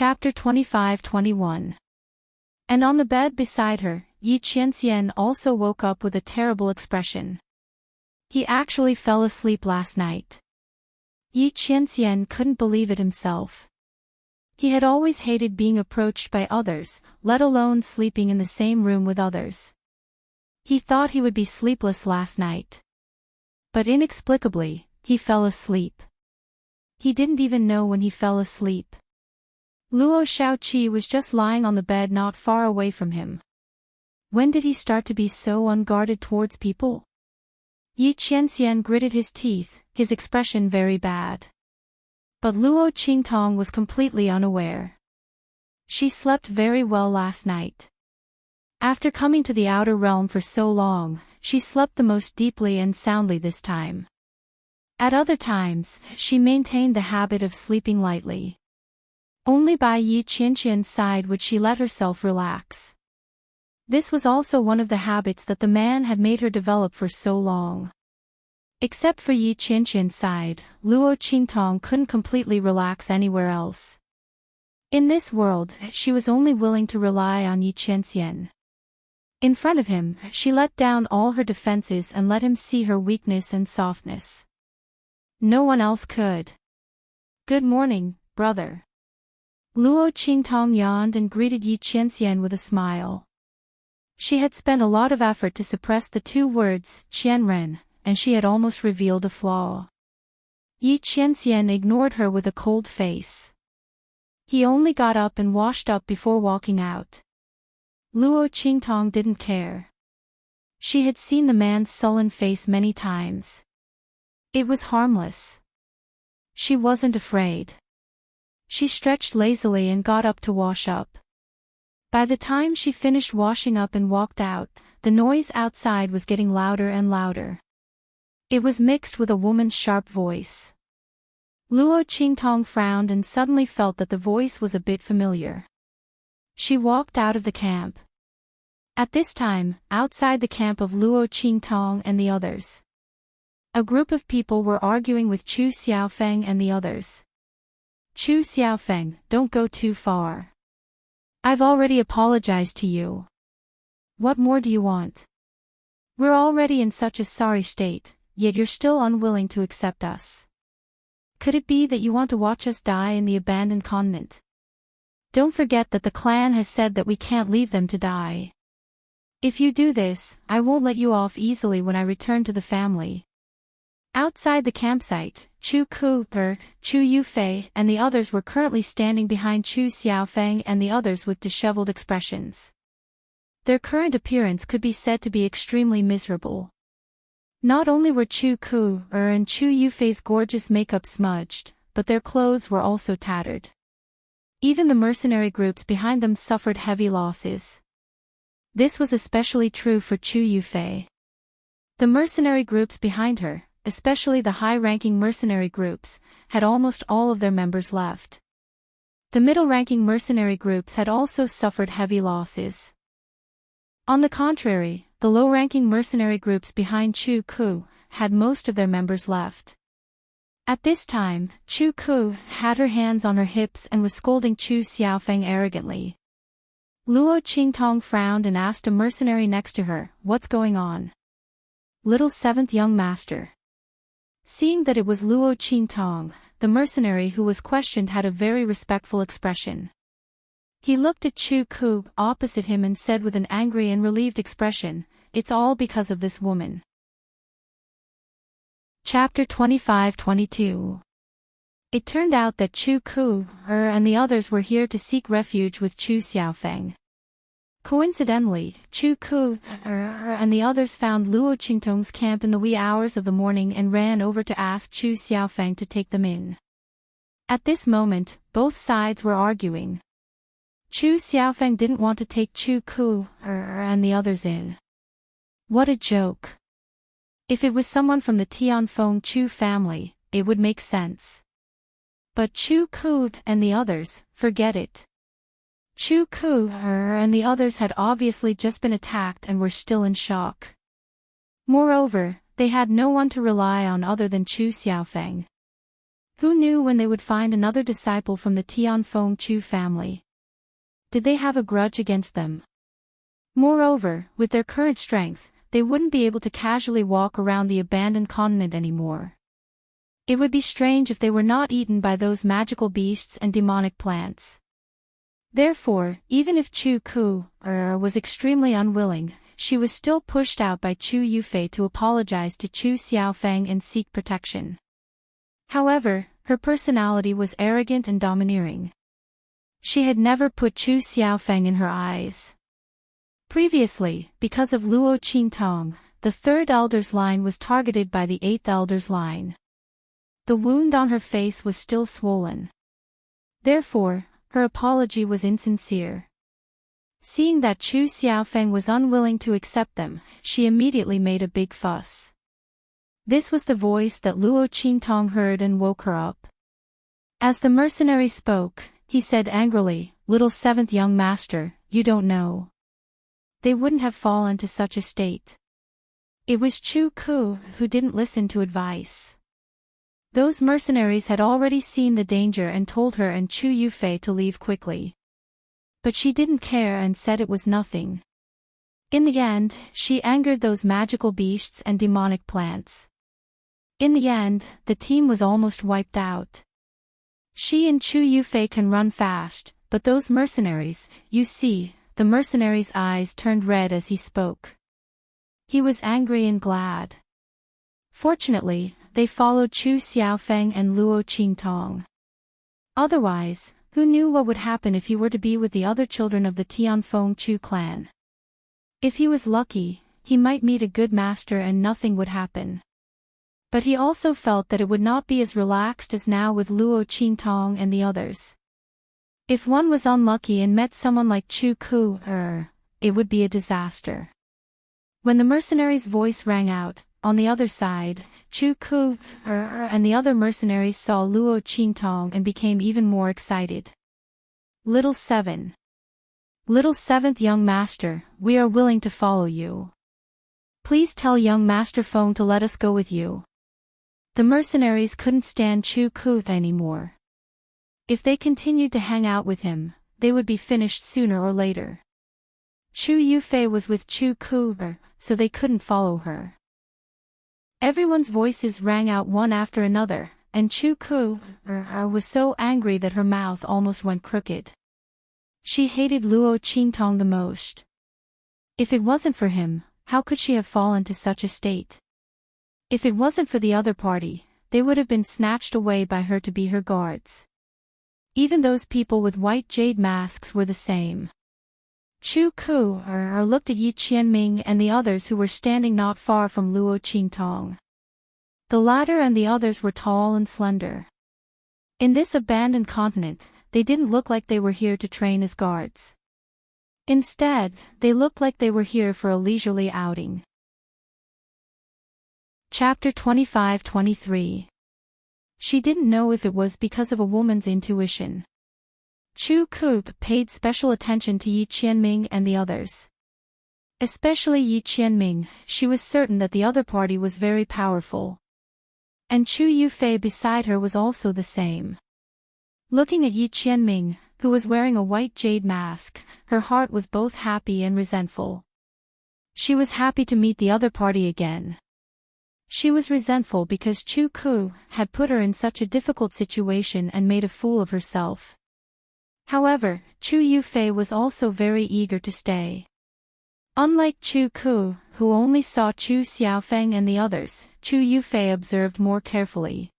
Chapter 25-21. And on the bed beside her, Yi Qianxian also woke up with a terrible expression. He actually fell asleep last night. Yi Qianxian couldn't believe it himself. He had always hated being approached by others, let alone sleeping in the same room with others. He thought he would be sleepless last night. But inexplicably, he fell asleep. He didn't even know when he fell asleep. Luo Shaoqi was just lying on the bed not far away from him. When did he start to be so unguarded towards people? Yi Qianxian gritted his teeth, his expression very bad. But Luo Qingtong was completely unaware. She slept very well last night. After coming to the outer realm for so long, she slept the most deeply and soundly this time. At other times, she maintained the habit of sleeping lightly. Only by Yi Qianxian's side would she let herself relax. This was also one of the habits that the man had made her develop for so long. Except for Yi Qianxian's side, Luo Qingtong couldn't completely relax anywhere else. In this world, she was only willing to rely on Yi Qianxian. In front of him, she let down all her defenses and let him see her weakness and softness. No one else could. "Good morning, brother." Luo Qingtong yawned and greeted Yi Qianxian with a smile. She had spent a lot of effort to suppress the two words, Qianren, and she had almost revealed a flaw. Yi Qianxian ignored her with a cold face. He only got up and washed up before walking out. Luo Qingtong didn't care. She had seen the man's sullen face many times. It was harmless. She wasn't afraid. She stretched lazily and got up to wash up. By the time she finished washing up and walked out, the noise outside was getting louder and louder. It was mixed with a woman's sharp voice. Luo Qingtong frowned and suddenly felt that the voice was a bit familiar. She walked out of the camp. At this time, outside the camp of Luo Qingtong and the others, a group of people were arguing with Chu Xiaofeng and the others. "Chu Xiaofeng, don't go too far. I've already apologized to you. What more do you want? We're already in such a sorry state, yet you're still unwilling to accept us. Could it be that you want to watch us die in the abandoned continent? Don't forget that the clan has said that we can't leave them to die. If you do this, I won't let you off easily when I return to the family." Outside the campsite, Chu Ku-er, Chu Yufei and the others were currently standing behind Chu Xiaofeng and the others with disheveled expressions. Their current appearance could be said to be extremely miserable. Not only were Chu Ku-er and Chu Yufei's gorgeous makeup smudged, but their clothes were also tattered. Even the mercenary groups behind them suffered heavy losses. This was especially true for Chu Yufei. The mercenary groups behind her, especially the high-ranking mercenary groups, had almost all of their members left. The middle-ranking mercenary groups had also suffered heavy losses. On the contrary, the low-ranking mercenary groups behind Chu Ku had most of their members left. At this time, Chu Ku had her hands on her hips and was scolding Chu Xiaofeng arrogantly. Luo Qingtong frowned and asked a mercenary next to her, "What's going on?" "Little seventh young master." Seeing that it was Luo Qingtong, the mercenary who was questioned had a very respectful expression. He looked at Chu Ku opposite him and said with an angry and relieved expression, "It's all because of this woman." Chapter 25-22. It turned out that Chu Ku-er and the others were here to seek refuge with Chu Xiaofeng. Coincidentally, Chu Ku-er and the others found Luo Qingtong's camp in the wee hours of the morning and ran over to ask Chu Xiaofeng to take them in. At this moment, both sides were arguing. Chu Xiaofeng didn't want to take Chu Ku-er and the others in. What a joke. If it was someone from the Tianfeng Chu family, it would make sense. But Chu Ku and the others, forget it. Chu Ku-er and the others had obviously just been attacked and were still in shock. Moreover, they had no one to rely on other than Chu Xiaofeng. Who knew when they would find another disciple from the Tianfeng Chu family? Did they have a grudge against them? Moreover, with their current strength, they wouldn't be able to casually walk around the abandoned continent anymore. It would be strange if they were not eaten by those magical beasts and demonic plants. Therefore, even if Chu Ku was extremely unwilling, she was still pushed out by Chu Yufei to apologize to Chu Xiaofeng and seek protection. However, her personality was arrogant and domineering. She had never put Chu Xiaofeng in her eyes. Previously, because of Luo Qingtong, the third elder's line was targeted by the eighth elder's line. The wound on her face was still swollen. Therefore, her apology was insincere. Seeing that Chu Xiaofeng was unwilling to accept them, she immediately made a big fuss. This was the voice that Luo Qingtong heard and woke her up. As the mercenary spoke, he said angrily, "Little seventh young master, you don't know. They wouldn't have fallen to such a state." It was Chu Ku who didn't listen to advice. Those mercenaries had already seen the danger and told her and Chu Yufei to leave quickly. But she didn't care and said it was nothing. In the end, she angered those magical beasts and demonic plants. In the end, the team was almost wiped out. She and Chu Yufei can run fast, but those mercenaries, you see. The mercenary's eyes turned red as he spoke. He was angry and glad. Fortunately, they followed Chu Xiaofeng and Luo Qingtong. Otherwise, who knew what would happen if he were to be with the other children of the Tianfeng Chu clan? If he was lucky, he might meet a good master and nothing would happen. But he also felt that it would not be as relaxed as now with Luo Qingtong and the others. If one was unlucky and met someone like Chu Ku, it would be a disaster. When the mercenary's voice rang out, on the other side, Chu Ku and the other mercenaries saw Luo Qingtong and became even more excited. Little seventh young master, we are willing to follow you. Please tell young Master Feng to let us go with you. The mercenaries couldn't stand Chu Ku anymore. If they continued to hang out with him, they would be finished sooner or later. Chu Yufei was with Chu Ku, so they couldn't follow her. Everyone's voices rang out one after another, and Chu Ku was so angry that her mouth almost went crooked. She hated Luo Qingtong the most. If it wasn't for him, how could she have fallen to such a state? If it wasn't for the other party, they would have been snatched away by her to be her guards. Even those people with white jade masks were the same. Chu Ku looked at Yi Qianming and the others who were standing not far from Luo Qingtong. The latter and the others were tall and slender. In this abandoned continent, they didn't look like they were here to train as guards. Instead, they looked like they were here for a leisurely outing. Chapter 25-23. She didn't know if it was because of a woman's intuition. Chu Ku paid special attention to Yi Qianming and the others. Especially Yi Qianming, she was certain that the other party was very powerful. And Chu Yufei beside her was also the same. Looking at Yi Qianming, who was wearing a white jade mask, her heart was both happy and resentful. She was happy to meet the other party again. She was resentful because Chu Ku had put her in such a difficult situation and made a fool of herself. However, Chu Yufei was also very eager to stay. Unlike Chu Ku, who only saw Chu Xiaofeng and the others, Chu Yufei observed more carefully.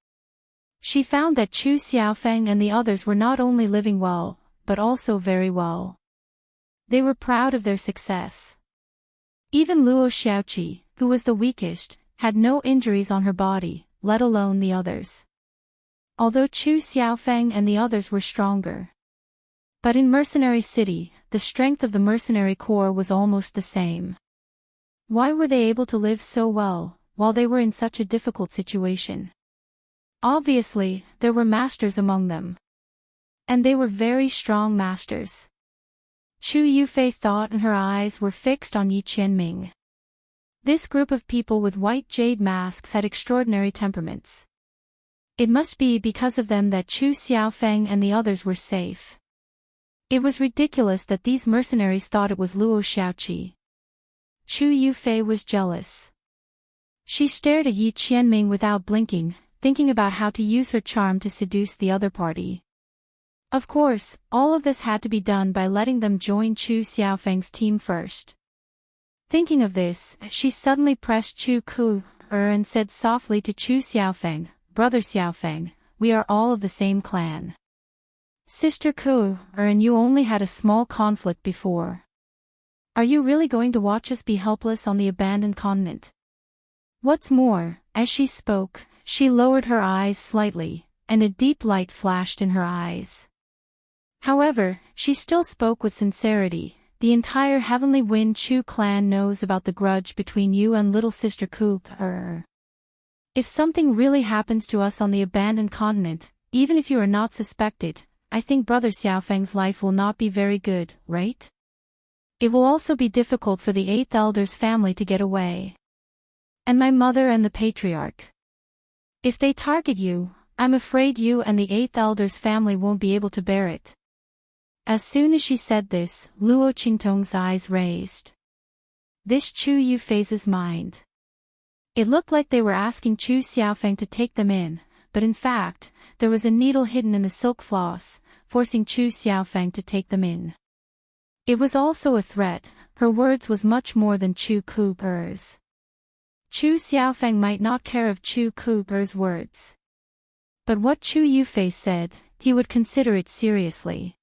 She found that Chu Xiaofeng and the others were not only living well, but also very well. They were proud of their success. Even Luo Xiaoqi, who was the weakest, had no injuries on her body, let alone the others. Although Chu Xiaofeng and the others were stronger. But in Mercenary City, the strength of the mercenary corps was almost the same. Why were they able to live so well, while they were in such a difficult situation? Obviously, there were masters among them. And they were very strong masters. Chu Yufei thought and her eyes were fixed on Yi Qianming. This group of people with white jade masks had extraordinary temperaments. It must be because of them that Chu Xiaofeng and the others were safe. It was ridiculous that these mercenaries thought it was Luo Xiaoqi. Chu Yufei was jealous. She stared at Yi Qianming without blinking, thinking about how to use her charm to seduce the other party. Of course, all of this had to be done by letting them join Chu Xiaofeng's team first. Thinking of this, she suddenly pressed Chu Ku and said softly to Chu Xiaofeng, "Brother Xiaofeng, we are all of the same clan. Sister Ku and you only had a small conflict before. Are you really going to watch us be helpless on the abandoned continent?" What's more, as she spoke, she lowered her eyes slightly, and a deep light flashed in her eyes. However, she still spoke with sincerity. "The entire Heavenly Wind Chu clan knows about the grudge between you and little sister Ku. If something really happens to us on the abandoned continent, even if you are not suspected, I think Brother Xiaofeng's life will not be very good, right? It will also be difficult for the 8th Elder's family to get away. And my mother and the Patriarch. If they target you, I'm afraid you and the 8th Elder's family won't be able to bear it." As soon as she said this, Luo Qingtong's eyes raised. This Chu Yufei's mind. It looked like they were asking Chu Xiaofeng to take them in, but in fact, there was a needle hidden in the silk floss, forcing Chu Xiaofeng to take them in. It was also a threat. Her words was much more than Chu Ku's. Chu Xiaofeng might not care of Chu Ku's words. But what Chu Yufei said, he would consider it seriously.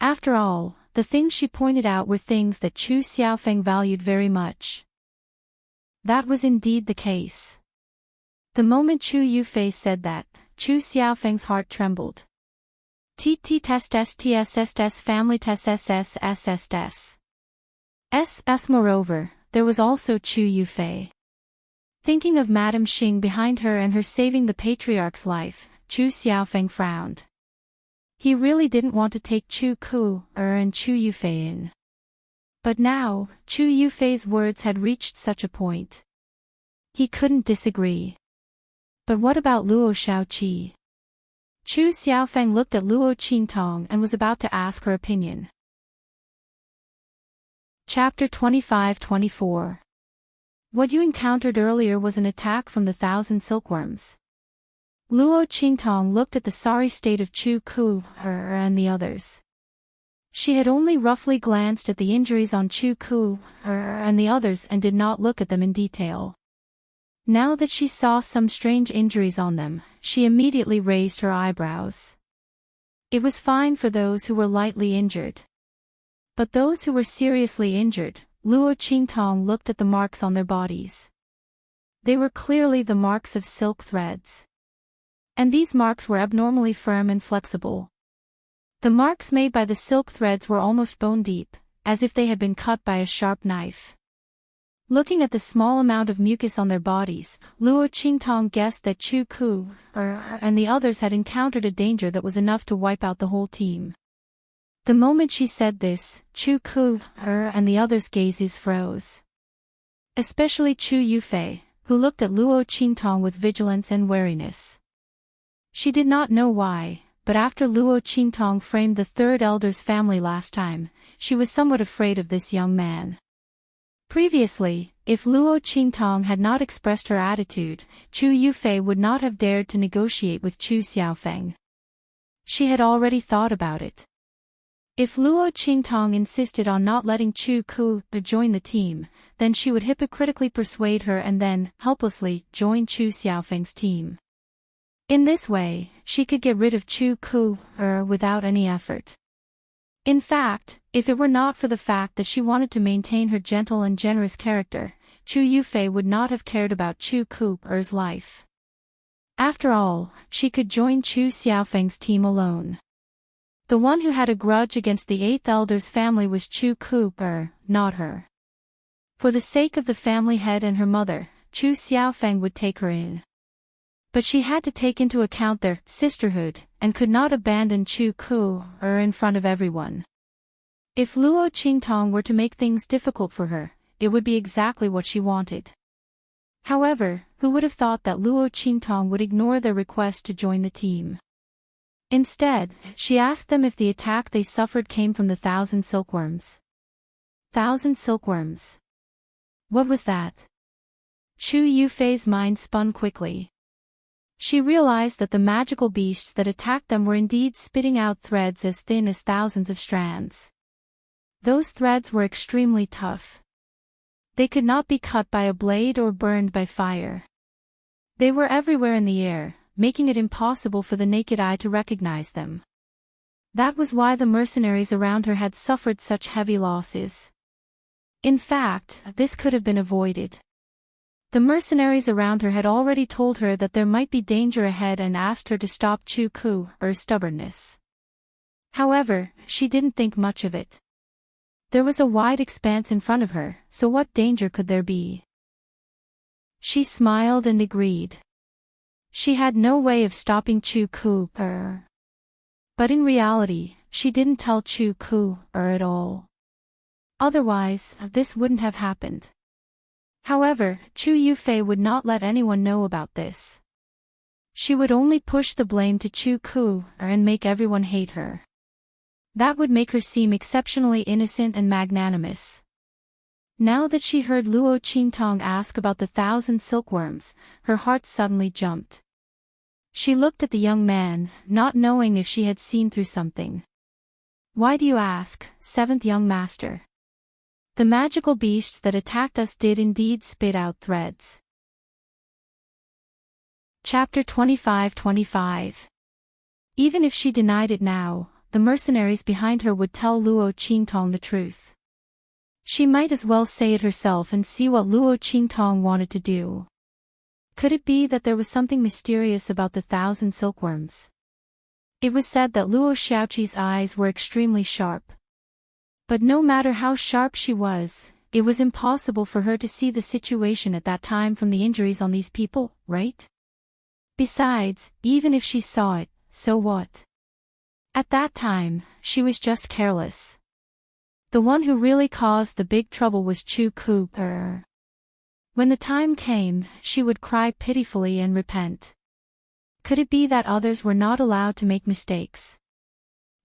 After all, the things she pointed out were things that Chu Xiaofeng valued very much. That was indeed the case. The moment Chu Yufei said that, Chu Xiaofeng's heart trembled. TT test STSSS family test SSSSS. Moreover, there was also Chu Yufei. Thinking of Madame Xing behind her and her saving the Patriarch's life, Chu Xiaofeng frowned. He really didn't want to take Chu Ku and Chu Yufei in. But now, Chu Yufei's words had reached such a point. He couldn't disagree. But what about Luo Xiaoqi? Chu Xiaofeng looked at Luo Qingtong and was about to ask her opinion. Chapter 25-24. What you encountered earlier was an attack from the 1,000 silkworms. Luo Qingtong looked at the sorry state of Chu Ku and the others. She had only roughly glanced at the injuries on Chu Ku and the others and did not look at them in detail. Now that she saw some strange injuries on them, she immediately raised her eyebrows. It was fine for those who were lightly injured. But those who were seriously injured, Luo Qingtong looked at the marks on their bodies. They were clearly the marks of silk threads. And these marks were abnormally firm and flexible. The marks made by the silk threads were almost bone deep, as if they had been cut by a sharp knife. Looking at the small amount of mucus on their bodies, Luo Qingtong guessed that Chu Ku and the others had encountered a danger that was enough to wipe out the whole team. The moment she said this, Chu Ku and the others' gazes froze. Especially Chu Yufei, who looked at Luo Qingtong with vigilance and wariness. She did not know why, but after Luo Qingtong framed the 3rd Elder's family last time, she was somewhat afraid of this young man. Previously, if Luo Qingtong had not expressed her attitude, Chu Yufei would not have dared to negotiate with Chu Xiaofeng. She had already thought about it. If Luo Qingtong insisted on not letting Chu Ku join the team, then she would hypocritically persuade her and then, helplessly, join Chu Xiaofeng's team. In this way, she could get rid of Chu Ku without any effort. In fact, if it were not for the fact that she wanted to maintain her gentle and generous character, Chu Yufei would not have cared about Chu Ku's life. After all, she could join Chu Xiaofeng's team alone. The one who had a grudge against the 8th Elder's family was Chu Ku, not her. For the sake of the family head and her mother, Chu Xiaofeng would take her in. But she had to take into account their sisterhood, and could not abandon Chu Ku in front of everyone. If Luo Qingtong were to make things difficult for her, it would be exactly what she wanted. However, who would have thought that Luo Qingtong would ignore their request to join the team? Instead, she asked them if the attack they suffered came from the 1,000 silkworms. 1,000 silkworms. What was that? Chu Yufei's mind spun quickly. She realized that the magical beasts that attacked them were indeed spitting out threads as thin as thousands of strands. Those threads were extremely tough. They could not be cut by a blade or burned by fire. They were everywhere in the air, making it impossible for the naked eye to recognize them. That was why the mercenaries around her had suffered such heavy losses. In fact, this could have been avoided. The mercenaries around her had already told her that there might be danger ahead and asked her to stop Chu Ku, or stubbornness. However, she didn't think much of it. There was a wide expanse in front of her, so what danger could there be? She smiled and agreed. She had no way of stopping Chu Ku, But in reality, she didn't tell Chu Ku, at all. Otherwise, this wouldn't have happened. However, Chu Yufei would not let anyone know about this. She would only push the blame to Chu Ku, and make everyone hate her. That would make her seem exceptionally innocent and magnanimous. Now that she heard Luo Qingtong ask about the 1,000 silkworms, her heart suddenly jumped. She looked at the young man, not knowing if she had seen through something. Why do you ask, seventh young master? The magical beasts that attacked us did indeed spit out threads. Chapter 25-25. Even if she denied it now, the mercenaries behind her would tell Luo Qingtong the truth. She might as well say it herself and see what Luo Qingtong wanted to do. Could it be that there was something mysterious about the 1,000 silkworms? It was said that Luo Xiaoqi's eyes were extremely sharp. But no matter how sharp she was, it was impossible for her to see the situation at that time from the injuries on these people, right? Besides, even if she saw it, so what? At that time, she was just careless. The one who really caused the big trouble was Chu Ku. When the time came, she would cry pitifully and repent. Could it be that others were not allowed to make mistakes?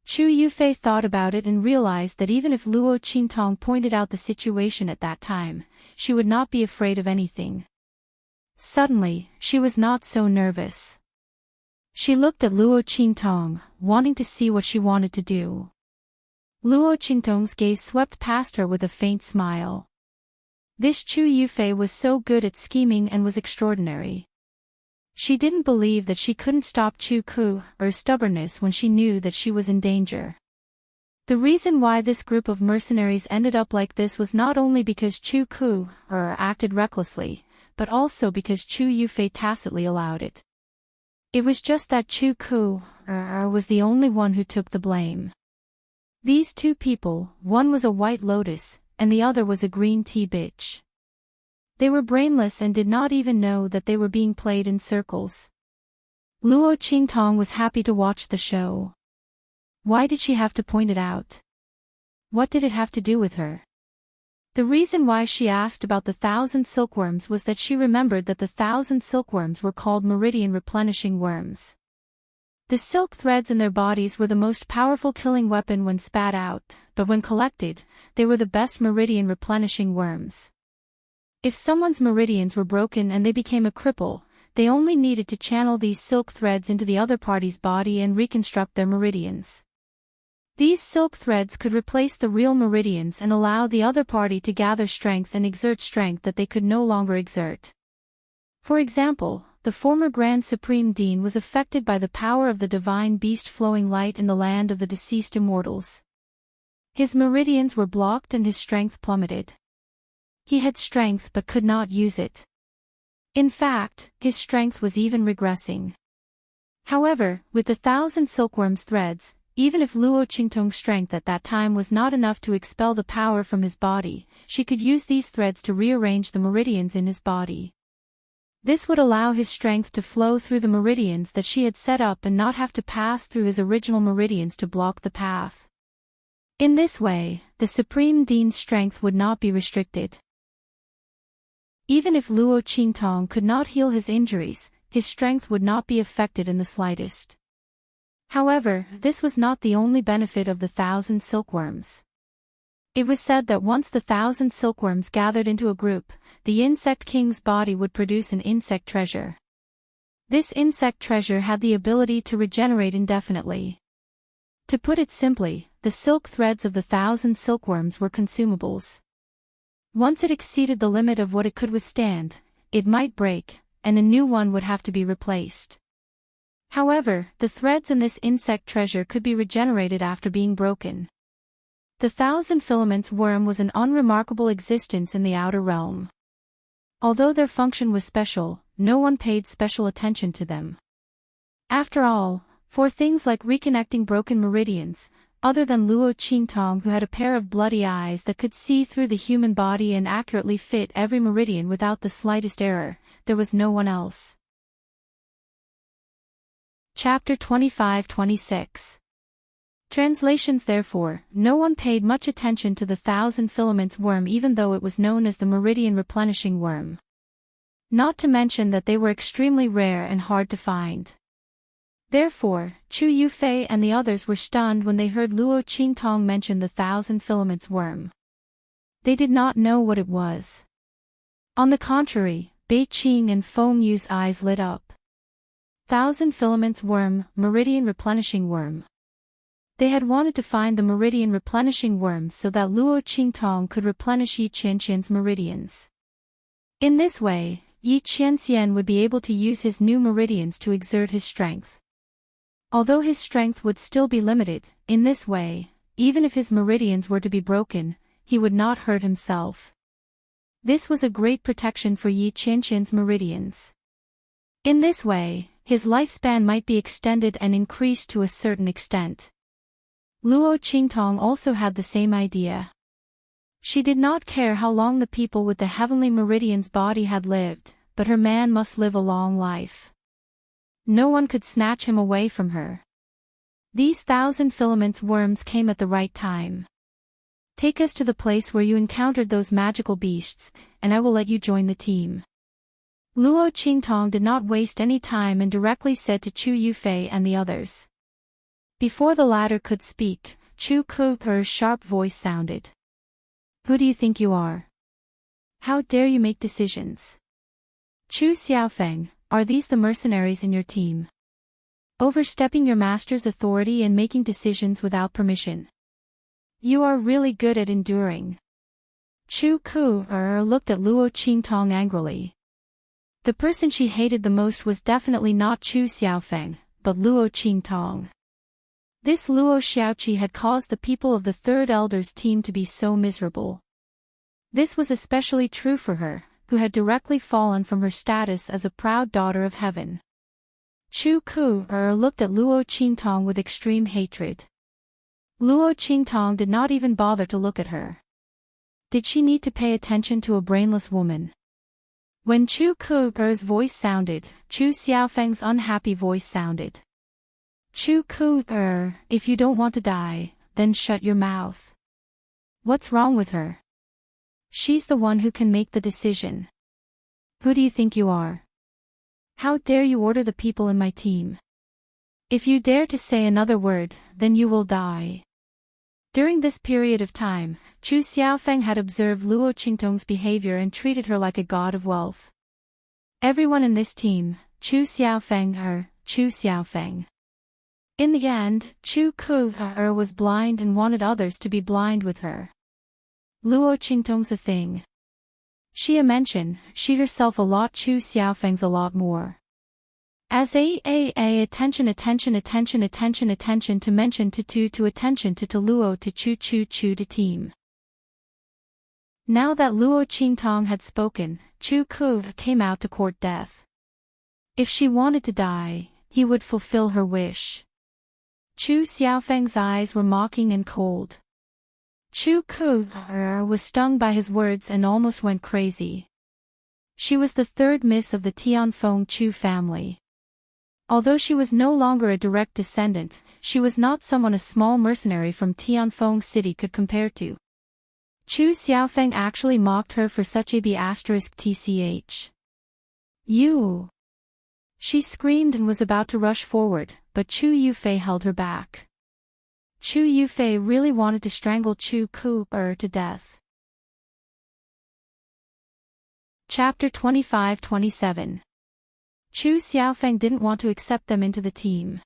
Chu Yufei thought about it and realized that even if Luo Qingtong pointed out the situation at that time, she would not be afraid of anything. Suddenly, she was not so nervous. She looked at Luo Qingtong, wanting to see what she wanted to do. Luo Qingtong's gaze swept past her with a faint smile. This Chu Yufei was so good at scheming and was extraordinary. She didn't believe that she couldn't stop Chu Ku, stubbornness when she knew that she was in danger. The reason why this group of mercenaries ended up like this was not only because Chu Ku, acted recklessly, but also because Chu Yufei tacitly allowed it. It was just that Chu Ku, was the only one who took the blame. These two people, one was a white lotus, and the other was a green tea bitch. They were brainless and did not even know that they were being played in circles. Luo Qingtong was happy to watch the show. Why did she have to point it out? What did it have to do with her? The reason why she asked about the 1,000 silkworms was that she remembered that the 1,000 silkworms were called meridian replenishing worms. The silk threads in their bodies were the most powerful killing weapon when spat out, but when collected, they were the best meridian replenishing worms. If someone's meridians were broken and they became a cripple, they only needed to channel these silk threads into the other party's body and reconstruct their meridians. These silk threads could replace the real meridians and allow the other party to gather strength and exert strength that they could no longer exert. For example, the former Grand Supreme Dean was affected by the power of the divine beast flowing light in the land of the deceased immortals. His meridians were blocked and his strength plummeted. He had strength but could not use it. In fact, his strength was even regressing. However, with the 1,000 silkworms threads, even if Luo Qingtong's strength at that time was not enough to expel the power from his body, she could use these threads to rearrange the meridians in his body. This would allow his strength to flow through the meridians that she had set up and not have to pass through his original meridians to block the path. In this way, the Supreme Dean's strength would not be restricted. Even if Luo Qingtong could not heal his injuries, his strength would not be affected in the slightest. However, this was not the only benefit of the 1,000 silkworms. It was said that once the 1,000 silkworms gathered into a group, the insect king's body would produce an insect treasure. This insect treasure had the ability to regenerate indefinitely. To put it simply, the silk threads of the 1,000 silkworms were consumables. Once it exceeded the limit of what it could withstand, it might break, and a new one would have to be replaced. However, the threads in this insect treasure could be regenerated after being broken. The 1,000 filaments worm was an unremarkable existence in the outer realm. Although their function was special, no one paid special attention to them. After all, for things like reconnecting broken meridians, other than Luo Qingtong, who had a pair of bloody eyes that could see through the human body and accurately fit every meridian without the slightest error, there was no one else. Chapter 25-26. Translations. Therefore, no one paid much attention to the 1,000 filaments worm, even though it was known as the meridian replenishing worm. Not to mention that they were extremely rare and hard to find. Therefore, Chu Yufei and the others were stunned when they heard Luo Qingtong mention the 1,000 filaments worm. They did not know what it was. On the contrary, Bei Qing and Feng Yu's eyes lit up. 1,000 filaments worm, meridian replenishing worm. They had wanted to find the meridian replenishing worm so that Luo Qingtong could replenish Yi Qianqian's meridians. In this way, Yi Qianqian would be able to use his new meridians to exert his strength. Although his strength would still be limited, in this way, even if his meridians were to be broken, he would not hurt himself. This was a great protection for Yi Qianqian's meridians. In this way, his lifespan might be extended and increased to a certain extent. Luo Qingtong also had the same idea. She did not care how long the people with the heavenly meridian's body had lived, but her man must live a long life. No one could snatch him away from her. These 1,000 filaments worms came at the right time. Take us to the place where you encountered those magical beasts, and I will let you join the team. Luo Qingtong did not waste any time and directly said to Chu Yufei and the others. Before the latter could speak, Chu Ku's sharp voice sounded. Who do you think you are? How dare you make decisions? Chu Xiaofeng, are these the mercenaries in your team? Overstepping your master's authority and making decisions without permission. You are really good at enduring. Chu Ku looked at Luo Qingtong angrily. The person she hated the most was definitely not Chu Xiaofeng, but Luo Qingtong. This Luo Xiaoqi had caused the people of the Third Elder's team to be so miserable. This was especially true for her, who had directly fallen from her status as a proud daughter of heaven. Chu Ku looked at Luo Qingtong with extreme hatred. Luo Qingtong did not even bother to look at her. Did she need to pay attention to a brainless woman? When Chu Ku's voice sounded, Chu Xiaofeng's unhappy voice sounded. Chu Ku, if you don't want to die, then shut your mouth. What's wrong with her? She's the one who can make the decision. Who do you think you are? How dare you order the people in my team? If you dare to say another word, then you will die. During this period of time, Chu Xiaofeng had observed Luo Qingtong's behavior and treated her like a god of wealth. Everyone in this team, Chu Xiaofeng Chu Xiaofeng. In the end, Chu Ku was blind and wanted others to be blind with her. Luo Qingtong's a thing. She a mention, she herself a lot, Chu Xiaofeng's a lot more. As attention to mention to attention to Luo to Chu to team. Now that Luo Qingtong had spoken, Chu Ku came out to court death. If she wanted to die, he would fulfill her wish. Chu Xiaofeng's eyes were mocking and cold. Chu Ku was stung by his words and almost went crazy. She was the third miss of the Tianfeng Chu family. Although she was no longer a direct descendant, she was not someone a small mercenary from Tianfeng City could compare to. Chu Xiaofeng actually mocked her for such a b*tch. You! She screamed and was about to rush forward, but Chu Yufei held her back. Chu Yufei really wanted to strangle Chu Ku to death. Chapter 25-27. Chu Xiaofeng didn't want to accept them into the team.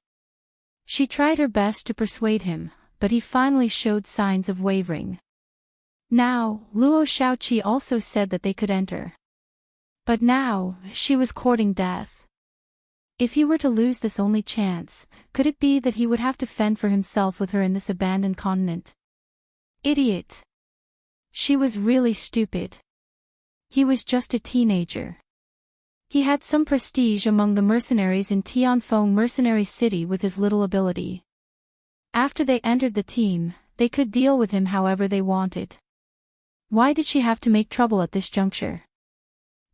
She tried her best to persuade him, but he finally showed signs of wavering. Now, Luo Shaoqi also said that they could enter. But now, she was courting death. If he were to lose this only chance, could it be that he would have to fend for himself with her in this abandoned continent? Idiot! She was really stupid. He was just a teenager. He had some prestige among the mercenaries in Tianfeng Mercenary City with his little ability. After they entered the team, they could deal with him however they wanted. Why did she have to make trouble at this juncture?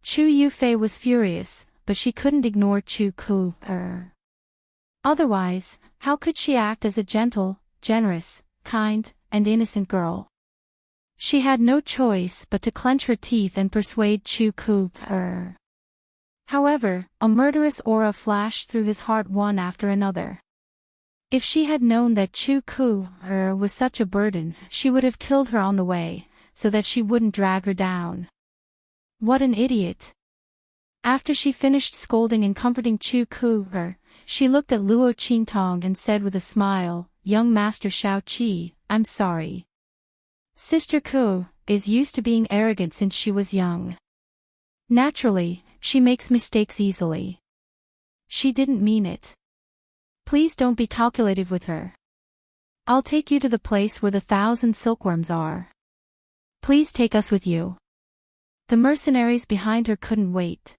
Chu Yufei was furious, but she couldn't ignore Chu Ku. Otherwise, how could she act as a gentle, generous, kind, and innocent girl? She had no choice but to clench her teeth and persuade Chu Ku. However, a murderous aura flashed through his heart one after another. If she had known that Chu Ku was such a burden, she would have killed her on the way, so that she wouldn't drag her down. What an idiot! After she finished scolding and comforting Chu Ku, she looked at Luo Qingtong and said with a smile, "Young Master Shaoqi, I'm sorry. Sister Ku is used to being arrogant since she was young. Naturally, she makes mistakes easily. She didn't mean it. Please don't be calculative with her. I'll take you to the place where the 1,000 silkworms are. Please take us with you." The mercenaries behind her couldn't wait.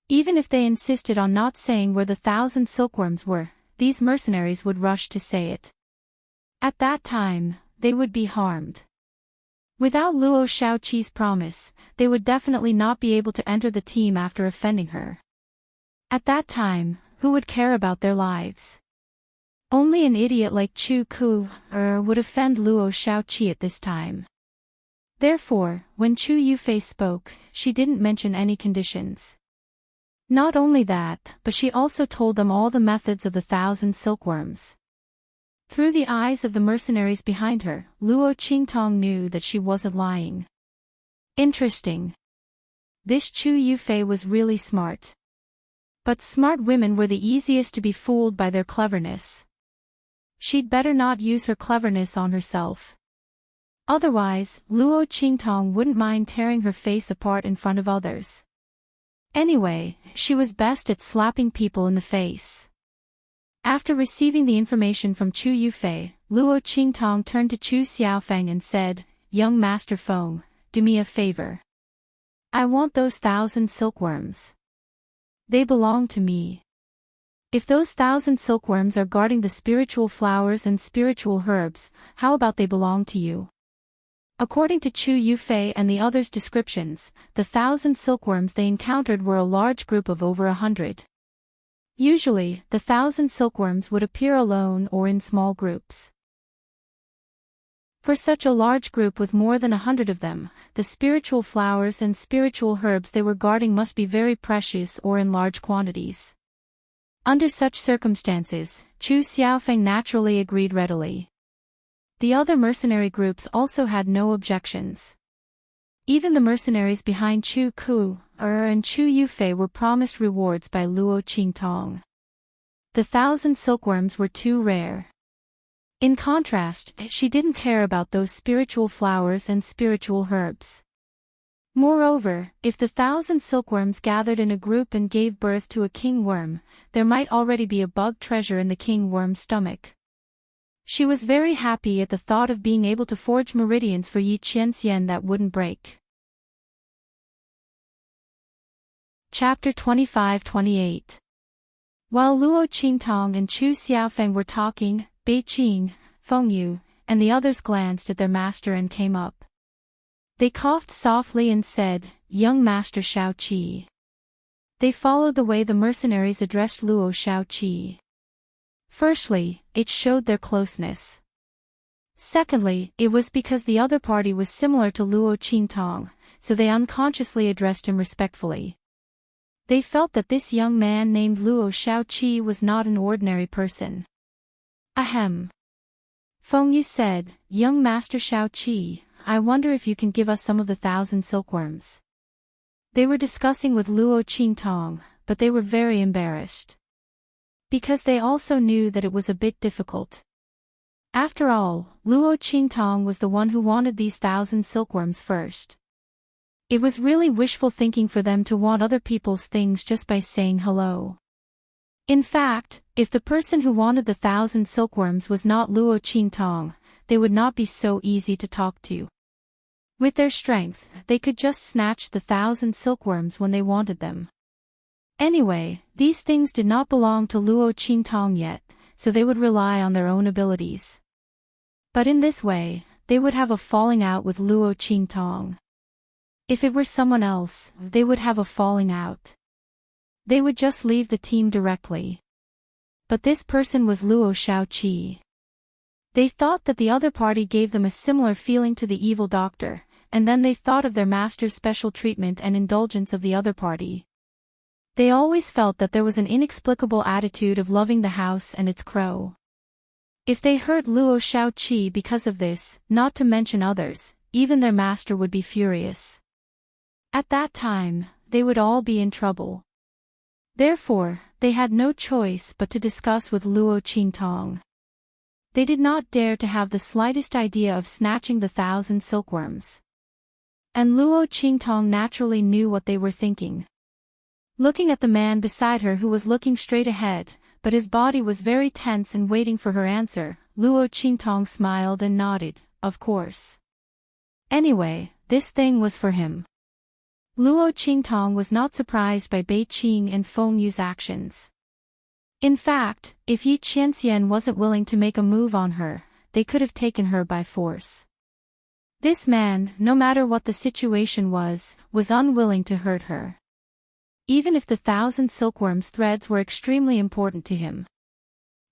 Even if they insisted on not saying where the 1,000 silkworms were, these mercenaries would rush to say it. At that time, they would be harmed. Without Luo Shaoqi's promise, they would definitely not be able to enter the team after offending her. At that time, who would care about their lives? Only an idiot like Chu Ku would offend Luo Shaoqi at this time. Therefore, when Chu Yufei spoke, she didn't mention any conditions. Not only that, but she also told them all the methods of the 1,000 silkworms. Through the eyes of the mercenaries behind her, Luo Qingtong knew that she wasn't lying. Interesting. This Chu Yufei was really smart. But smart women were the easiest to be fooled by their cleverness. She'd better not use her cleverness on herself. Otherwise, Luo Qingtong wouldn't mind tearing her face apart in front of others. Anyway, she was best at slapping people in the face. After receiving the information from Chu Yufei, Luo Qingtong turned to Chu Xiaofeng and said, "Young Master Feng, do me a favor. I want those 1,000 silkworms. They belong to me. If those 1,000 silkworms are guarding the spiritual flowers and spiritual herbs, how about they belong to you?" According to Chu Yufei and the others' descriptions, the 1,000 silkworms they encountered were a large group of over 100. Usually, the 1,000 silkworms would appear alone or in small groups. For such a large group with more than 100 of them, the spiritual flowers and spiritual herbs they were guarding must be very precious or in large quantities. Under such circumstances, Chu Xiaofeng naturally agreed readily. The other mercenary groups also had no objections. Even the mercenaries behind Chu Ku and Chu Yufei were promised rewards by Luo Qingtong. The 1,000 silkworms were too rare. In contrast, she didn't care about those spiritual flowers and spiritual herbs. Moreover, if the 1,000 silkworms gathered in a group and gave birth to a king worm, there might already be a bug treasure in the king worm's stomach. She was very happy at the thought of being able to forge meridians for Yi Qianxian that wouldn't break. Chapter 25-28. While Luo Qingtong and Chu Xiaofeng were talking, Beiqing, Fengyu, and the others glanced at their master and came up. They coughed softly and said, "Young Master Shaoqi." They followed the way the mercenaries addressed Luo Shaoqi. Firstly, it showed their closeness. Secondly, it was because the other party was similar to Luo Qingtong, so they unconsciously addressed him respectfully. They felt that this young man named Luo Shaoqi was not an ordinary person. Ahem. Feng Yu said, "Young Master Shaoqi, I wonder if you can give us some of the 1,000 silkworms." They were discussing with Luo Qingtong, but they were very embarrassed. Because they also knew that it was a bit difficult. After all, Luo Qingtong was the one who wanted these 1,000 silkworms first. It was really wishful thinking for them to want other people's things just by saying hello. In fact, if the person who wanted the 1,000 silkworms was not Luo Qingtong, they would not be so easy to talk to. With their strength, they could just snatch the 1,000 silkworms when they wanted them. Anyway, these things did not belong to Luo Qingtong yet, so they would rely on their own abilities. But in this way, they would have a falling out with Luo Qingtong. If it were someone else, they would have a falling out. They would just leave the team directly. But this person was Luo Shaoqi. They thought that the other party gave them a similar feeling to the evil doctor, and then they thought of their master's special treatment and indulgence of the other party. They always felt that there was an inexplicable attitude of loving the house and its crow. If they hurt Luo Shaoqi because of this, not to mention others, even their master would be furious. At that time, they would all be in trouble. Therefore, they had no choice but to discuss with Luo Qingtong. They did not dare to have the slightest idea of snatching the 1,000 silkworms. And Luo Qingtong naturally knew what they were thinking. Looking at the man beside her who was looking straight ahead, but his body was very tense and waiting for her answer, Luo Qingtong smiled and nodded, of course. Anyway, this thing was for him. Luo Qingtong was not surprised by Bei Qing and Feng Yu's actions. In fact, if Yi Qianxian wasn't willing to make a move on her, they could have taken her by force. This man, no matter what the situation was unwilling to hurt her. Even if the 1,000 silkworms threads were extremely important to him.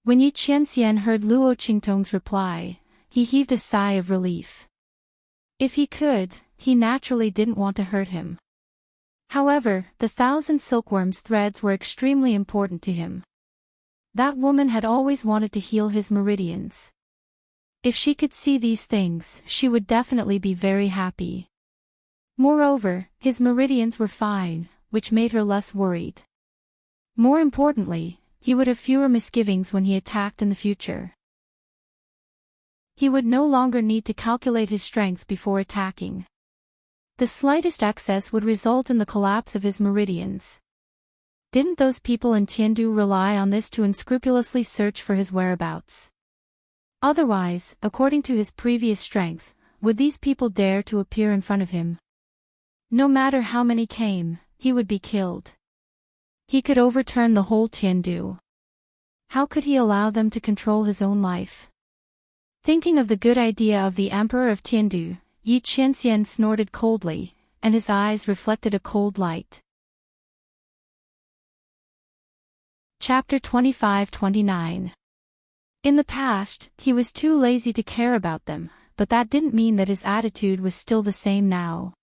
When Yi Qianxian heard Luo Qingtong's reply, he heaved a sigh of relief. If he could, he naturally didn't want to hurt him. However, the 1,000 silkworms threads were extremely important to him. That woman had always wanted to heal his meridians. If she could see these things, she would definitely be very happy. Moreover, his meridians were fine, which made her less worried. More importantly, he would have fewer misgivings when he attacked in the future. He would no longer need to calculate his strength before attacking. The slightest excess would result in the collapse of his meridians. Didn't those people in Tiandu rely on this to unscrupulously search for his whereabouts? Otherwise, according to his previous strength, would these people dare to appear in front of him? No matter how many came, he would be killed. He could overturn the whole Tiandu. How could he allow them to control his own life? Thinking of the good idea of the Emperor of Tiandu, Yi Qianxian snorted coldly, and his eyes reflected a cold light. Chapter 25-29. In the past, he was too lazy to care about them, but that didn't mean that his attitude was still the same now.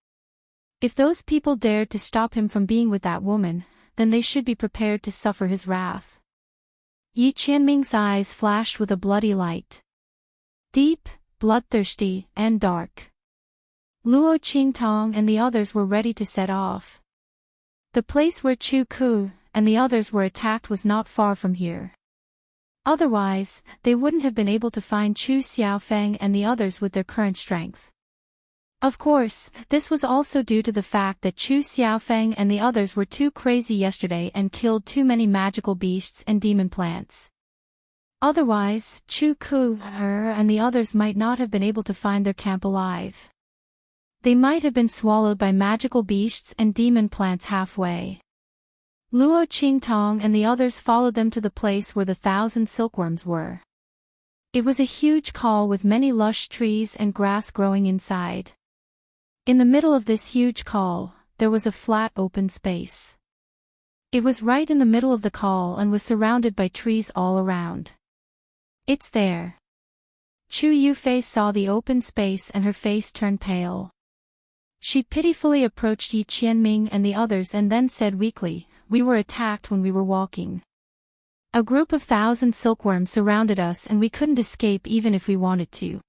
If those people dared to stop him from being with that woman, then they should be prepared to suffer his wrath. Yi Qianming's eyes flashed with a bloody light. Deep, bloodthirsty, and dark. Luo Qingtong and the others were ready to set off. The place where Chu Ku and the others were attacked was not far from here. Otherwise, they wouldn't have been able to find Chu Xiaofeng and the others with their current strength. Of course, this was also due to the fact that Chu Xiaofeng and the others were too crazy yesterday and killed too many magical beasts and demon plants. Otherwise, Chu Ku and the others might not have been able to find their camp alive. They might have been swallowed by magical beasts and demon plants halfway. Luo Qingtong and the others followed them to the place where the 1,000 silkworms were. It was a huge call with many lush trees and grass growing inside. In the middle of this huge call, there was a flat open space. It was right in the middle of the call and was surrounded by trees all around. It's there. Chu Yufei saw the open space and her face turned pale. She pitifully approached Yi Qianming and the others and then said weakly, "We were attacked when we were walking. A group of 1,000 silkworms surrounded us and we couldn't escape even if we wanted to."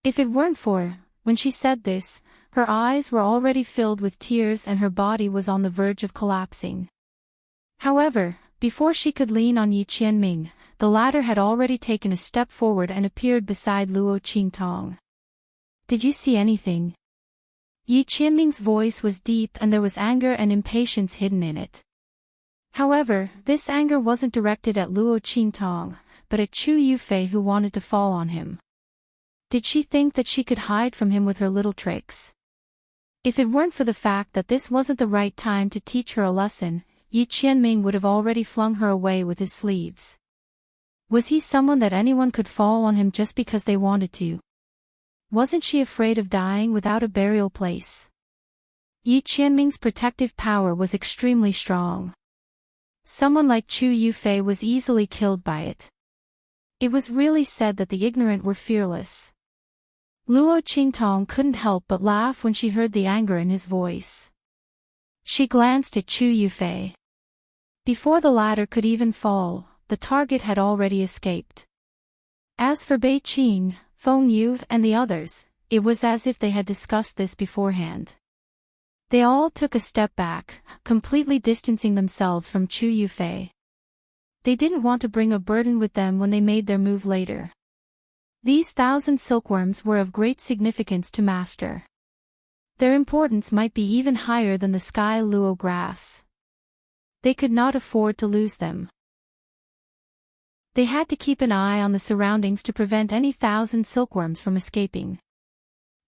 If it weren't for, when she said this, her eyes were already filled with tears and her body was on the verge of collapsing. However, before she could lean on Yi Qianming, the latter had already taken a step forward and appeared beside Luo Qingtong. "Did you see anything?" Yi Qianming's voice was deep and there was anger and impatience hidden in it. However, this anger wasn't directed at Luo Qingtong, but at Chu Yufei who wanted to fall on him. Did she think that she could hide from him with her little tricks? If it weren't for the fact that this wasn't the right time to teach her a lesson, Yi Qianming would have already flung her away with his sleeves. Was he someone that anyone could fall on him just because they wanted to? Wasn't she afraid of dying without a burial place? Yi Qianming's protective power was extremely strong. Someone like Chu Yufei was easily killed by it. It was really said that the ignorant were fearless. Luo Qingtong couldn't help but laugh when she heard the anger in his voice. She glanced at Chu Yufei. Before the latter could even fall, the target had already escaped. As for Bei Qing, Feng Yu and the others, it was as if they had discussed this beforehand. They all took a step back, completely distancing themselves from Chu Yufei. They didn't want to bring a burden with them when they made their move later. These 1,000 silkworms were of great significance to Master. Their importance might be even higher than the sky luo grass. They could not afford to lose them. They had to keep an eye on the surroundings to prevent any 1,000 silkworms from escaping.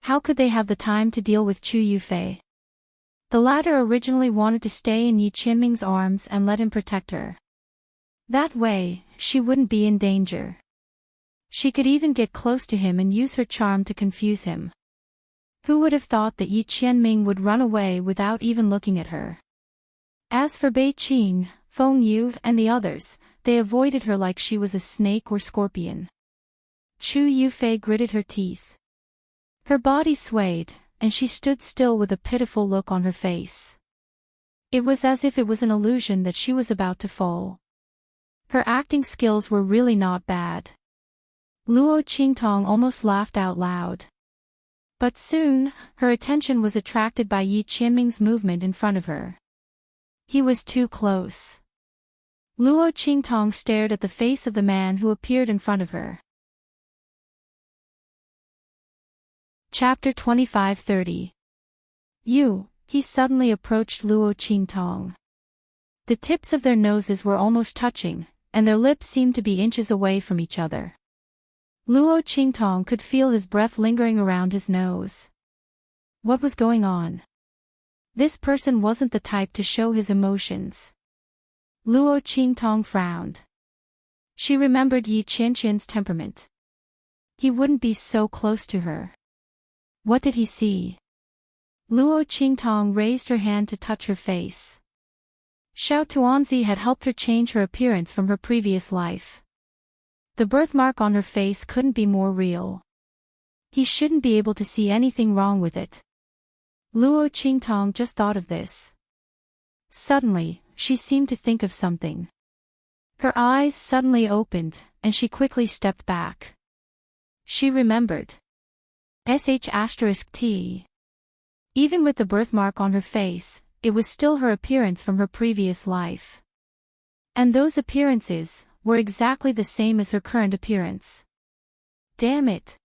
How could they have the time to deal with Chu Yufei? The latter originally wanted to stay in Yi Qianming's arms and let him protect her. That way, she wouldn't be in danger. She could even get close to him and use her charm to confuse him. Who would have thought that Yi Qianming would run away without even looking at her? As for Bei Qing, Feng Yu and the others, they avoided her like she was a snake or scorpion. Chu Yufei gritted her teeth. Her body swayed, and she stood still with a pitiful look on her face. It was as if it was an illusion that she was about to fall. Her acting skills were really not bad. Luo Qingtong almost laughed out loud. But soon, her attention was attracted by Yi Qianming's movement in front of her. He was too close. Luo Qingtong stared at the face of the man who appeared in front of her. Chapter 25-30. He suddenly approached Luo Qingtong. The tips of their noses were almost touching, and their lips seemed to be inches away from each other. Luo Qingtong could feel his breath lingering around his nose. What was going on? This person wasn't the type to show his emotions. Luo Qingtong frowned. She remembered Yi Qianqian's temperament. He wouldn't be so close to her. What did he see? Luo Qingtong raised her hand to touch her face. Xiao Tuanzi had helped her change her appearance from her previous life. The birthmark on her face couldn't be more real. He shouldn't be able to see anything wrong with it. Luo Qingtong just thought of this. Suddenly, she seemed to think of something. Her eyes suddenly opened, and she quickly stepped back. She remembered. **T. Even with the birthmark on her face, it was still her appearance from her previous life. And those appearances were exactly the same as her current appearance. Damn it!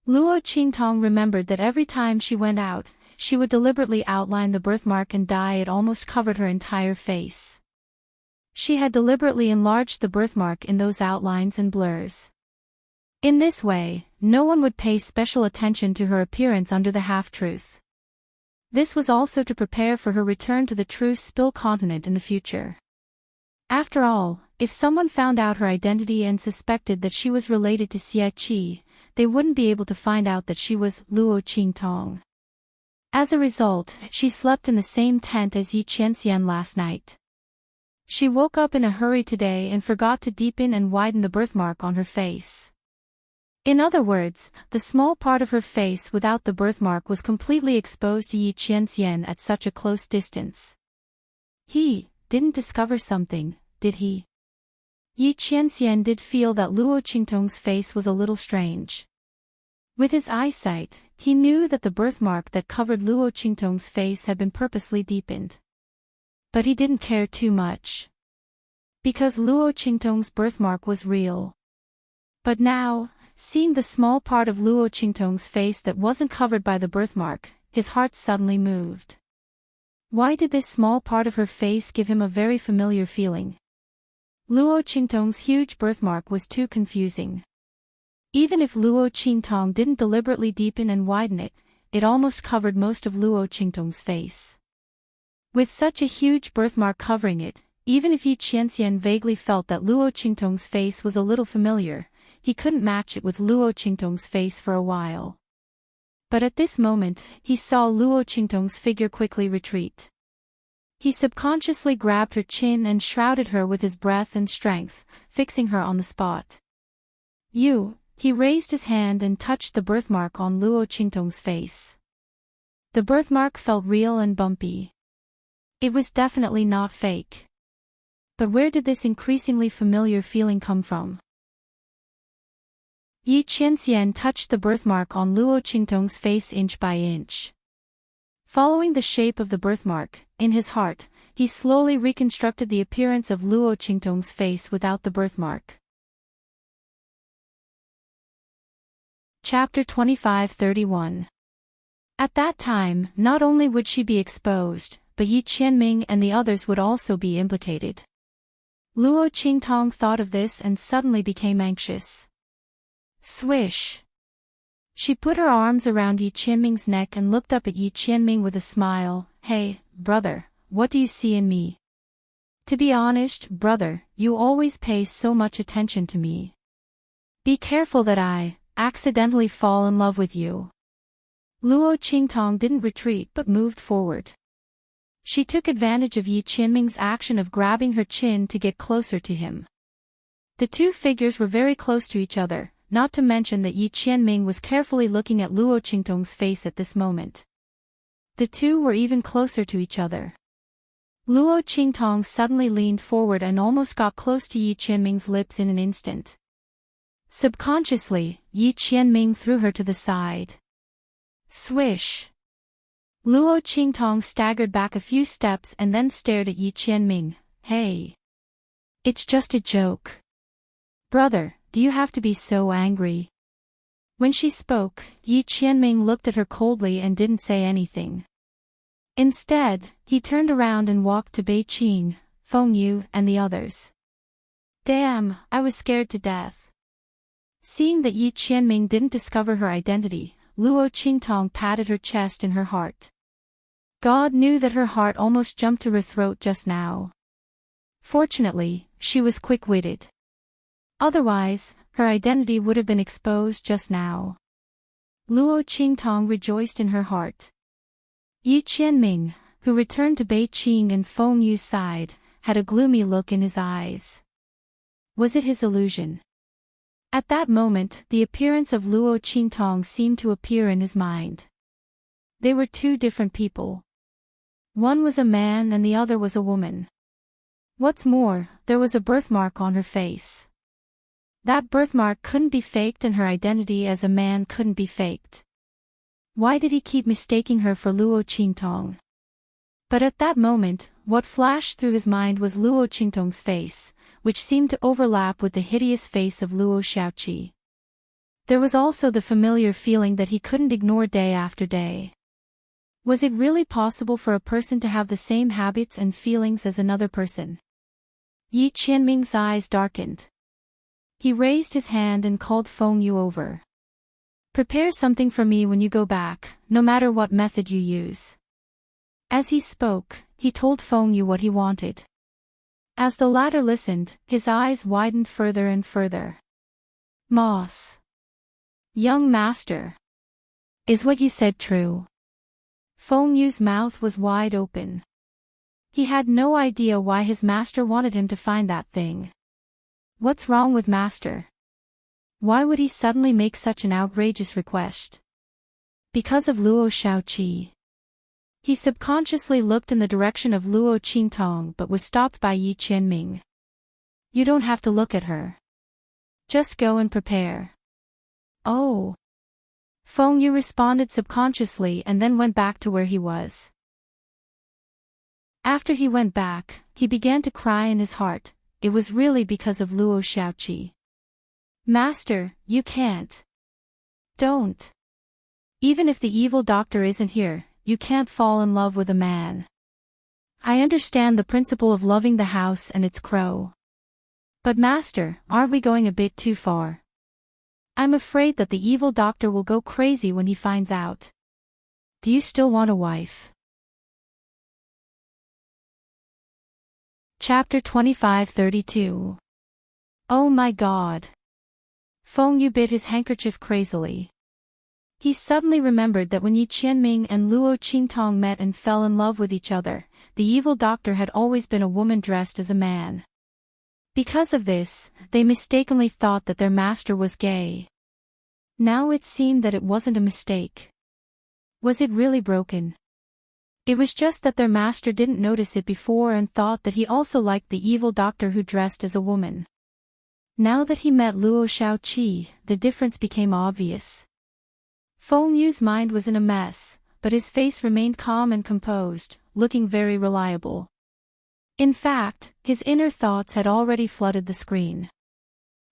Luo Qingtong remembered that every time she went out, she would deliberately outline the birthmark and dye it almost covered her entire face. She had deliberately enlarged the birthmark in those outlines and blurs. In this way, no one would pay special attention to her appearance under the half-truth. This was also to prepare for her return to the true Spill continent in the future. After all, if someone found out her identity and suspected that she was related to Xie Qi, they wouldn't be able to find out that she was Luo Qingtong. As a result, she slept in the same tent as Yi Qianxian last night. She woke up in a hurry today and forgot to deepen and widen the birthmark on her face. In other words, the small part of her face without the birthmark was completely exposed to Yi Qianxian at such a close distance. He didn't discover something, did he? Yi Qianxian did feel that Luo Qingtong's face was a little strange. With his eyesight, he knew that the birthmark that covered Luo Qingtong's face had been purposely deepened. But he didn't care too much. Because Luo Qingtong's birthmark was real. But now, seeing the small part of Luo Qingtong's face that wasn't covered by the birthmark, his heart suddenly moved. Why did this small part of her face give him a very familiar feeling? Luo Qingtong's huge birthmark was too confusing. Even if Luo Qingtong didn't deliberately deepen and widen it, it almost covered most of Luo Qingtong's face. With such a huge birthmark covering it, even if Yi Qianxian vaguely felt that Luo Qingtong's face was a little familiar, he couldn't match it with Luo Qingtong's face for a while. But at this moment, he saw Luo Qingtong's figure quickly retreat. He subconsciously grabbed her chin and shrouded her with his breath and strength, fixing her on the spot. He raised his hand and touched the birthmark on Luo Qingtong's face. The birthmark felt real and bumpy. It was definitely not fake. But where did this increasingly familiar feeling come from? Yi Qianxian touched the birthmark on Luo Qingtong's face inch by inch. Following the shape of the birthmark, in his heart, he slowly reconstructed the appearance of Luo Qingtong's face without the birthmark. Chapter 25-31. At that time, not only would she be exposed, but Yi Qianming and the others would also be implicated. Luo Qingtong thought of this and suddenly became anxious. Swish! She put her arms around Yi Qianming's neck and looked up at Yi Qianming with a smile. Hey, brother, what do you see in me? To be honest, brother, you always pay so much attention to me. Be careful that I accidentally fall in love with you. Luo Qingtong didn't retreat but moved forward. She took advantage of Yi Qianming's action of grabbing her chin to get closer to him. The two figures were very close to each other, not to mention that Yi Qianming was carefully looking at Luo Qingtong's face at this moment. The two were even closer to each other. Luo Qingtong suddenly leaned forward and almost got close to Yi Qianming's lips in an instant. Subconsciously, Yi Qianming threw her to the side. Swish! Luo Qingtong staggered back a few steps and then stared at Yi Qianming. Hey! It's just a joke. Brother, do you have to be so angry? When she spoke, Yi Qianming looked at her coldly and didn't say anything. Instead, he turned around and walked to Beiqing, Fengyu, and the others. Damn, I was scared to death. Seeing that Yi Qianming didn't discover her identity, Luo Qingtong patted her chest and her heart. God knew that her heart almost jumped to her throat just now. Fortunately, she was quick-witted. Otherwise, her identity would have been exposed just now. Luo Qingtong rejoiced in her heart. Yi Qianming, who returned to Beiqing and Fengyu's side, had a gloomy look in his eyes. Was it his illusion? At that moment, the appearance of Luo Qingtong seemed to appear in his mind. They were two different people. One was a man and the other was a woman. What's more, there was a birthmark on her face. That birthmark couldn't be faked and her identity as a man couldn't be faked. Why did he keep mistaking her for Luo Qingtong? But at that moment, what flashed through his mind was Luo Qingtong's face, which seemed to overlap with the hideous face of Luo Xiaoqi. There was also the familiar feeling that he couldn't ignore day after day. Was it really possible for a person to have the same habits and feelings as another person? Yi Qianming's eyes darkened. He raised his hand and called Fengyu over. Prepare something for me when you go back, no matter what method you use. As he spoke, he told Fengyu what he wanted. As the latter listened, his eyes widened further and further. Moss. Young master. Is what you said true? Fengyu's mouth was wide open. He had no idea why his master wanted him to find that thing. What's wrong with master? Why would he suddenly make such an outrageous request? Because of Luo Shaoqi. He subconsciously looked in the direction of Luo Qingtong but was stopped by Yi Qianming. You don't have to look at her. Just go and prepare. Oh. Feng Yu responded subconsciously and then went back to where he was. After he went back, he began to cry in his heart. It was really because of Luo Shaoqi. Master, you can't. Don't. Even if the evil doctor isn't here, you can't fall in love with a man. I understand the principle of loving the house and its crow. But master, aren't we going a bit too far? I'm afraid that the evil doctor will go crazy when he finds out. Do you still want a wife? Chapter 25-32. Oh my God. Feng Yu bit his handkerchief crazily. He suddenly remembered that when Yi Qianming and Luo Qingtong met and fell in love with each other, the evil doctor had always been a woman dressed as a man. Because of this, they mistakenly thought that their master was gay. Now it seemed that it wasn't a mistake. Was it really broken? It was just that their master didn't notice it before and thought that he also liked the evil doctor who dressed as a woman. Now that he met Luo Shaoqi, the difference became obvious. Feng Yu's mind was in a mess, but his face remained calm and composed, looking very reliable. In fact, his inner thoughts had already flooded the screen.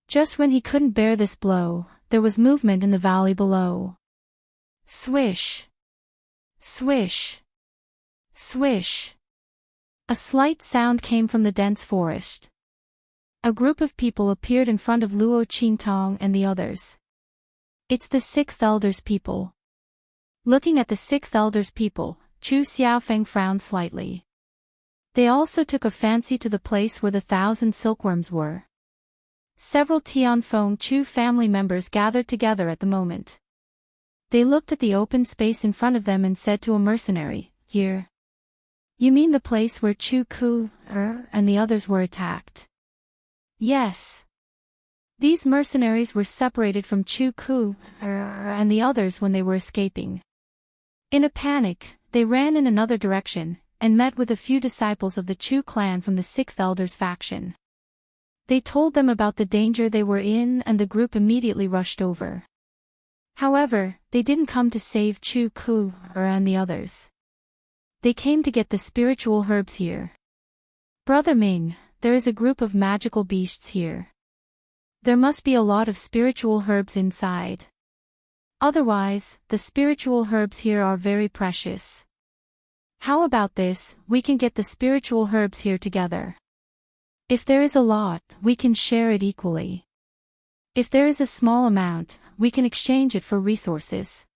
Just when he couldn't bear this blow, there was movement in the valley below. Swish. Swish. Swish. A slight sound came from the dense forest. A group of people appeared in front of Luo Qingtong and the others. It's the sixth elder's people. Looking at the sixth elder's people, Chu Xiaofeng frowned slightly. They also took a fancy to the place where the 1,000 silkworms were. Several Tianfeng Chu family members gathered together at the moment. They looked at the open space in front of them and said to a mercenary, "Here. You mean the place where Chu Ku, and the others were attacked?" Yes. These mercenaries were separated from Chu Ku, and the others when they were escaping. In a panic, they ran in another direction, and met with a few disciples of the Chu clan from the sixth elder's faction. They told them about the danger they were in and the group immediately rushed over. However, they didn't come to save Chu Ku, and the others. They came to get the spiritual herbs here. Brother Ming, there is a group of magical beasts here. There must be a lot of spiritual herbs inside. Otherwise, the spiritual herbs here are very precious. How about this, we can get the spiritual herbs here together. If there is a lot, we can share it equally. If there is a small amount, we can exchange it for resources.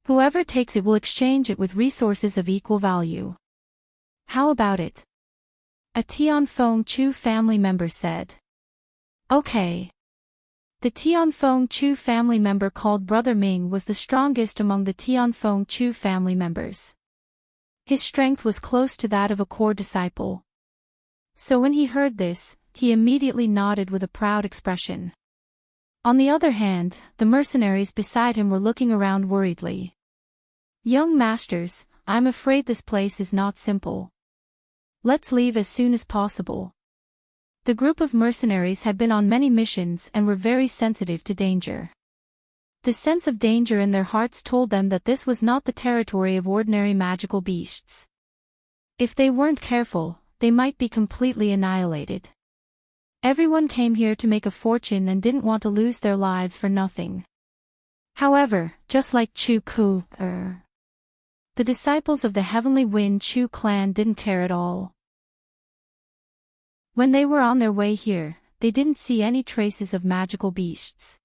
Whoever takes it will exchange it with resources of equal value. How about it? A Tianfeng Chu family member said. Okay. The Tianfeng Chu family member called Brother Ming was the strongest among the Tianfeng Chu family members. His strength was close to that of a core disciple. So when he heard this, he immediately nodded with a proud expression. On the other hand, the mercenaries beside him were looking around worriedly. Young masters, I'm afraid this place is not simple. Let's leave as soon as possible. The group of mercenaries had been on many missions and were very sensitive to danger. The sense of danger in their hearts told them that this was not the territory of ordinary magical beasts. If they weren't careful, they might be completely annihilated. Everyone came here to make a fortune and didn't want to lose their lives for nothing. However, just like Chu Ku, the disciples of the Heavenly Wind Chu clan didn't care at all. When they were on their way here, they didn't see any traces of magical beasts.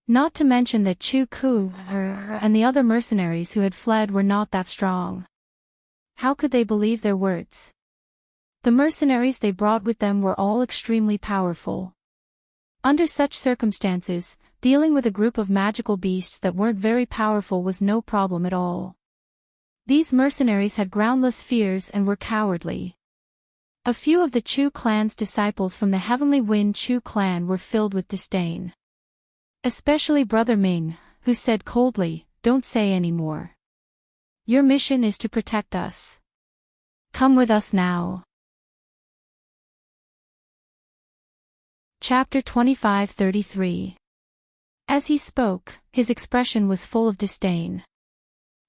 Not to mention that Chu Ku, and the other mercenaries who had fled were not that strong. How could they believe their words? The mercenaries they brought with them were all extremely powerful. Under such circumstances, dealing with a group of magical beasts that weren't very powerful was no problem at all. These mercenaries had groundless fears and were cowardly. A few of the Chu clan's disciples from the Heavenly Wind Chu clan were filled with disdain. Especially Brother Ming, who said coldly, "Don't say any more. Your mission is to protect us. Come with us now." Chapter 25:33. As he spoke, his expression was full of disdain.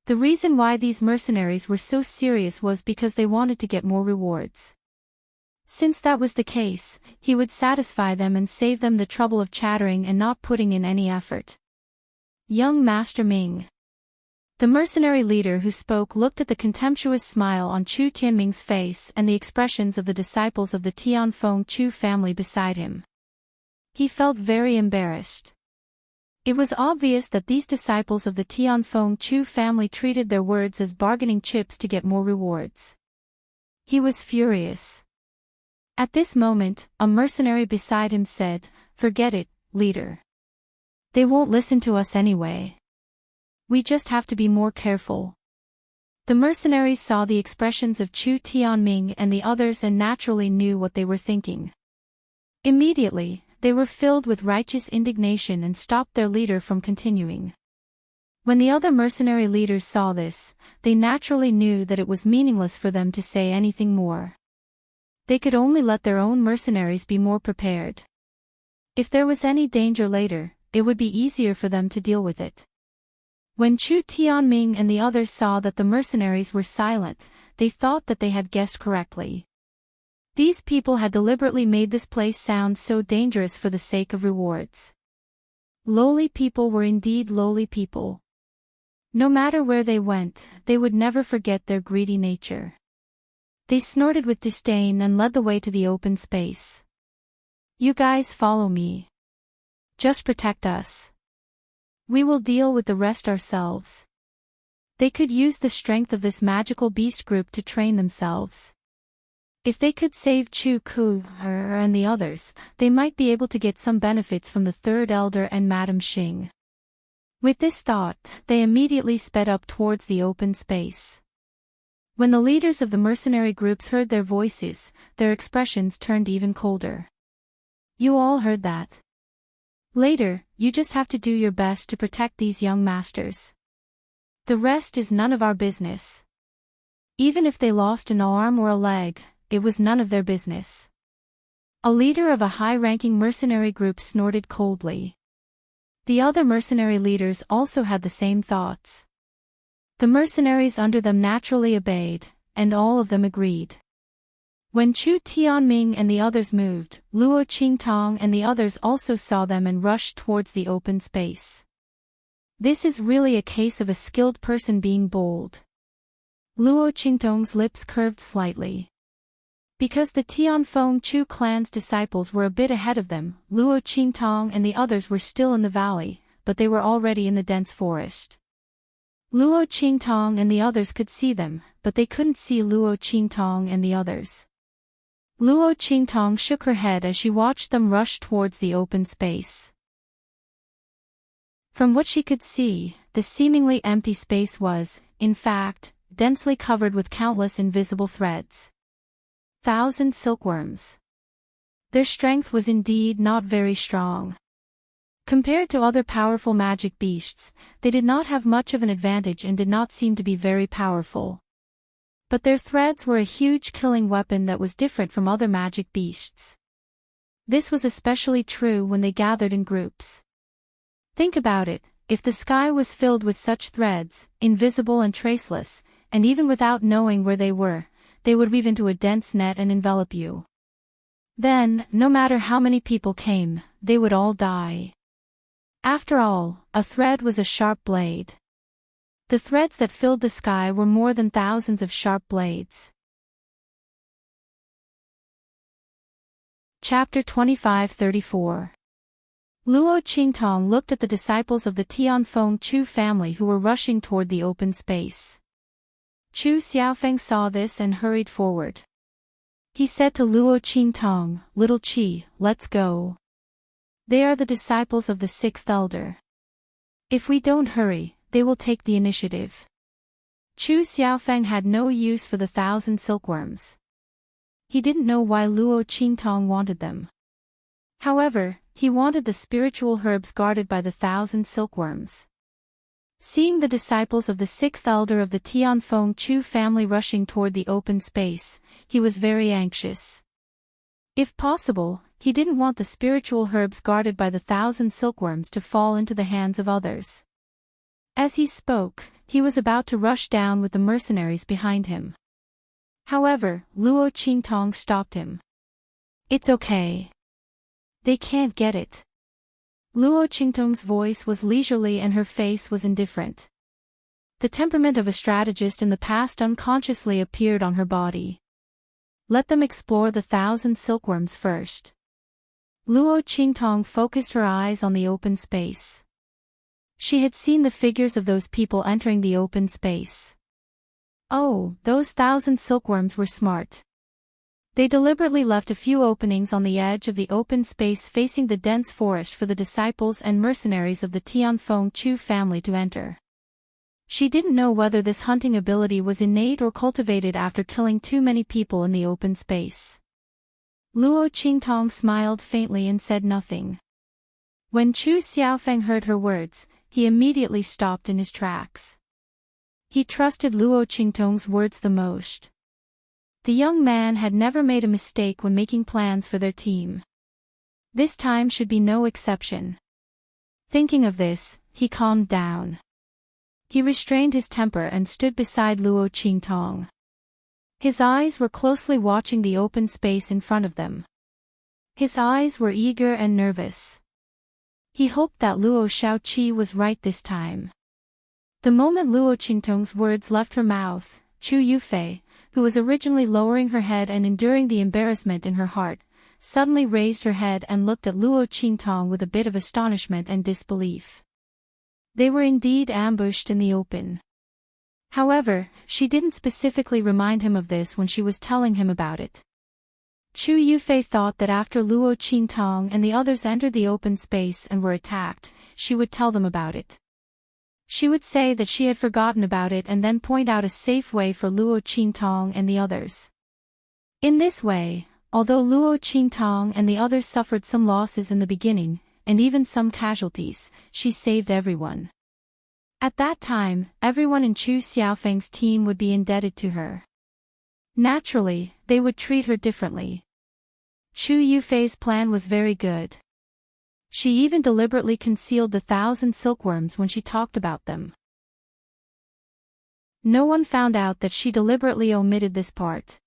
The reason why these mercenaries were so serious was because they wanted to get more rewards. Since that was the case, he would satisfy them and save them the trouble of chattering and not putting in any effort. Young Master Ming. The mercenary leader who spoke looked at the contemptuous smile on Chu Tianming's face and the expressions of the disciples of the Tianfeng Chu family beside him. He felt very embarrassed. It was obvious that these disciples of the Tianfeng Chu family treated their words as bargaining chips to get more rewards. He was furious. At this moment, a mercenary beside him said, "Forget it, leader. They won't listen to us anyway. We just have to be more careful." The mercenaries saw the expressions of Chu Tianming and the others and naturally knew what they were thinking. Immediately, they were filled with righteous indignation and stopped their leader from continuing. When the other mercenary leaders saw this, they naturally knew that it was meaningless for them to say anything more. They could only let their own mercenaries be more prepared. If there was any danger later, it would be easier for them to deal with it. When Chu Tianming and the others saw that the mercenaries were silent, they thought that they had guessed correctly. These people had deliberately made this place sound so dangerous for the sake of rewards. Lowly people were indeed lowly people. No matter where they went, they would never forget their greedy nature. They snorted with disdain and led the way to the open space. "You guys follow me. Just protect us. We will deal with the rest ourselves." They could use the strength of this magical beast group to train themselves. If they could save Chu Ku and the others, they might be able to get some benefits from the third elder and Madame Xing. With this thought, they immediately sped up towards the open space. When the leaders of the mercenary groups heard their voices, their expressions turned even colder. "You all heard that. Later, you just have to do your best to protect these young masters. The rest is none of our business." Even if they lost an arm or a leg, it was none of their business. A leader of a high-ranking mercenary group snorted coldly. The other mercenary leaders also had the same thoughts. The mercenaries under them naturally obeyed, and all of them agreed. When Chu Tianming and the others moved, Luo Qingtong and the others also saw them and rushed towards the open space. This is really a case of a skilled person being bold. Luo Qingtong's lips curved slightly. Because the Tianfeng Chu clan's disciples were a bit ahead of them, Luo Qingtong and the others were still in the valley, but they were already in the dense forest. Luo Qingtong and the others could see them, but they couldn't see Luo Qingtong and the others. Luo Qingtong shook her head as she watched them rush towards the open space. From what she could see, the seemingly empty space was, in fact, densely covered with countless invisible threads. 1,000 silkworms. Their strength was indeed not very strong. Compared to other powerful magic beasts, they did not have much of an advantage and did not seem to be very powerful. But their threads were a huge killing weapon that was different from other magic beasts. This was especially true when they gathered in groups. Think about it, if the sky was filled with such threads, invisible and traceless, and even without knowing where they were, they would weave into a dense net and envelop you. Then, no matter how many people came, they would all die. After all, a thread was a sharp blade. The threads that filled the sky were more than thousands of sharp blades. Chapter 25:34. Luo Qingtong looked at the disciples of the Tianfeng Chu family who were rushing toward the open space. Chu Xiaofeng saw this and hurried forward. He said to Luo Qingtong, "Little Qi, let's go. They are the disciples of the sixth elder. If we don't hurry, they will take the initiative." Chu Xiaofeng had no use for the 1,000 silkworms. He didn't know why Luo Qingtong wanted them. However, he wanted the spiritual herbs guarded by the 1,000 silkworms. Seeing the disciples of the sixth elder of the Tianfeng Chu family rushing toward the open space, he was very anxious. If possible, he didn't want the spiritual herbs guarded by the 1,000 silkworms to fall into the hands of others. As he spoke, he was about to rush down with the mercenaries behind him. However, Luo Qingtong stopped him. "It's okay. They can't get it." Luo Qingtong's voice was leisurely and her face was indifferent. The temperament of a strategist in the past unconsciously appeared on her body. "Let them explore the 1,000 silkworms first." Luo Qingtong focused her eyes on the open space. She had seen the figures of those people entering the open space. Oh, those 1,000 silkworms were smart. They deliberately left a few openings on the edge of the open space facing the dense forest for the disciples and mercenaries of the Tianfeng Chu family to enter. She didn't know whether this hunting ability was innate or cultivated after killing too many people in the open space. Luo Qingtong smiled faintly and said nothing. When Chu Xiaofeng heard her words, he immediately stopped in his tracks. He trusted Luo Qingtong's words the most. The young man had never made a mistake when making plans for their team. This time should be no exception. Thinking of this, he calmed down. He restrained his temper and stood beside Luo Qingtong. His eyes were closely watching the open space in front of them. His eyes were eager and nervous. He hoped that Luo Shaoqi was right this time. The moment Luo Qingtong's words left her mouth, Chu Yufei, who was originally lowering her head and enduring the embarrassment in her heart, suddenly raised her head and looked at Luo Qingtong with a bit of astonishment and disbelief. They were indeed ambushed in the open. However, she didn't specifically remind him of this when she was telling him about it. Chu Yufei thought that after Luo Qingtong and the others entered the open space and were attacked, she would tell them about it. She would say that she had forgotten about it and then point out a safe way for Luo Qingtong and the others. In this way, although Luo Qingtong and the others suffered some losses in the beginning, and even some casualties, she saved everyone. At that time, everyone in Chu Xiaofeng's team would be indebted to her. Naturally, they would treat her differently. Chu Yufei's plan was very good. She even deliberately concealed the 1,000 silkworms when she talked about them. No one found out that she deliberately omitted this part.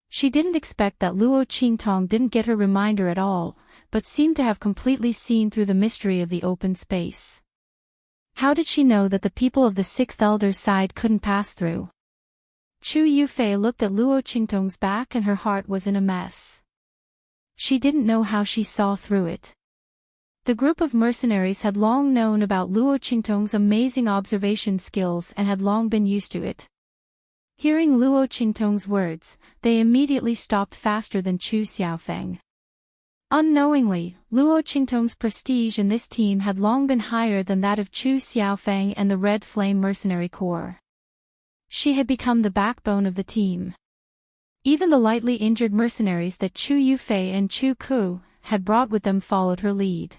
She didn't expect that Luo Qingtong didn't get her reminder at all, but seemed to have completely seen through the mystery of the open space. How did she know that the people of the sixth elder's side couldn't pass through? Chu Yufei looked at Luo Qingtong's back and her heart was in a mess. She didn't know how she saw through it. The group of mercenaries had long known about Luo Qingtong's amazing observation skills and had long been used to it. Hearing Luo Qingtong's words, they immediately stopped faster than Chu Xiaofeng. Unknowingly, Luo Qingtong's prestige in this team had long been higher than that of Chu Xiaofeng and the Red Flame Mercenary Corps. She had become the backbone of the team. Even the lightly injured mercenaries that Chu Yufei and Chu Ku had brought with them followed her lead.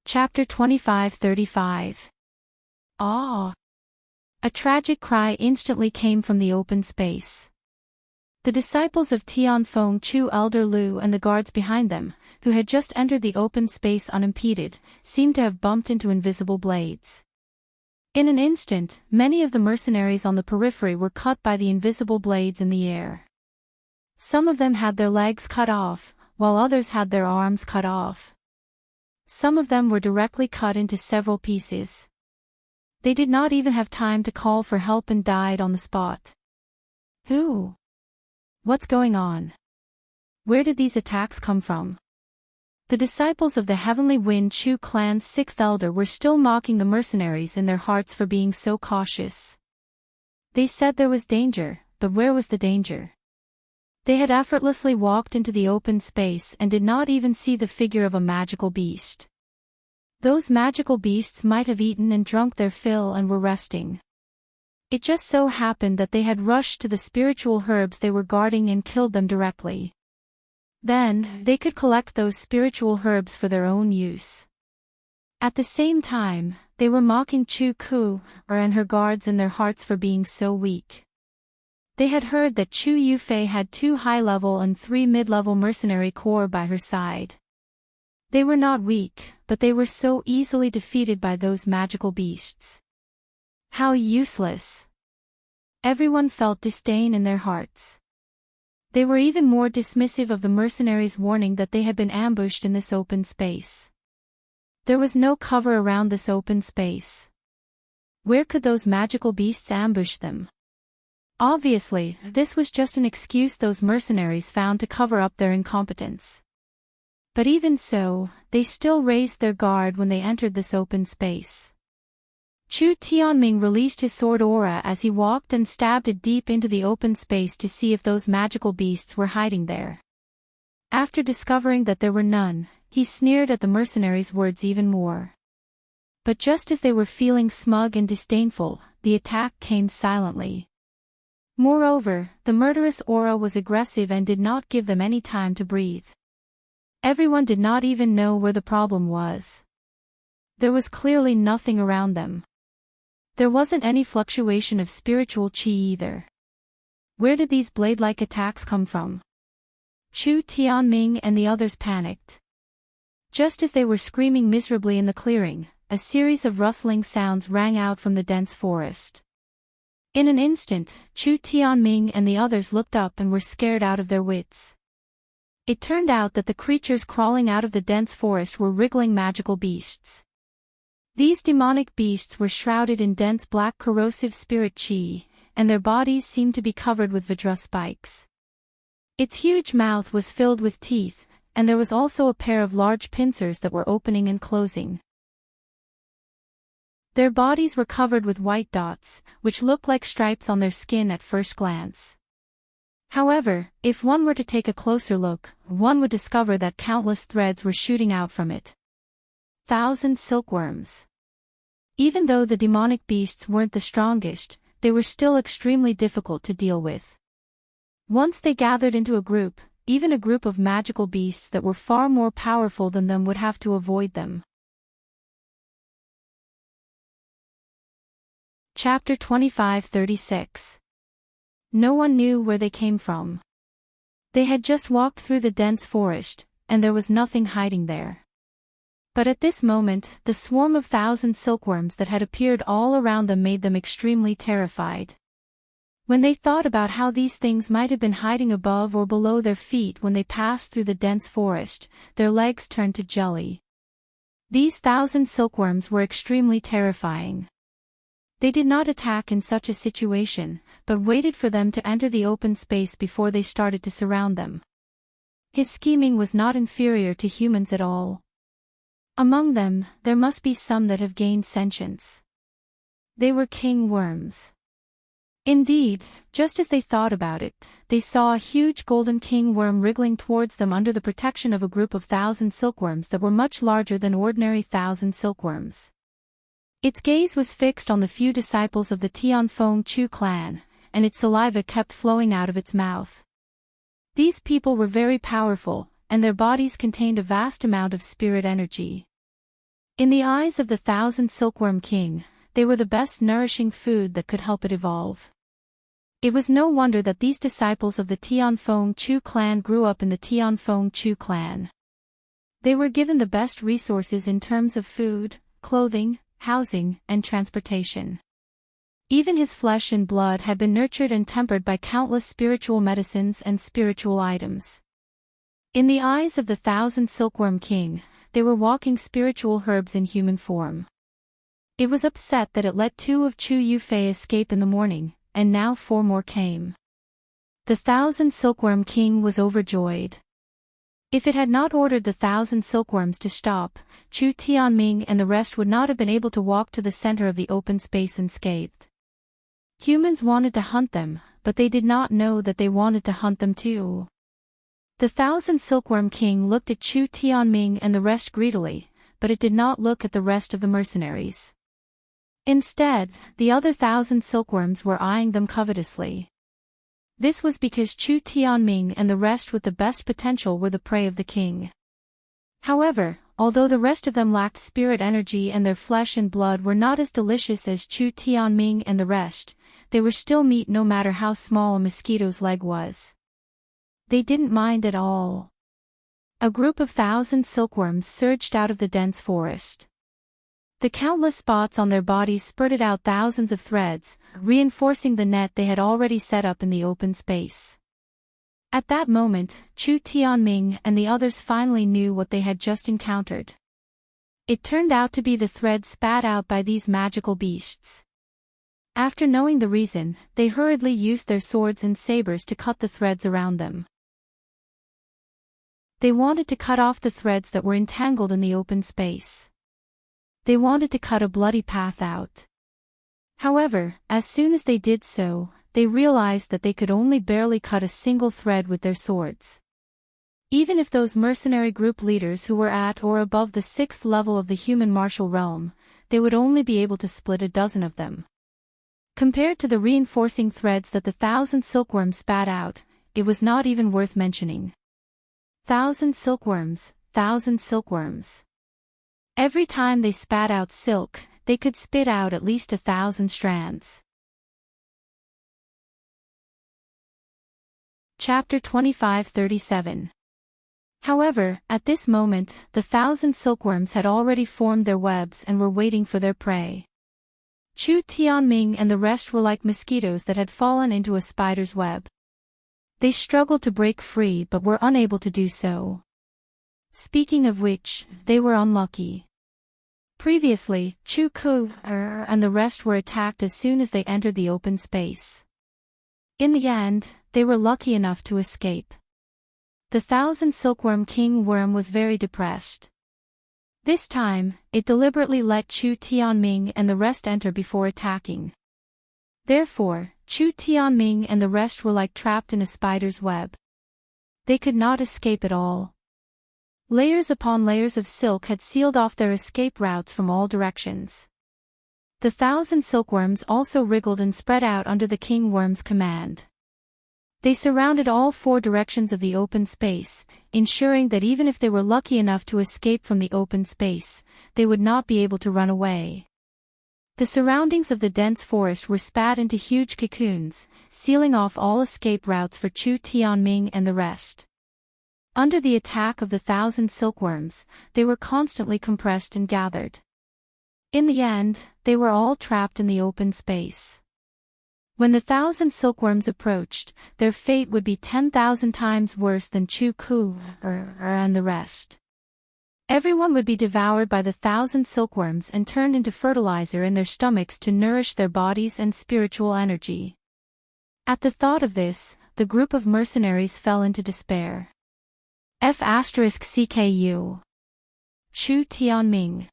Chapter 25-35. Ah! A tragic cry instantly came from the open space. The disciples of Tianfeng Chu Elder Lu and the guards behind them, who had just entered the open space unimpeded, seemed to have bumped into invisible blades. In an instant, many of the mercenaries on the periphery were cut by the invisible blades in the air. Some of them had their legs cut off, while others had their arms cut off. Some of them were directly cut into several pieces. They did not even have time to call for help and died on the spot. Who? What's going on? Where did these attacks come from? The disciples of the Heavenly Wind Chu clan's sixth elder were still mocking the mercenaries in their hearts for being so cautious. They said there was danger, but where was the danger? They had effortlessly walked into the open space and did not even see the figure of a magical beast. Those magical beasts might have eaten and drunk their fill and were resting. It just so happened that they had rushed to the spiritual herbs they were guarding and killed them directly. Then, they could collect those spiritual herbs for their own use. At the same time, they were mocking Chu Ku, and her guards in their hearts for being so weak. They had heard that Chu Yufei had 2 high-level and 3 mid-level mercenary corps by her side. They were not weak, but they were so easily defeated by those magical beasts. How useless! Everyone felt disdain in their hearts. They were even more dismissive of the mercenaries' warning that they had been ambushed in this open space. There was no cover around this open space. Where could those magical beasts ambush them? Obviously, this was just an excuse those mercenaries found to cover up their incompetence. But even so, they still raised their guard when they entered this open space. Chu Tianming released his sword aura as he walked and stabbed it deep into the open space to see if those magical beasts were hiding there. After discovering that there were none, he sneered at the mercenaries' words even more. But just as they were feeling smug and disdainful, the attack came silently. Moreover, the murderous aura was aggressive and did not give them any time to breathe. Everyone did not even know where the problem was. There was clearly nothing around them. There wasn't any fluctuation of spiritual qi either. Where did these blade-like attacks come from? Chu Tianming and the others panicked. Just as they were screaming miserably in the clearing, a series of rustling sounds rang out from the dense forest. In an instant, Chu Tianming and the others looked up and were scared out of their wits. It turned out that the creatures crawling out of the dense forest were wriggling magical beasts. These demonic beasts were shrouded in dense black corrosive spirit qi, and their bodies seemed to be covered with Vajra spikes. Its huge mouth was filled with teeth, and there was also a pair of large pincers that were opening and closing. Their bodies were covered with white dots, which looked like stripes on their skin at first glance. However, if one were to take a closer look, one would discover that countless threads were shooting out from it. 1,000 silkworms. Even though the demonic beasts weren't the strongest, they were still extremely difficult to deal with. Once they gathered into a group, even a group of magical beasts that were far more powerful than them would have to avoid them. Chapter 25-36. No one knew where they came from. They had just walked through the dense forest, and there was nothing hiding there. But at this moment, the swarm of 1,000 silkworms that had appeared all around them made them extremely terrified. When they thought about how these things might have been hiding above or below their feet when they passed through the dense forest, their legs turned to jelly. These 1,000 silkworms were extremely terrifying. They did not attack in such a situation, but waited for them to enter the open space before they started to surround them. His scheming was not inferior to humans at all. Among them, there must be some that have gained sentience. They were king worms. Indeed, just as they thought about it, they saw a huge golden king worm wriggling towards them under the protection of a group of 1,000 silkworms that were much larger than ordinary 1,000 silkworms. Its gaze was fixed on the few disciples of the Tianfeng Chu clan, and its saliva kept flowing out of its mouth. These people were very powerful, and their bodies contained a vast amount of spirit energy. In the eyes of the 1,000 silkworm king, they were the best nourishing food that could help it evolve. It was no wonder that these disciples of the Tianfeng Chu clan grew up in the Tianfeng Chu clan. They were given the best resources in terms of food, clothing, housing, and transportation. Even his flesh and blood had been nurtured and tempered by countless spiritual medicines and spiritual items. In the eyes of the 1,000 silkworm king, they were walking spiritual herbs in human form. It was upset that it let 2 of Chu Yufei escape in the morning, and now 4 more came. The 1,000 silkworm king was overjoyed. If it had not ordered the 1,000 silkworms to stop, Chu Tianming and the rest would not have been able to walk to the center of the open space unscathed. Humans wanted to hunt them, but they did not know that they wanted to hunt them too. The 1,000 silkworm king looked at Chu Tianming and the rest greedily, but it did not look at the rest of the mercenaries. Instead, the other 1,000 silkworms were eyeing them covetously. This was because Chu Tianming and the rest with the best potential were the prey of the king. However, although the rest of them lacked spirit energy and their flesh and blood were not as delicious as Chu Tianming and the rest, they were still meat no matter how small a mosquito's leg was. They didn't mind at all. A group of 1,000 silkworms surged out of the dense forest. The countless spots on their bodies spurted out thousands of threads, reinforcing the net they had already set up in the open space. At that moment, Chu Tianming and the others finally knew what they had just encountered. It turned out to be the threads spat out by these magical beasts. After knowing the reason, they hurriedly used their swords and sabers to cut the threads around them. They wanted to cut off the threads that were entangled in the open space. They wanted to cut a bloody path out. However, as soon as they did so, they realized that they could only barely cut a single thread with their swords. Even if those mercenary group leaders who were at or above the 6th level of the human martial realm, they would only be able to split a dozen of them. Compared to the reinforcing threads that the 1,000 silkworms spat out, it was not even worth mentioning. 1,000 silkworms, 1,000 silkworms. Every time they spat out silk, they could spit out at least 1,000 strands. Chapter 25:37. However, at this moment, the 1,000 silkworms had already formed their webs and were waiting for their prey. Chu Tianming and the rest were like mosquitoes that had fallen into a spider's web. They struggled to break free but were unable to do so. Speaking of which, they were unlucky. Previously, Chu Ku and the rest were attacked as soon as they entered the open space. In the end, they were lucky enough to escape. The 1,000 silkworm king worm was very depressed. This time, it deliberately let Chu Tianming and the rest enter before attacking. Therefore, Chu Tianming and the rest were like trapped in a spider's web. They could not escape at all. Layers upon layers of silk had sealed off their escape routes from all directions. The 1,000 silkworms also wriggled and spread out under the king worm's command. They surrounded all 4 directions of the open space, ensuring that even if they were lucky enough to escape from the open space, they would not be able to run away. The surroundings of the dense forest were spat into huge cocoons, sealing off all escape routes for Chu Tianming and the rest. Under the attack of the 1,000 silkworms, they were constantly compressed and gathered. In the end, they were all trapped in the open space. When the 1,000 silkworms approached, their fate would be 10,000 times worse than Chu Ku and the rest. Everyone would be devoured by the 1,000 silkworms and turned into fertilizer in their stomachs to nourish their bodies and spiritual energy. At the thought of this, the group of mercenaries fell into despair. F***CKU. Chu Tianming.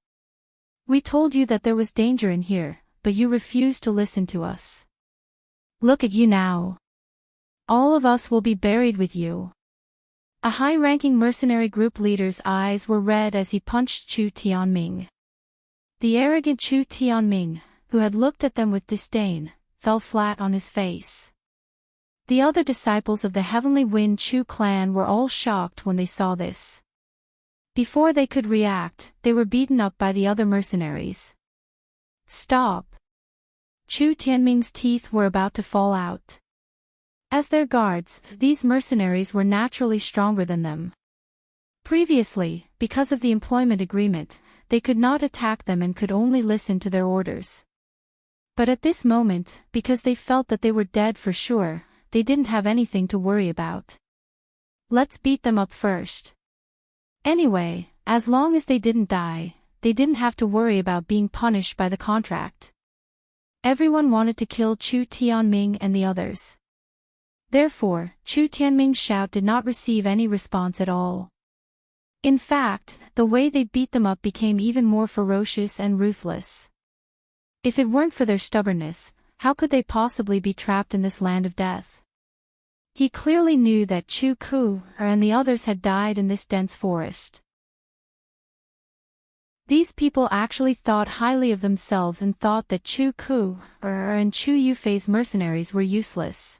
We told you that there was danger in here, but you refused to listen to us. Look at you now. All of us will be buried with you. A high-ranking mercenary group leader's eyes were red as he punched Chu Tianming. The arrogant Chu Tianming, who had looked at them with disdain, fell flat on his face. The other disciples of the Heavenly Wind Chu clan were all shocked when they saw this. Before they could react, they were beaten up by the other mercenaries. Stop! Chu Tianming's teeth were about to fall out. As their guards, these mercenaries were naturally stronger than them. Previously, because of the employment agreement, they could not attack them and could only listen to their orders. But at this moment, because they felt that they were dead for sure, they didn't have anything to worry about. Let's beat them up first. Anyway, as long as they didn't die, they didn't have to worry about being punished by the contract. Everyone wanted to kill Chu Tianming and the others. Therefore, Chu Tianming's shout did not receive any response at all. In fact, the way they beat them up became even more ferocious and ruthless. If it weren't for their stubbornness, how could they possibly be trapped in this land of death? He clearly knew that Chu Ku and the others had died in this dense forest. These people actually thought highly of themselves and thought that Chu Ku and Chu Yufei's mercenaries were useless.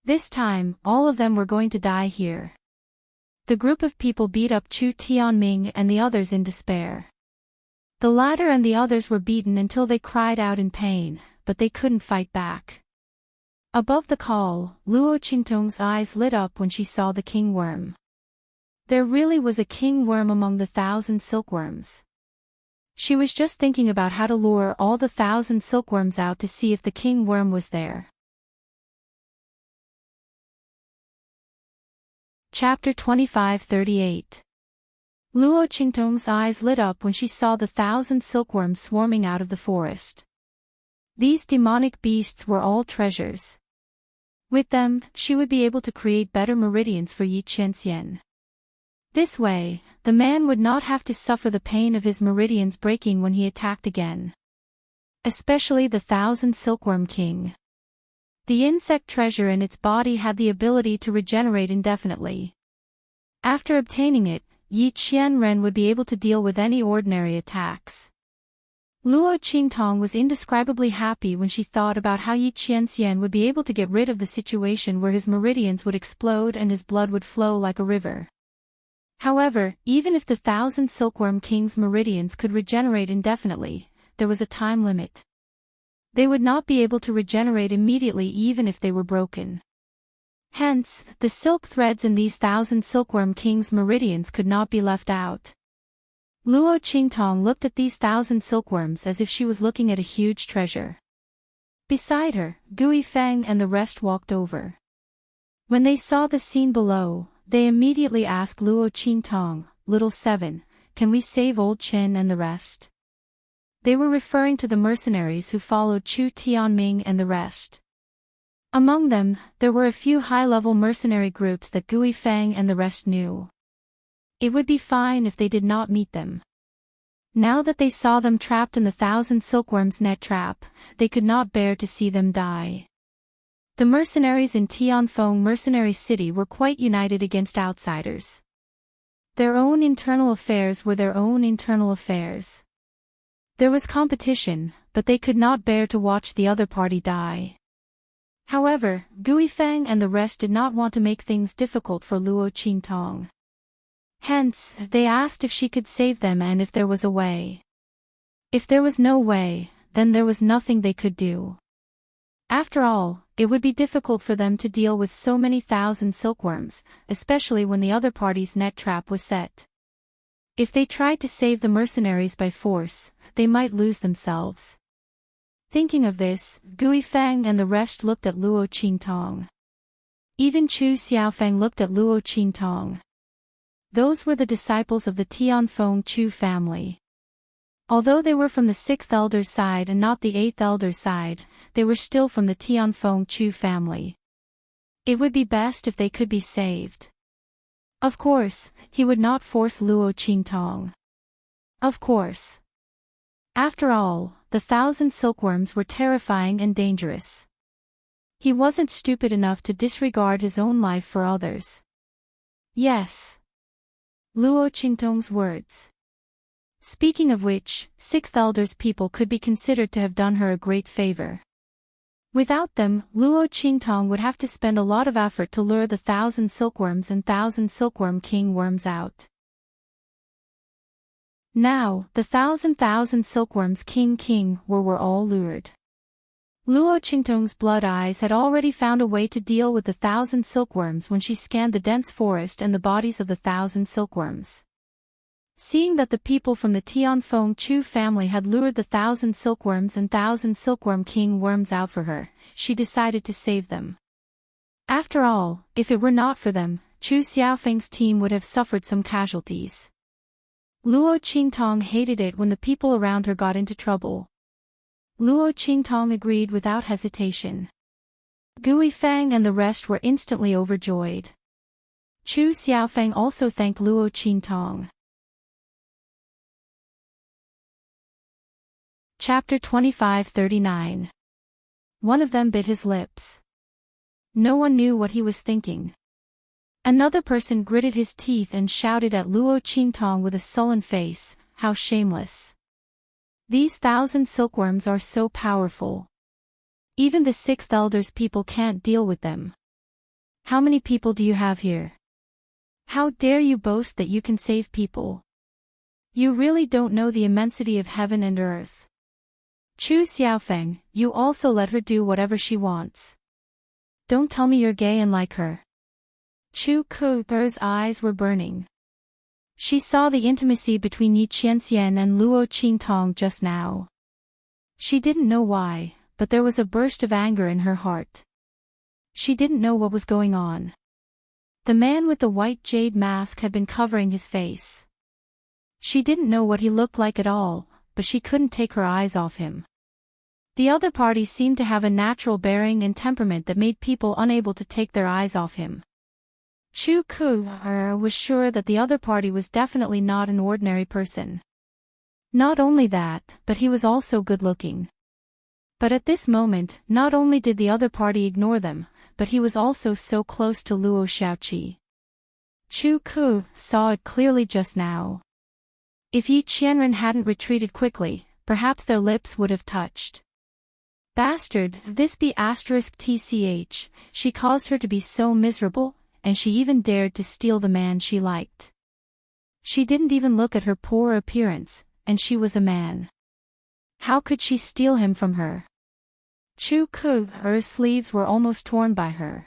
This time, all of them were going to die here. The group of people beat up Chu Tianming and the others in despair. The latter and the others were beaten until they cried out in pain, but they couldn't fight back. Above the call, Luo Qingtong's eyes lit up when she saw the king worm. There really was a king worm among the 1,000 silkworms. She was just thinking about how to lure all the 1,000 silkworms out to see if the king worm was there. Chapter 25:38. Luo Qingtong's eyes lit up when she saw the 1,000 silkworms swarming out of the forest. These demonic beasts were all treasures. With them, she would be able to create better meridians for Yi Qianxian. This way, the man would not have to suffer the pain of his meridians breaking when he attacked again. Especially the 1,000 silkworm king. The insect treasure in its body had the ability to regenerate indefinitely. After obtaining it, Yi Qianren would be able to deal with any ordinary attacks. Luo Qingtong was indescribably happy when she thought about how Yi Qianxian would be able to get rid of the situation where his meridians would explode and his blood would flow like a river. However, even if the 1,000 silkworm king's meridians could regenerate indefinitely, there was a time limit. They would not be able to regenerate immediately even if they were broken. Hence, the silk threads in these 1,000 silkworm king's meridians could not be left out. Luo Qingtong looked at these 1,000 silkworms as if she was looking at a huge treasure. Beside her, Gui Feng and the rest walked over. When they saw the scene below, they immediately asked Luo Qingtong, "Little Seven, can we save Old Chen and the rest?" They were referring to the mercenaries who followed Chu Tianming and the rest. Among them, there were a few high-level mercenary groups that Gui Feng and the rest knew. It would be fine if they did not meet them. Now that they saw them trapped in the 1,000 silkworms' net trap, they could not bear to see them die. The mercenaries in Tianfeng Mercenary City were quite united against outsiders. Their own internal affairs were their own internal affairs. There was competition, but they could not bear to watch the other party die. However, Gui Feng and the rest did not want to make things difficult for Luo Qingtong. Hence, they asked if she could save them and if there was a way. If there was no way, then there was nothing they could do. After all, it would be difficult for them to deal with so many 1,000 silkworms, especially when the other party's net trap was set. If they tried to save the mercenaries by force, they might lose themselves. Thinking of this, Gui Feng and the rest looked at Luo Qingtong. Even Chu Xiaofeng looked at Luo Qingtong. Those were the disciples of the Tianfeng Chu family. Although they were from the 6th elder's side and not the 8th elder's side, they were still from the Tianfeng Chu family. It would be best if they could be saved. Of course, he would not force Luo Qingtong. Of course. After all, the 1,000 silkworms were terrifying and dangerous. He wasn't stupid enough to disregard his own life for others. Yes. Luo Qingtong's words. Speaking of which, 6th elders people could be considered to have done her a great favor. Without them, Luo Qingtong would have to spend a lot of effort to lure the 1,000 silkworms and 1,000 silkworm king worms out. Now, the 1,000 silkworms king were all lured. Luo Qingtong's blood eyes had already found a way to deal with the 1,000 silkworms when she scanned the dense forest and the bodies of the 1,000 silkworms. Seeing that the people from the Tianfeng Chu family had lured the 1,000 silkworms and 1,000 silkworm king worms out for her, she decided to save them. After all, if it were not for them, Chu Xiaofeng's team would have suffered some casualties. Luo Qingtong hated it when the people around her got into trouble. Luo Qingtong agreed without hesitation. Gui Feng and the rest were instantly overjoyed. Chu Xiaofeng also thanked Luo Qingtong. Chapter 25:39. One of them bit his lips. No one knew what he was thinking. Another person gritted his teeth and shouted at Luo Qingtong with a sullen face, "How shameless! These 1,000 silkworms are so powerful. Even the 6th elders people can't deal with them." How many people do you have here? How dare you boast that you can save people? You really don't know the immensity of heaven and earth. Chu Xiaofeng, you also let her do whatever she wants. Don't tell me you're gay and like her. Chu Ku's eyes were burning. She saw the intimacy between Yi Qianxian and Luo Qingtong just now. She didn't know why, but there was a burst of anger in her heart. She didn't know what was going on. The man with the white jade mask had been covering his face. She didn't know what he looked like at all, but she couldn't take her eyes off him. The other party seemed to have a natural bearing and temperament that made people unable to take their eyes off him. Chu Ku was sure that the other party was definitely not an ordinary person. Not only that, but he was also good-looking. But at this moment, not only did the other party ignore them, but he was also so close to Luo Xiaoqi. Chu Ku saw it clearly just now. If Yi Qianren hadn't retreated quickly, perhaps their lips would have touched. Bastard, this be *tch, she caused her to be so miserable, and she even dared to steal the man she liked. She didn't even look at her poor appearance, and she was a man. How could she steal him from her? Chu Ku's sleeves were almost torn by her.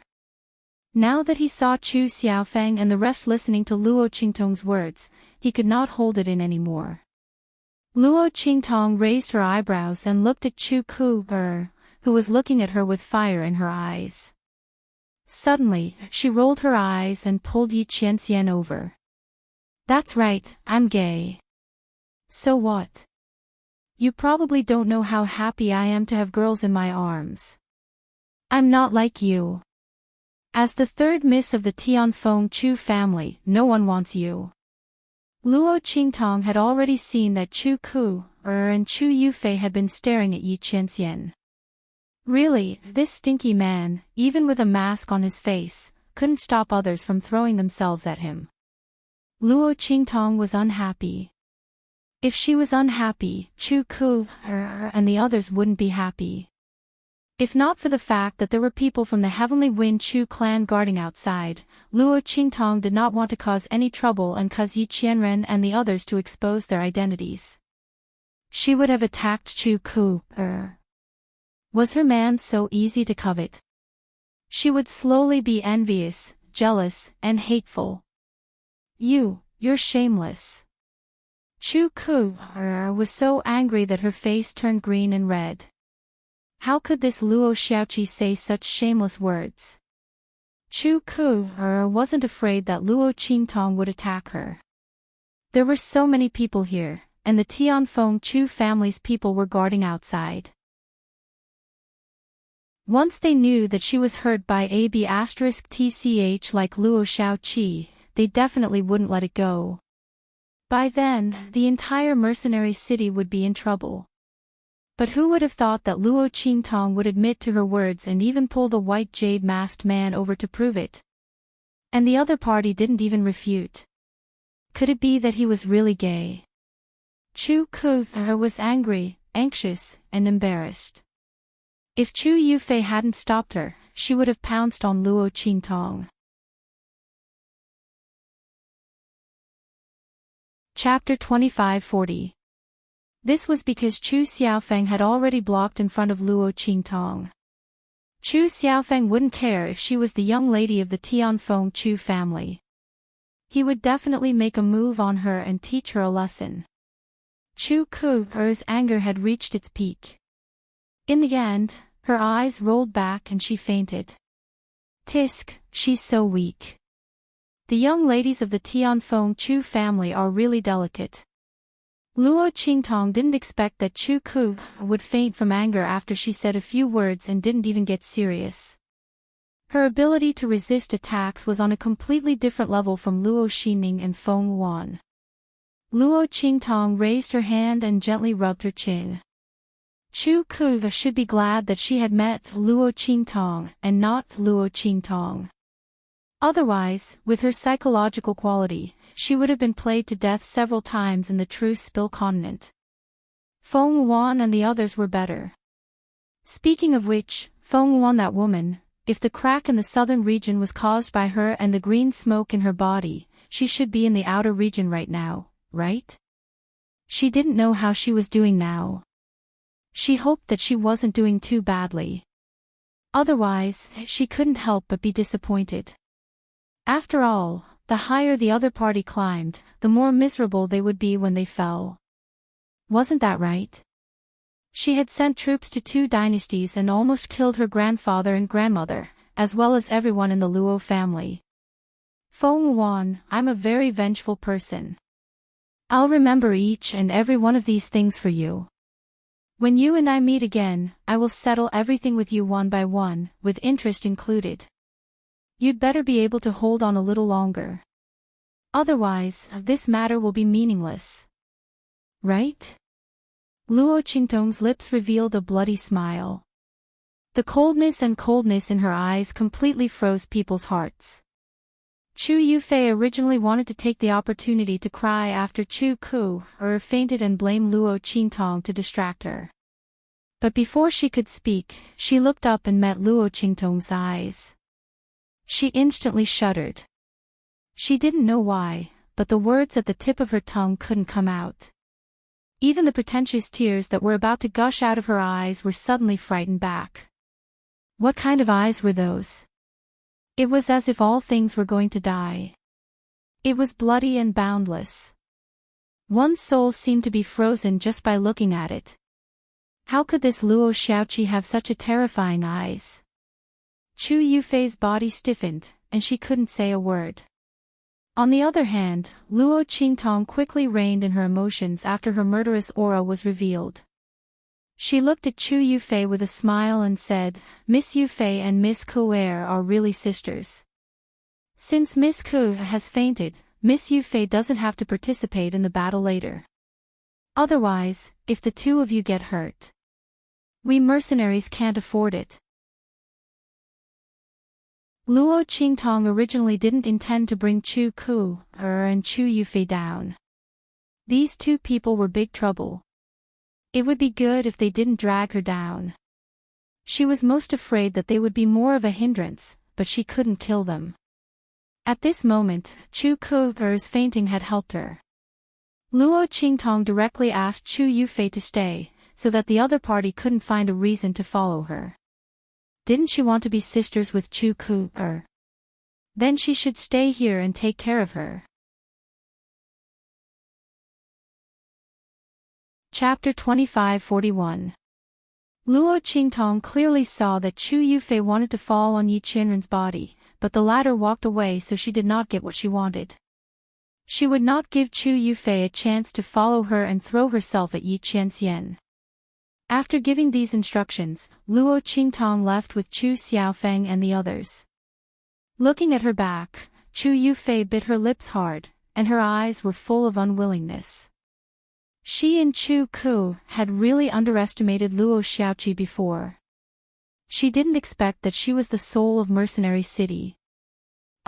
Now that he saw Chu Xiaofeng and the rest listening to Luo Qingtong's words, he could not hold it in anymore. Luo Qingtong raised her eyebrows and looked at Chu Ku, who was looking at her with fire in her eyes. Suddenly, she rolled her eyes and pulled Yi Qianxian over. That's right, I'm gay. So what? You probably don't know how happy I am to have girls in my arms. I'm not like you. As the third miss of the Tianfeng Chu family, no one wants you. Luo Qingtong had already seen that Chu Ku and Chu Yufei had been staring at Yi Qianxian. Really, this stinky man, even with a mask on his face, couldn't stop others from throwing themselves at him. Luo Qingtong was unhappy. If she was unhappy, Chu Ku and the others wouldn't be happy. If not for the fact that there were people from the Heavenly Wind Chu clan guarding outside, Luo Qingtong did not want to cause any trouble and cause Yi Qianren and the others to expose their identities. She would have attacked Chu Ku. Was her man so easy to covet? She would slowly be envious, jealous, and hateful. You're shameless. Chu Ku was so angry that her face turned green and red. How could this Luo Xiaoqi say such shameless words? Chu Ku wasn't afraid that Luo Qingtong would attack her. There were so many people here, and the Tianfeng Chu family's people were guarding outside. Once they knew that she was hurt by *tch like Luo Xiaoqi, they definitely wouldn't let it go. By then, the entire mercenary city would be in trouble. But who would have thought that Luo Qingtong would admit to her words and even pull the white jade-masked man over to prove it? And the other party didn't even refute. Could it be that he was really gay? Chu Ku was angry, anxious, and embarrassed. If Chu Yufei hadn't stopped her, she would have pounced on Luo Qingtong. Chapter 2540. This was because Chu Xiaofeng had already blocked in front of Luo Qingtong. Chu Xiaofeng wouldn't care if she was the young lady of the Tianfeng Chu family. He would definitely make a move on her and teach her a lesson. Chu Ku's anger had reached its peak. In the end, her eyes rolled back and she fainted. Tisk, she's so weak. The young ladies of the Tianfeng Chu family are really delicate. Luo Qingtong didn't expect that Chu Ku would faint from anger after she said a few words and didn't even get serious. Her ability to resist attacks was on a completely different level from Luo Xining and Feng Wan. Luo Qingtong raised her hand and gently rubbed her chin. Chu Ku should be glad that she had met Luo Qingtong and not Luo Qingtong. Otherwise, with her psychological quality, she would have been played to death several times in the true Spill Continent. Feng Wan and the others were better. Speaking of which, Feng Wan, that woman, if the crack in the southern region was caused by her and the green smoke in her body, she should be in the outer region right now, right? She didn't know how she was doing now. She hoped that she wasn't doing too badly. Otherwise, she couldn't help but be disappointed. After all, the higher the other party climbed, the more miserable they would be when they fell. Wasn't that right? She had sent troops to 2 dynasties and almost killed her grandfather and grandmother, as well as everyone in the Luo family. Feng Wan, I'm a very vengeful person. I'll remember each and every one of these things for you. When you and I meet again, I will settle everything with you one by one, with interest included. You'd better be able to hold on a little longer. Otherwise, this matter will be meaningless. Right? Luo Qingtong's lips revealed a bloody smile. The coldness in her eyes completely froze people's hearts. Chu Yufei originally wanted to take the opportunity to cry after Chu Ku fainted and blame Luo Qingtong to distract her. But before she could speak, she looked up and met Luo Qingtong's eyes. She instantly shuddered. She didn't know why, but the words at the tip of her tongue couldn't come out. Even the pretentious tears that were about to gush out of her eyes were suddenly frightened back. What kind of eyes were those? It was as if all things were going to die. It was bloody and boundless. One's soul seemed to be frozen just by looking at it. How could this Luo Xiaoqi have such a terrifying eyes? Chu Yufei's body stiffened, and she couldn't say a word. On the other hand, Luo Qingtong quickly reined in her emotions after her murderous aura was revealed. She looked at Chu Yufei with a smile and said, Miss Yufei and Miss Ku are really sisters. Since Miss Ku has fainted, Miss Yufei doesn't have to participate in the battle later. Otherwise, if the 2 of you get hurt, we mercenaries can't afford it. Luo Qingtong originally didn't intend to bring Chu Ku and Chu Yufei down. These 2 people were big trouble. It would be good if they didn't drag her down. She was most afraid that they would be more of a hindrance, but she couldn't kill them. At this moment, Chu Ku's fainting had helped her. Luo Qingtong directly asked Chu Yufei to stay, so that the other party couldn't find a reason to follow her. Didn't she want to be sisters with Chu Ku? Then she should stay here and take care of her. Chapter 2541. Luo Qingtong clearly saw that Chu Yufei wanted to fall on Yi Qianren's body, but the latter walked away, so she did not get what she wanted. She would not give Chu Yufei a chance to follow her and throw herself at Yi Qianxian. After giving these instructions, Luo Qingtong left with Chu Xiaofeng and the others. Looking at her back, Chu Yufei bit her lips hard, and her eyes were full of unwillingness. She and Chu Ku had really underestimated Luo Xiaoqi before. She didn't expect that she was the soul of Mercenary City.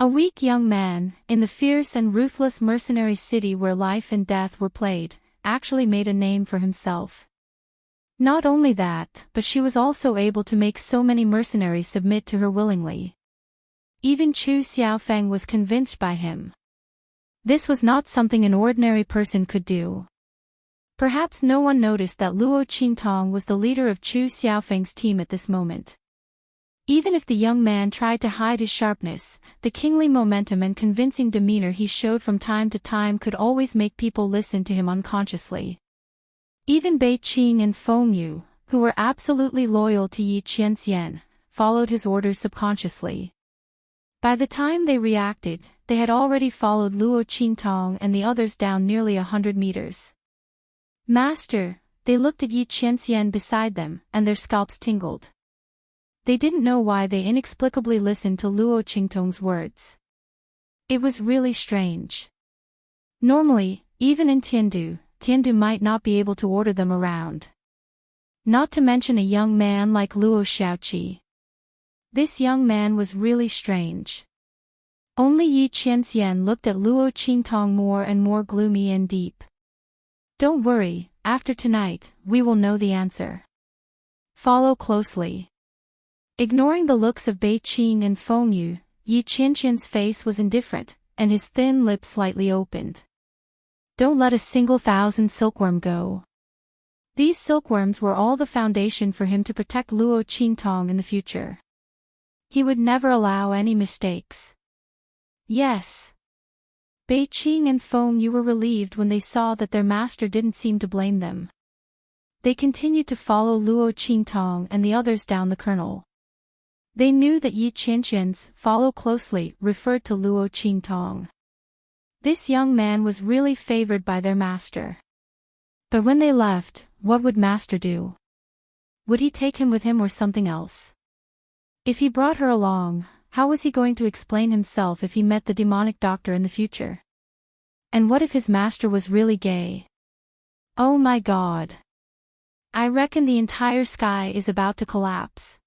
A weak young man, in the fierce and ruthless mercenary city where life and death were played, actually made a name for himself. Not only that, but she was also able to make so many mercenaries submit to her willingly. Even Chu Xiaofeng was convinced by him. This was not something an ordinary person could do. Perhaps no one noticed that Luo Qingtong was the leader of Chu Xiaofeng's team at this moment. Even if the young man tried to hide his sharpness, the kingly momentum and convincing demeanor he showed from time to time could always make people listen to him unconsciously. Even Bei Qing and Feng Yu, who were absolutely loyal to Yi Qianxian, followed his orders subconsciously. By the time they reacted, they had already followed Luo Qingtong and the others down nearly 100 meters. Master, they looked at Yi Qianxian beside them, and their scalps tingled. They didn't know why they inexplicably listened to Luo Qingtong's words. It was really strange. Normally, even in Tiandu might not be able to order them around. Not to mention a young man like Luo Xiaoqi. This young man was really strange. Only Yi Qianxian looked at Luo Qingtong more and more gloomy and deep. Don't worry, after tonight, we will know the answer. Follow closely. Ignoring the looks of Bei Qing and Feng Yu, Yi Qianqian's face was indifferent, and his thin lips slightly opened. Don't let a single thousand silkworm go. These silkworms were all the foundation for him to protect Luo Qingtong in the future. He would never allow any mistakes. Yes. Bei Qing and Feng Yu were relieved when they saw that their master didn't seem to blame them. They continued to follow Luo Qingtong and the others down the canal. They knew that Yi Qianqian's "follow closely" referred to Luo Qingtong. This young man was really favored by their master. But when they left, what would master do? Would he take him with him or something else? If he brought her along, how was he going to explain himself if he met the demonic doctor in the future? And what if his master was really gay? Oh my God. I reckon the entire sky is about to collapse.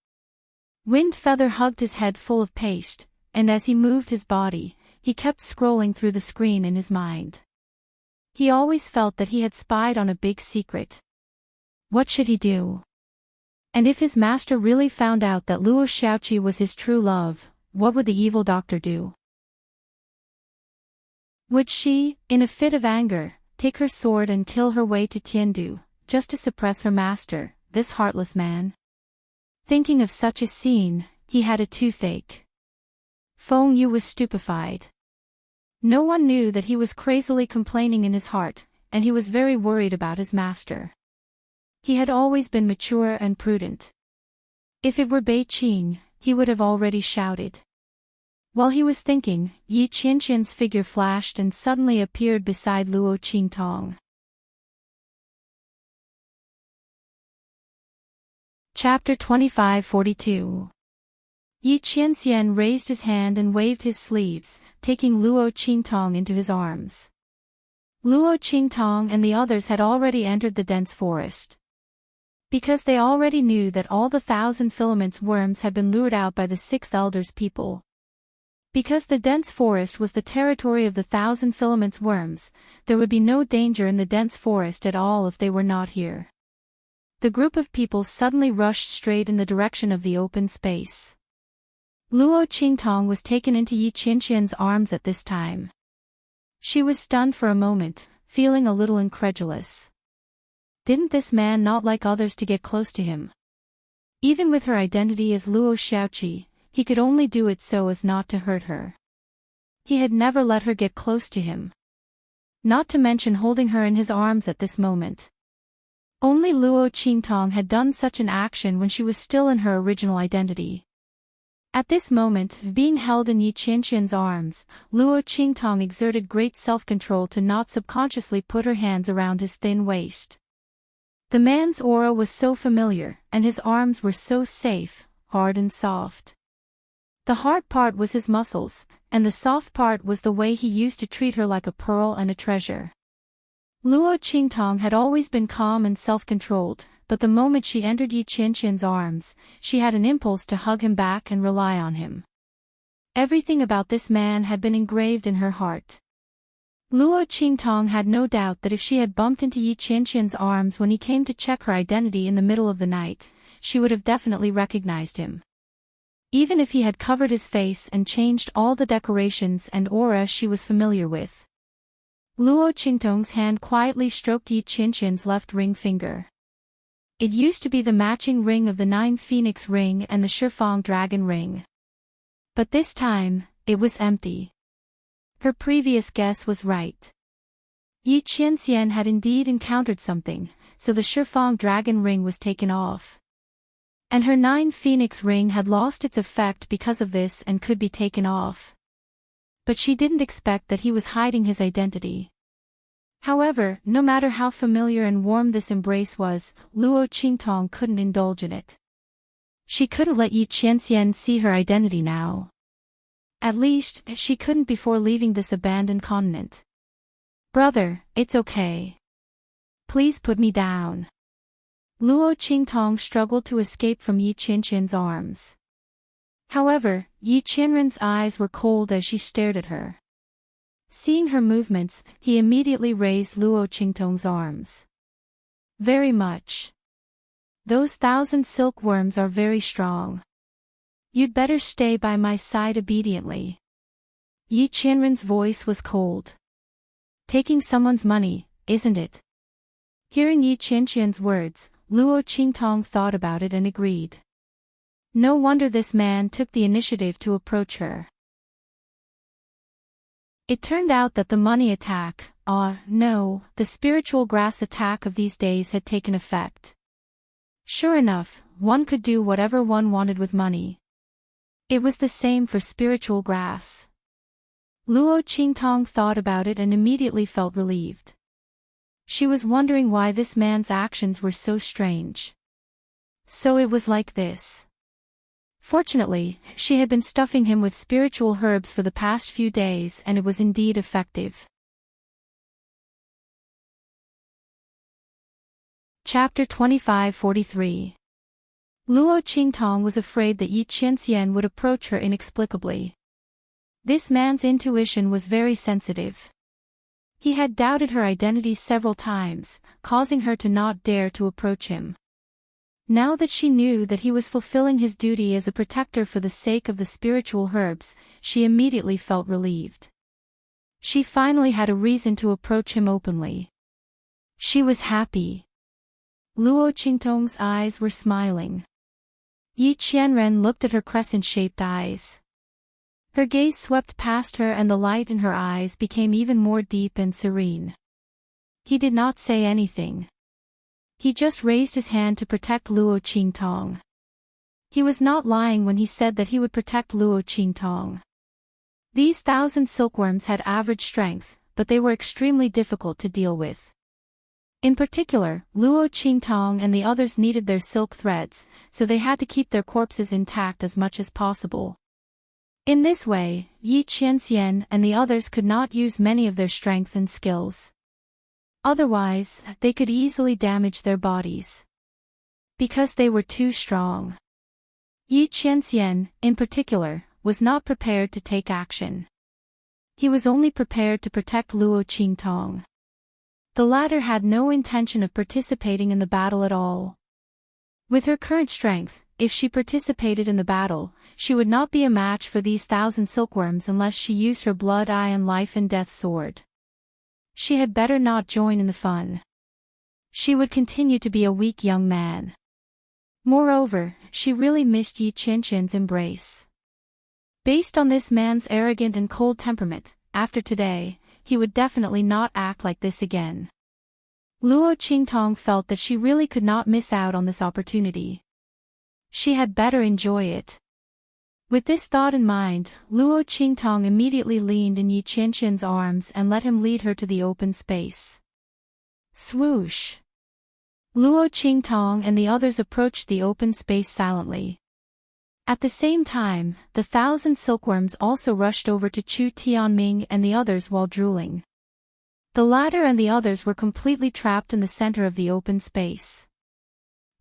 Wind Feather hugged his head full of paste, and as he moved his body, he kept scrolling through the screen in his mind. He always felt that he had spied on a big secret. What should he do? And if his master really found out that Luo Xiaoqi was his true love, what would the evil doctor do? Would she, in a fit of anger, take her sword and kill her way to Tiandu, just to suppress her master, this heartless man? Thinking of such a scene, he had a toothache. Feng Yu was stupefied. No one knew that he was crazily complaining in his heart, and he was very worried about his master. He had always been mature and prudent. If it were Bei Qing, he would have already shouted. While he was thinking, Yi Qianqian's figure flashed and suddenly appeared beside Luo Qingtong. Chapter 2542. Yi Qianxian raised his hand and waved his sleeves, taking Luo Qingtong into his arms. Luo Qingtong and the others had already entered the dense forest. Because they already knew that all the 1,000 filaments worms had been lured out by the 6th elder's people. Because the dense forest was the territory of the 1,000 filaments worms, there would be no danger in the dense forest at all if they were not here. The group of people suddenly rushed straight in the direction of the open space. Luo Qingtong was taken into Yi Qianqian's arms at this time. She was stunned for a moment, feeling a little incredulous. Didn't this man not like others to get close to him? Even with her identity as Luo Xiaoqi, he could only do it so as not to hurt her. He had never let her get close to him. Not to mention holding her in his arms at this moment. Only Luo Qingtong had done such an action when she was still in her original identity. At this moment, being held in Yi Qianqian's arms, Luo Qingtong exerted great self-control to not subconsciously put her hands around his thin waist. The man's aura was so familiar, and his arms were so safe, hard and soft. The hard part was his muscles, and the soft part was the way he used to treat her like a pearl and a treasure. Luo Qingtong had always been calm and self-controlled, but the moment she entered Yi Qianqian's arms, she had an impulse to hug him back and rely on him. Everything about this man had been engraved in her heart. Luo Qingtong had no doubt that if she had bumped into Yi Qianqian's arms when he came to check her identity in the middle of the night, she would have definitely recognized him. Even if he had covered his face and changed all the decorations and aura she was familiar with. Luo Qingtong's hand quietly stroked Yi Qianqian's left ring finger. It used to be the matching ring of the 9 Phoenix ring and the Shifang dragon ring. But this time, it was empty. Her previous guess was right. Yi Qianxian had indeed encountered something, so the Shifang dragon ring was taken off. And her 9 Phoenix ring had lost its effect because of this and could be taken off. But she didn't expect that he was hiding his identity. However, no matter how familiar and warm this embrace was, Luo Qingtong couldn't indulge in it. She couldn't let Yi Qianxian see her identity now. At least, she couldn't before leaving this abandoned continent. Brother, it's okay. Please put me down. Luo Qingtong struggled to escape from Yi Qianqian's arms. However, Yi Qianren's eyes were cold as she stared at her. Seeing her movements, he immediately raised Luo Qingtong's arms. Very much. Those 1,000 silkworms are very strong. You'd better stay by my side obediently. Yi Qianren's voice was cold. Taking someone's money, isn't it? Hearing Yi Qianqian's words, Luo Qingtong thought about it and agreed. No wonder this man took the initiative to approach her. It turned out that the money attack, the spiritual grass attack of these days had taken effect. Sure enough, one could do whatever one wanted with money. It was the same for spiritual grass. Luo Qingtong thought about it and immediately felt relieved. She was wondering why this man's actions were so strange. So it was like this. Fortunately, she had been stuffing him with spiritual herbs for the past few days and it was indeed effective. Chapter 25-43. Luo Qingtong was afraid that Yi Qianxian would approach her inexplicably. This man's intuition was very sensitive. He had doubted her identity several times, causing her to not dare to approach him. Now that she knew that he was fulfilling his duty as a protector for the sake of the spiritual herbs, she immediately felt relieved. She finally had a reason to approach him openly. She was happy. Luo Qingtong's eyes were smiling. Yi Qianren looked at her crescent-shaped eyes. Her gaze swept past her and the light in her eyes became even more deep and serene. He did not say anything. He just raised his hand to protect Luo Qingtong. He was not lying when he said that he would protect Luo Qingtong. These 1,000 silkworms had average strength, but they were extremely difficult to deal with. In particular, Luo Qingtong and the others needed their silk threads, so they had to keep their corpses intact as much as possible. In this way, Yi Qianxian and the others could not use many of their strength and skills. Otherwise, they could easily damage their bodies. Because they were too strong. Yi Qianxian, in particular, was not prepared to take action. He was only prepared to protect Luo Qingtong. The latter had no intention of participating in the battle at all. With her current strength, if she participated in the battle, she would not be a match for these 1,000 silkworms unless she used her blood iron life and death sword. She had better not join in the fun. She would continue to be a weak young man. Moreover, she really missed Yi Qianqian's embrace. Based on this man's arrogant and cold temperament, after today, he would definitely not act like this again. Luo Qingtong felt that she really could not miss out on this opportunity. She had better enjoy it. With this thought in mind, Luo Qingtong immediately leaned in Yi Qianqian's arms and let him lead her to the open space. Swoosh! Luo Qingtong and the others approached the open space silently. At the same time, the 1,000 silkworms also rushed over to Chu Tianming and the others while drooling. The latter and the others were completely trapped in the center of the open space.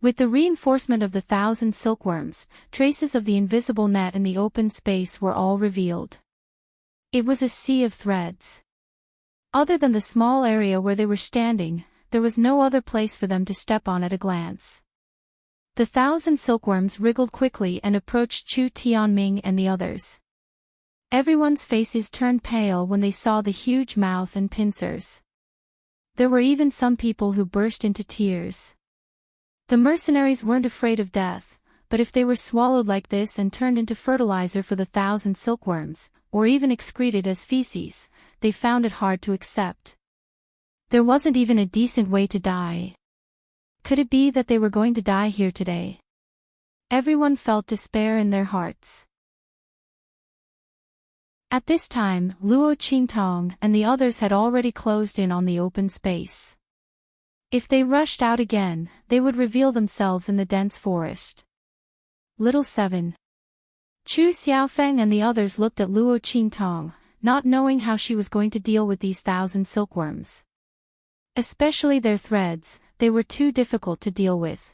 With the reinforcement of the 1,000 silkworms, traces of the invisible net in the open space were all revealed. It was a sea of threads. Other than the small area where they were standing, there was no other place for them to step on at a glance. The 1,000 silkworms wriggled quickly and approached Chu Tianming and the others. Everyone's faces turned pale when they saw the huge mouth and pincers. There were even some people who burst into tears. The mercenaries weren't afraid of death, but if they were swallowed like this and turned into fertilizer for the 1,000 silkworms, or even excreted as feces, they found it hard to accept. There wasn't even a decent way to die. Could it be that they were going to die here today? Everyone felt despair in their hearts. At this time, Luo Qingtong and the others had already closed in on the open space. If they rushed out again, they would reveal themselves in the dense forest. Little 7. Chu Xiaofeng and the others looked at Luo Qingtong, not knowing how she was going to deal with these 1,000 silkworms. Especially their threads, they were too difficult to deal with.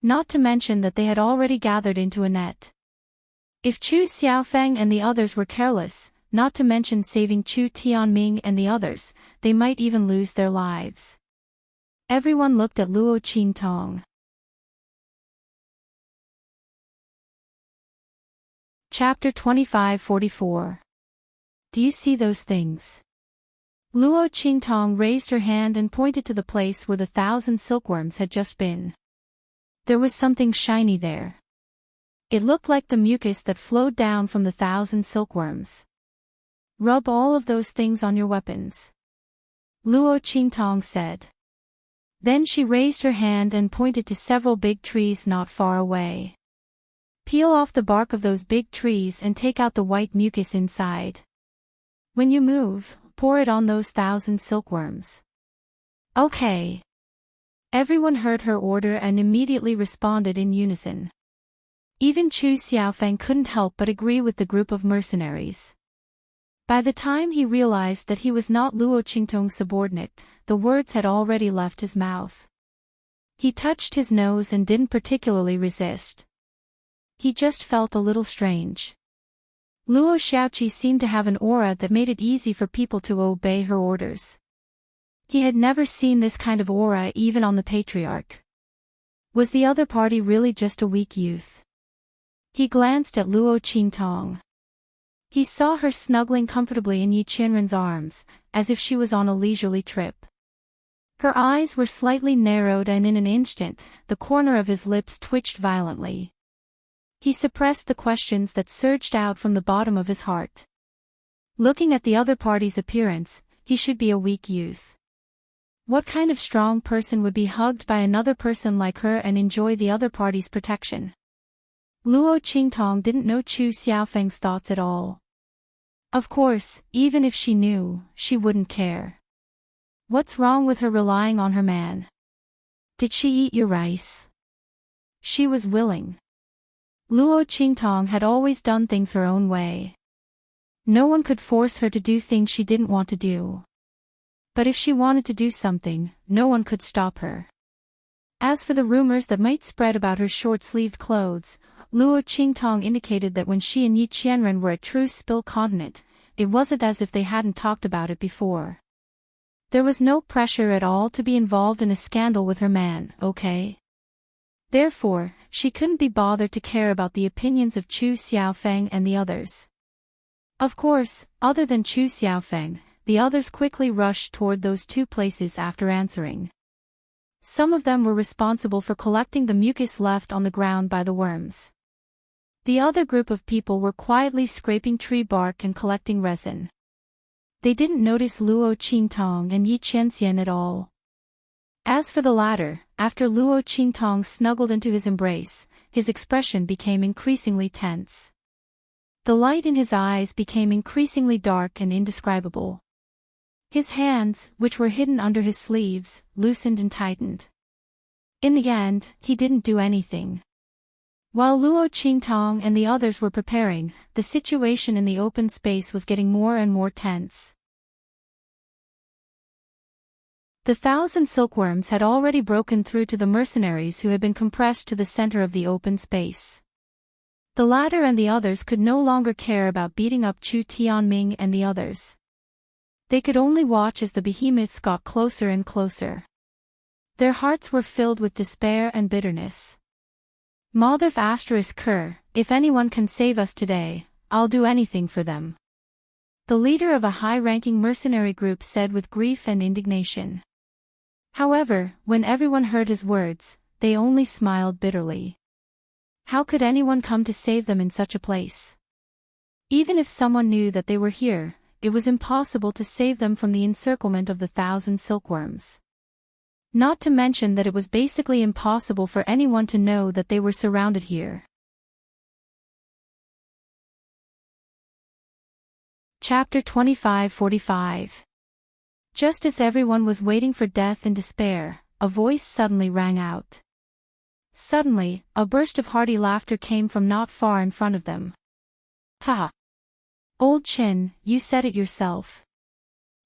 Not to mention that they had already gathered into a net. If Chu Xiaofeng and the others were careless, not to mention saving Chu Tianming and the others, they might even lose their lives. Everyone looked at Luo Qingtong. Chapter 25-44. Do you see those things? Luo Qingtong raised her hand and pointed to the place where the 1,000 silkworms had just been. There was something shiny there. It looked like the mucus that flowed down from the 1,000 silkworms. Rub all of those things on your weapons, Luo Qingtong said. Then she raised her hand and pointed to several big trees not far away. Peel off the bark of those big trees and take out the white mucus inside. When you move, pour it on those 1,000 silkworms. Okay. Everyone heard her order and immediately responded in unison. Even Chu Xiaofeng couldn't help but agree with the group of mercenaries. By the time he realized that he was not Luo Qingtong's subordinate, the words had already left his mouth. He touched his nose and didn't particularly resist. He just felt a little strange. Luo Xiaoqi seemed to have an aura that made it easy for people to obey her orders. He had never seen this kind of aura even on the patriarch. Was the other party really just a weak youth? He glanced at Luo Qingtong. He saw her snuggling comfortably in Yi Qianren's arms, as if she was on a leisurely trip. Her eyes were slightly narrowed and in an instant, the corner of his lips twitched violently. He suppressed the questions that surged out from the bottom of his heart. Looking at the other party's appearance, he should be a weak youth. What kind of strong person would be hugged by another person like her and enjoy the other party's protection? Luo Qingtong didn't know Chu Xiaofeng's thoughts at all. Of course, even if she knew, she wouldn't care. What's wrong with her relying on her man? Did she eat your rice? She was willing. Luo Qingtong had always done things her own way. No one could force her to do things she didn't want to do. But if she wanted to do something, no one could stop her. As for the rumors that might spread about her short-sleeved clothes, Luo Qingtong indicated that when she and Yi Qianren were at Truce Spill Continent, it wasn't as if they hadn't talked about it before. There was no pressure at all to be involved in a scandal with her man, okay? Therefore, she couldn't be bothered to care about the opinions of Chu Xiaofeng and the others. Of course, other than Chu Xiaofeng, the others quickly rushed toward those two places after answering. Some of them were responsible for collecting the mucus left on the ground by the worms. The other group of people were quietly scraping tree bark and collecting resin. They didn't notice Luo Qingtong and Yi Qianxian at all. As for the latter, after Luo Qingtong snuggled into his embrace, his expression became increasingly tense. The light in his eyes became increasingly dark and indescribable. His hands, which were hidden under his sleeves, loosened and tightened. In the end, he didn't do anything. While Luo Qingtong and the others were preparing, the situation in the open space was getting more and more tense. The 1,000 silkworms had already broken through to the mercenaries who had been compressed to the center of the open space. The latter and the others could no longer care about beating up Chu Tianming and the others. They could only watch as the behemoths got closer and closer. Their hearts were filled with despair and bitterness. Mother *Ker, if anyone can save us today, I'll do anything for them. The leader of a high-ranking mercenary group said with grief and indignation. However, when everyone heard his words, they only smiled bitterly. How could anyone come to save them in such a place? Even if someone knew that they were here, it was impossible to save them from the encirclement of the 1,000 silkworms. Not to mention that it was basically impossible for anyone to know that they were surrounded here. Chapter 25-45. Just as everyone was waiting for death in despair, a voice suddenly rang out. Suddenly, a burst of hearty laughter came from not far in front of them. Ha! Old Chin, you said it yourself.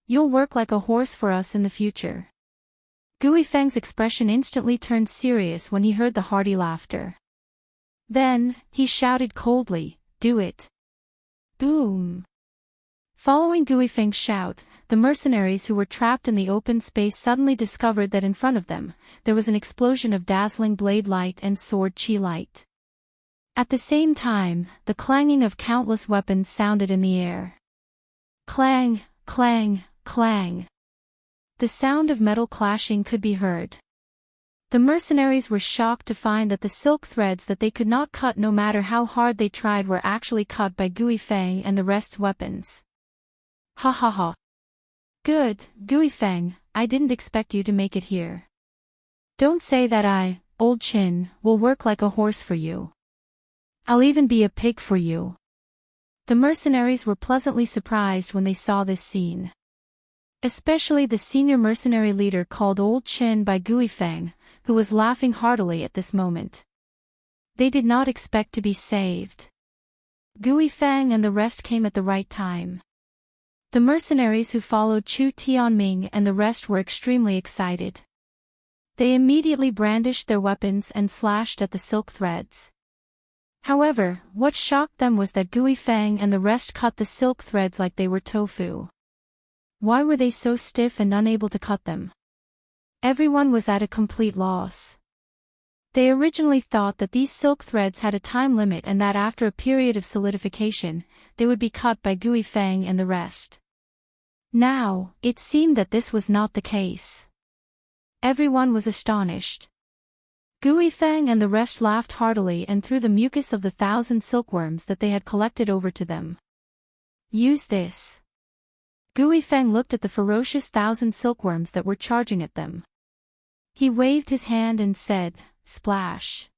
You'll work like a horse for us in the future. Guifeng's expression instantly turned serious when he heard the hearty laughter. Then, he shouted coldly, "Do it!" Boom! Following Guifeng's shout, the mercenaries who were trapped in the open space suddenly discovered that in front of them, there was an explosion of dazzling blade light and sword chi light. At the same time, the clanging of countless weapons sounded in the air. Clang, clang, clang. The sound of metal clashing could be heard. The mercenaries were shocked to find that the silk threads that they could not cut no matter how hard they tried were actually cut by Gui Feng and the rest's weapons. Ha ha ha. Good, Gui Feng, I didn't expect you to make it here. Don't say that I, old Chin, will work like a horse for you. I'll even be a pig for you. The mercenaries were pleasantly surprised when they saw this scene. Especially the senior mercenary leader called Old Chin by Gui Feng, who was laughing heartily at this moment. They did not expect to be saved. Gui Feng and the rest came at the right time. The mercenaries who followed Chu Tianming and the rest were extremely excited. They immediately brandished their weapons and slashed at the silk threads. However, what shocked them was that Gui Feng and the rest cut the silk threads like they were tofu. Why were they so stiff and unable to cut them? Everyone was at a complete loss. They originally thought that these silk threads had a time limit and that after a period of solidification, they would be cut by Gui Feng and the rest. Now, it seemed that this was not the case. Everyone was astonished. Gui Feng and the rest laughed heartily and threw the mucus of the 1,000 silkworms that they had collected over to them. Use this. Gui Feng looked at the ferocious 1,000 silkworms that were charging at them. He waved his hand and said, "Splash."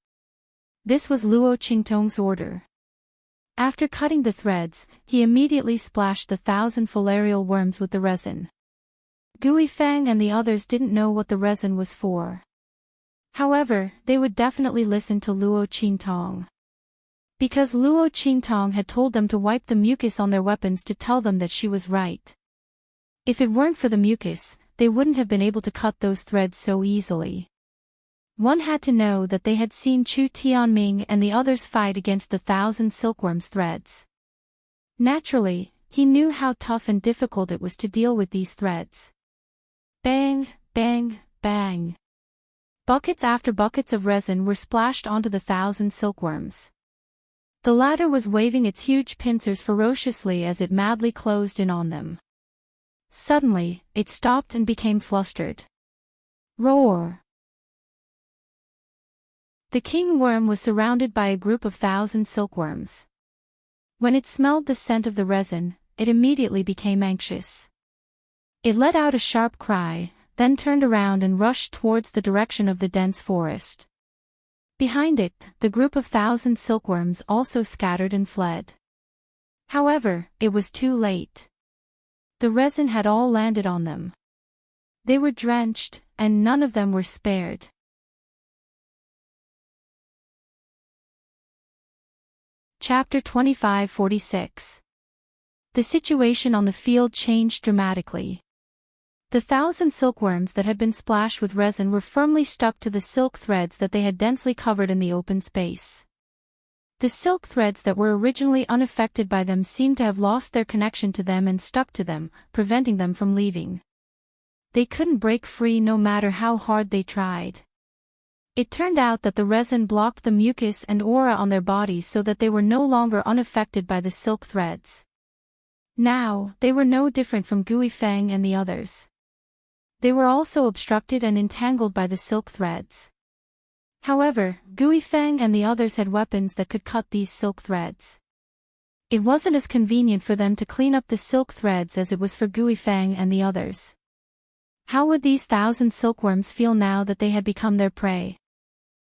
This was Luo Qingtong's order. After cutting the threads, he immediately splashed the 1,000 filarial worms with the resin. Gui Feng and the others didn't know what the resin was for. However, they would definitely listen to Luo Qingtong. Because Luo Qingtong had told them to wipe the mucus on their weapons to tell them that she was right. If it weren't for the mucus, they wouldn't have been able to cut those threads so easily. One had to know that they had seen Chu Tianming and the others fight against the 1,000 silkworms threads. Naturally, he knew how tough and difficult it was to deal with these threads. Bang, bang, bang. Buckets after buckets of resin were splashed onto the 1,000 silkworms. The latter was waving its huge pincers ferociously as it madly closed in on them. Suddenly, it stopped and became flustered. Roar! The king worm was surrounded by a group of 1,000 silkworms. When it smelled the scent of the resin, it immediately became anxious. It let out a sharp cry, then turned around and rushed towards the direction of the dense forest. Behind it, the group of 1,000 silkworms also scattered and fled. However, it was too late. The resin had all landed on them. They were drenched, and none of them were spared. Chapter 2546. The situation on the field changed dramatically. The 1,000 silkworms that had been splashed with resin were firmly stuck to the silk threads that they had densely covered in the open space. The silk threads that were originally unaffected by them seemed to have lost their connection to them and stuck to them, preventing them from leaving. They couldn't break free no matter how hard they tried. It turned out that the resin blocked the mucus and aura on their bodies so that they were no longer unaffected by the silk threads. Now, they were no different from Gui Feng and the others. They were also obstructed and entangled by the silk threads. However, Gui Feng and the others had weapons that could cut these silk threads. It wasn't as convenient for them to clean up the silk threads as it was for Gui Feng and the others. How would these 1,000 silkworms feel now that they had become their prey?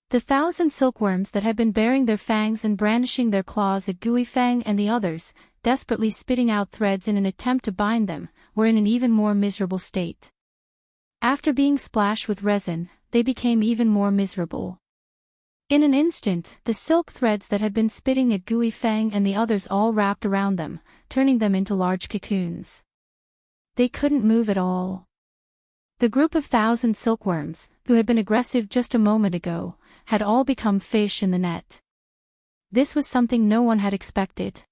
The 1,000 silkworms that had been baring their fangs and brandishing their claws at Gui Feng and the others, desperately spitting out threads in an attempt to bind them, were in an even more miserable state. After being splashed with resin, they became even more miserable. In an instant, the silk threads that had been spitting at Gui Feng and the others all wrapped around them, turning them into large cocoons. They couldn't move at all. The group of 1,000 silkworms, who had been aggressive just a moment ago, had all become fish in the net. This was something no one had expected.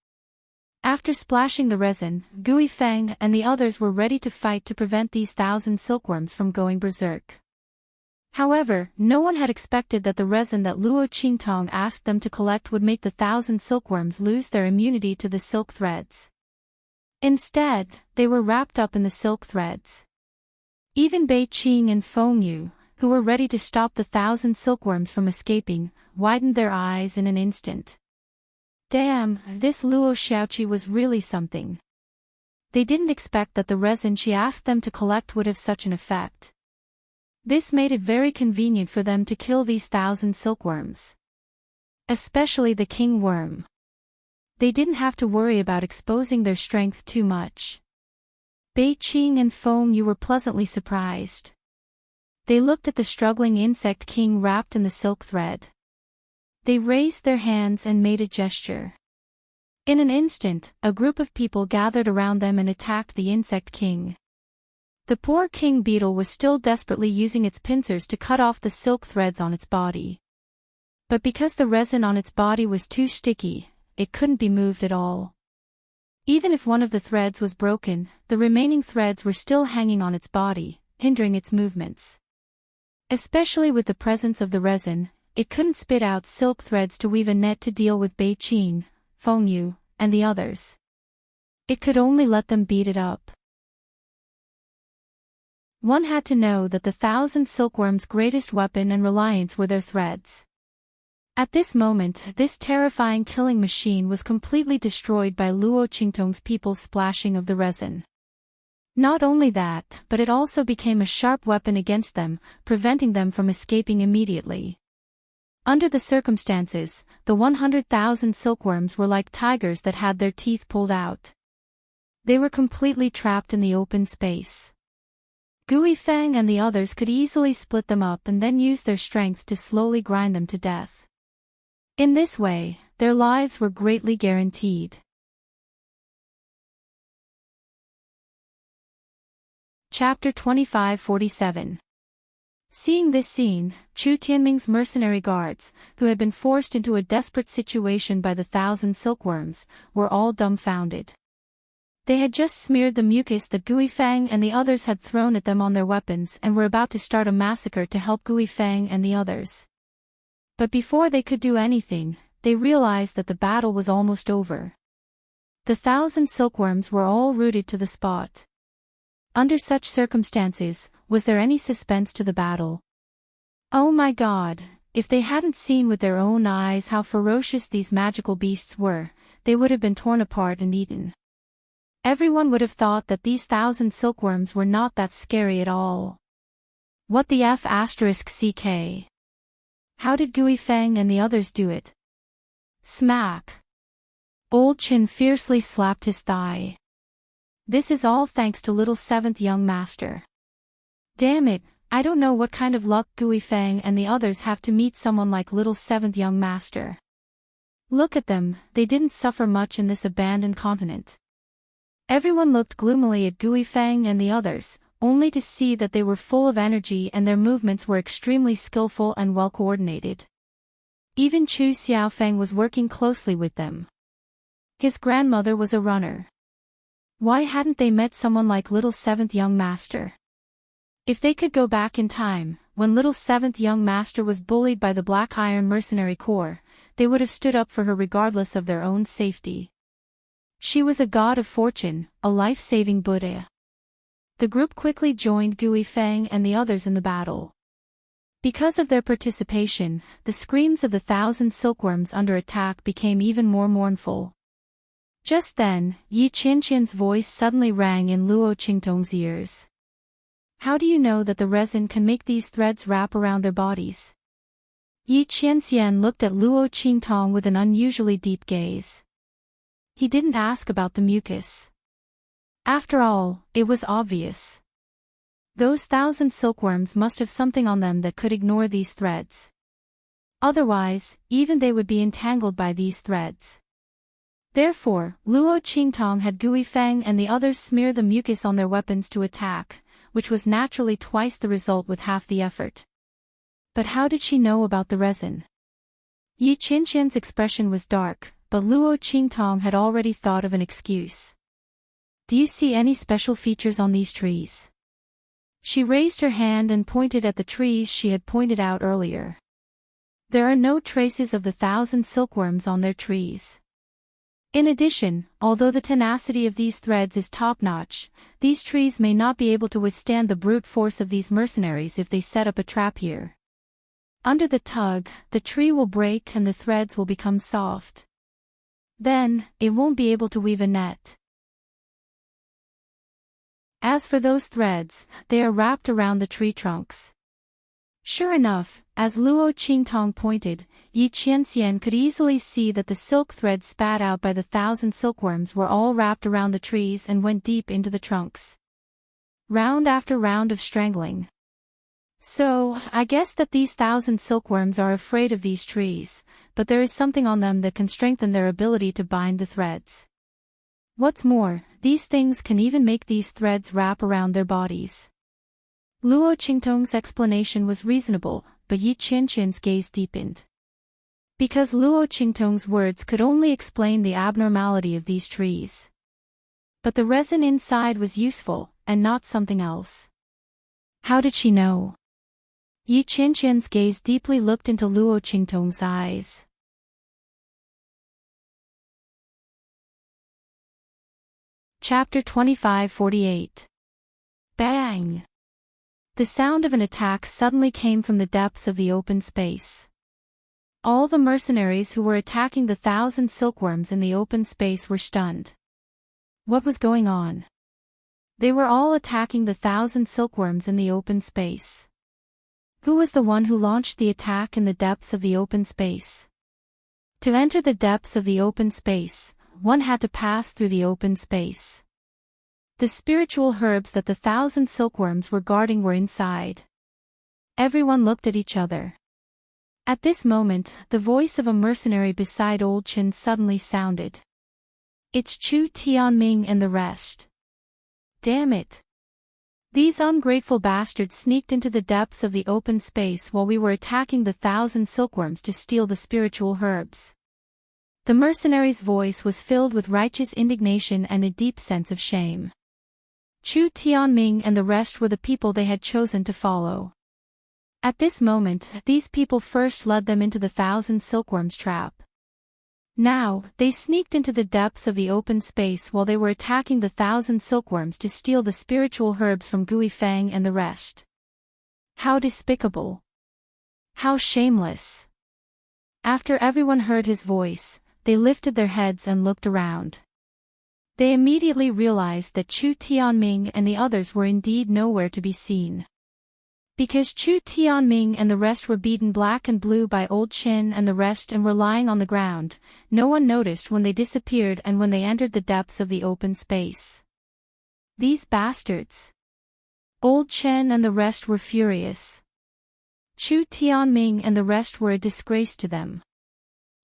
After splashing the resin, Gui Feng and the others were ready to fight to prevent these 1,000 silkworms from going berserk. However, no one had expected that the resin that Luo Qingtong asked them to collect would make the 1,000 silkworms lose their immunity to the silk threads. Instead, they were wrapped up in the silk threads. Even Bei Qing and Feng Yu, who were ready to stop the 1,000 silkworms from escaping, widened their eyes in an instant. Damn, this Luo Xiaoqi was really something. They didn't expect that the resin she asked them to collect would have such an effect. This made it very convenient for them to kill these 1,000 silkworms. Especially the king worm. They didn't have to worry about exposing their strength too much. Bei Qing and Feng Yu were pleasantly surprised. They looked at the struggling insect king wrapped in the silk thread. They raised their hands and made a gesture. In an instant, a group of people gathered around them and attacked the insect king. The poor king beetle was still desperately using its pincers to cut off the silk threads on its body. But because the resin on its body was too sticky, it couldn't be moved at all. Even if one of the threads was broken, the remaining threads were still hanging on its body, hindering its movements. Especially with the presence of the resin, it couldn't spit out silk threads to weave a net to deal with Bei Qing, Feng Yu, and the others. It could only let them beat it up. One had to know that the 1,000 silkworms' greatest weapon and reliance were their threads. At this moment, this terrifying killing machine was completely destroyed by Luo Qingtong's people's splashing of the resin. Not only that, but it also became a sharp weapon against them, preventing them from escaping immediately. Under the circumstances, the 100,000 silkworms were like tigers that had their teeth pulled out. They were completely trapped in the open space. Gui Feng and the others could easily split them up and then use their strength to slowly grind them to death. In this way, their lives were greatly guaranteed. Chapter 2547. Seeing this scene, Chu Tianming's mercenary guards, who had been forced into a desperate situation by the 1,000 silkworms, were all dumbfounded. They had just smeared the mucus that Gui Feng and the others had thrown at them on their weapons and were about to start a massacre to help Gui Feng and the others. But before they could do anything, they realized that the battle was almost over. The 1,000 silkworms were all rooted to the spot. Under such circumstances, was there any suspense to the battle? Oh my God, if they hadn't seen with their own eyes how ferocious these magical beasts were, they would have been torn apart and eaten. Everyone would have thought that these 1,000 silkworms were not that scary at all. What the F***ck? How did Gui Feng and the others do it? Smack! Old Chin fiercely slapped his thigh. This is all thanks to little 7th young master. Damn it, I don't know what kind of luck Gui Feng and the others have to meet someone like little 7th young master. Look at them, they didn't suffer much in this abandoned continent. Everyone looked gloomily at Gui Feng and the others, only to see that they were full of energy and their movements were extremely skillful and well coordinated. Even Chu Xiaofeng was working closely with them. His grandmother was a runner. Why hadn't they met someone like little 7th young master? If they could go back in time, when little 7th young master was bullied by the Black Iron Mercenary Corps, they would have stood up for her regardless of their own safety. She was a god of fortune, a life-saving Buddha. The group quickly joined Gui Feng and the others in the battle. Because of their participation, the screams of the 1,000 silkworms under attack became even more mournful. Just then, Yi Qianqian's voice suddenly rang in Luo Qingtong's ears. How do you know that the resin can make these threads wrap around their bodies? Yi Qianxian looked at Luo Qingtong with an unusually deep gaze. He didn't ask about the mucus. After all, it was obvious. Those 1,000 silkworms must have something on them that could ignore these threads. Otherwise, even they would be entangled by these threads. Therefore, Luo Qingtong had Gui Feng and the others smear the mucus on their weapons to attack, which was naturally twice the result with half the effort. But how did she know about the resin? Yi Qianqian's expression was dark, but Luo Qingtong had already thought of an excuse. Do you see any special features on these trees? She raised her hand and pointed at the trees she had pointed out earlier. There are no traces of the 1,000 silkworms on their trees. In addition, although the tenacity of these threads is top-notch, these trees may not be able to withstand the brute force of these mercenaries if they set up a trap here. Under the tug, the tree will break and the threads will become soft. Then, it won't be able to weave a net. As for those threads, they are wrapped around the tree trunks. Sure enough, as Luo Qingtong pointed, Yi Qianxian could easily see that the silk threads spat out by the 1,000 silkworms were all wrapped around the trees and went deep into the trunks. Round after round of strangling. So, I guess that these 1,000 silkworms are afraid of these trees, but there is something on them that can strengthen their ability to bind the threads. What's more, these things can even make these threads wrap around their bodies. Luo Qingtong's explanation was reasonable, but Yi Qianxian's gaze deepened. Because Luo Qingtong's words could only explain the abnormality of these trees. But the resin inside was useful, and not something else. How did she know? Yi Qianxian's gaze deeply looked into Luo Qingtong's eyes. Chapter 2548. Bang! The sound of an attack suddenly came from the depths of the open space. All the mercenaries who were attacking the 1,000 silkworms in the open space were stunned. What was going on? They were all attacking the 1,000 silkworms in the open space. Who was the one who launched the attack in the depths of the open space? To enter the depths of the open space, one had to pass through the open space. The spiritual herbs that the 1,000 silkworms were guarding were inside. Everyone looked at each other. At this moment, the voice of a mercenary beside Old Chen suddenly sounded. It's Chu Tianming and the rest. Damn it! These ungrateful bastards sneaked into the depths of the open space while we were attacking the 1,000 silkworms to steal the spiritual herbs. The mercenary's voice was filled with righteous indignation and a deep sense of shame. Chu Tianming and the rest were the people they had chosen to follow. At this moment, these people first led them into the 1,000 silkworms trap. Now, they sneaked into the depths of the open space while they were attacking the 1,000 silkworms to steal the spiritual herbs from Gui Feng and the rest. How despicable! How shameless! After everyone heard his voice, they lifted their heads and looked around. They immediately realized that Chu Tianming and the others were indeed nowhere to be seen. Because Chu Tianming and the rest were beaten black and blue by Old Chen and the rest and were lying on the ground, no one noticed when they disappeared and when they entered the depths of the open space. These bastards! Old Chen and the rest were furious. Chu Tianming and the rest were a disgrace to them.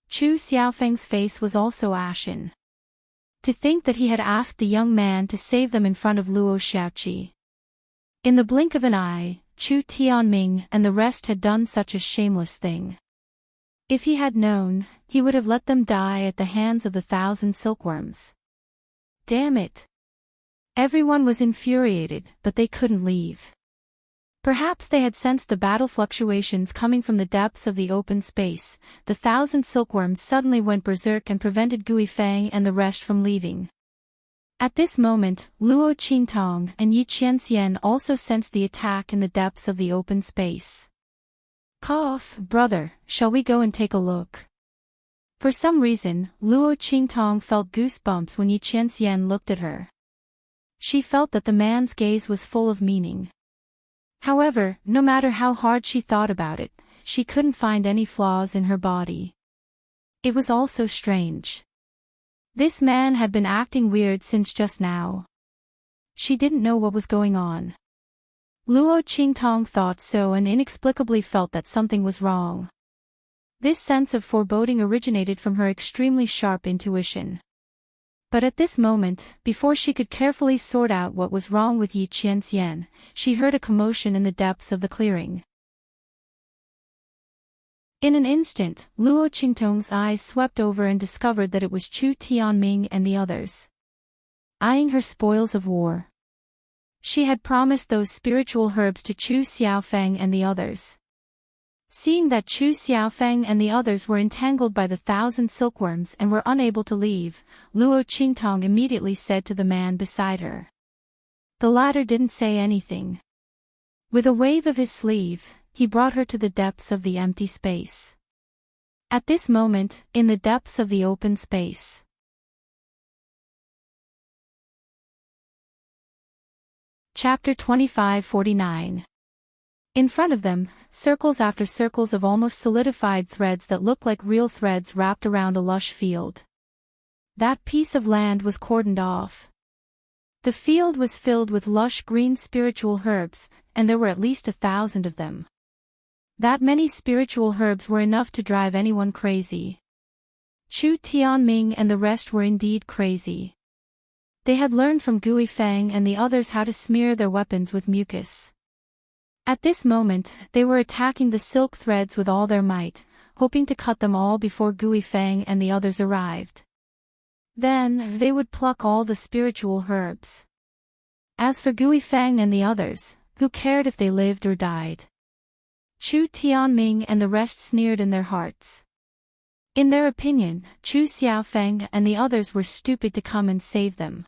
Chu Xiaofeng's face was also ashen. To think that he had asked the young man to save them in front of Luo Xiaoqi. In the blink of an eye, Chu Tianming and the rest had done such a shameless thing. If he had known, he would have let them die at the hands of the 1,000 silkworms. Damn it! Everyone was infuriated, but they couldn't leave. Perhaps they had sensed the battle fluctuations coming from the depths of the open space. The 1,000 silkworms suddenly went berserk and prevented Gui Feng and the rest from leaving. At this moment, Luo Qingtong and Yi Qianxian also sensed the attack in the depths of the open space. Cough, brother, shall we go and take a look? For some reason, Luo Qingtong felt goosebumps when Yi Qianxian looked at her. She felt that the man's gaze was full of meaning. However, no matter how hard she thought about it, she couldn't find any flaws in her body. It was all so strange. This man had been acting weird since just now. She didn't know what was going on. Luo Qingtong thought so and inexplicably felt that something was wrong. This sense of foreboding originated from her extremely sharp intuition. But at this moment, before she could carefully sort out what was wrong with Yi Qianxian, she heard a commotion in the depths of the clearing. In an instant, Luo Qingtong's eyes swept over and discovered that it was Chu Tianming and the others. Eyeing her spoils of war. She had promised those spiritual herbs to Chu Xiaofeng and the others. Seeing that Chu Xiaofeng and the others were entangled by the 1,000 silkworms and were unable to leave, Luo Qingtong immediately said to the man beside her. The latter didn't say anything. With a wave of his sleeve, he brought her to the depths of the empty space. At this moment, in the depths of the open space. Chapter 2549. In front of them, circles after circles of almost solidified threads that looked like real threads wrapped around a lush field. That piece of land was cordoned off. The field was filled with lush green spiritual herbs, and there were at least 1,000 of them. That many spiritual herbs were enough to drive anyone crazy. Chu Tianming and the rest were indeed crazy. They had learned from Gui Feng and the others how to smear their weapons with mucus. At this moment, they were attacking the silk threads with all their might, hoping to cut them all before Gui Feng and the others arrived. Then, they would pluck all the spiritual herbs. As for Gui Feng and the others, who cared if they lived or died? Chu Tianming and the rest sneered in their hearts. In their opinion, Chu Xiaofeng and the others were stupid to come and save them.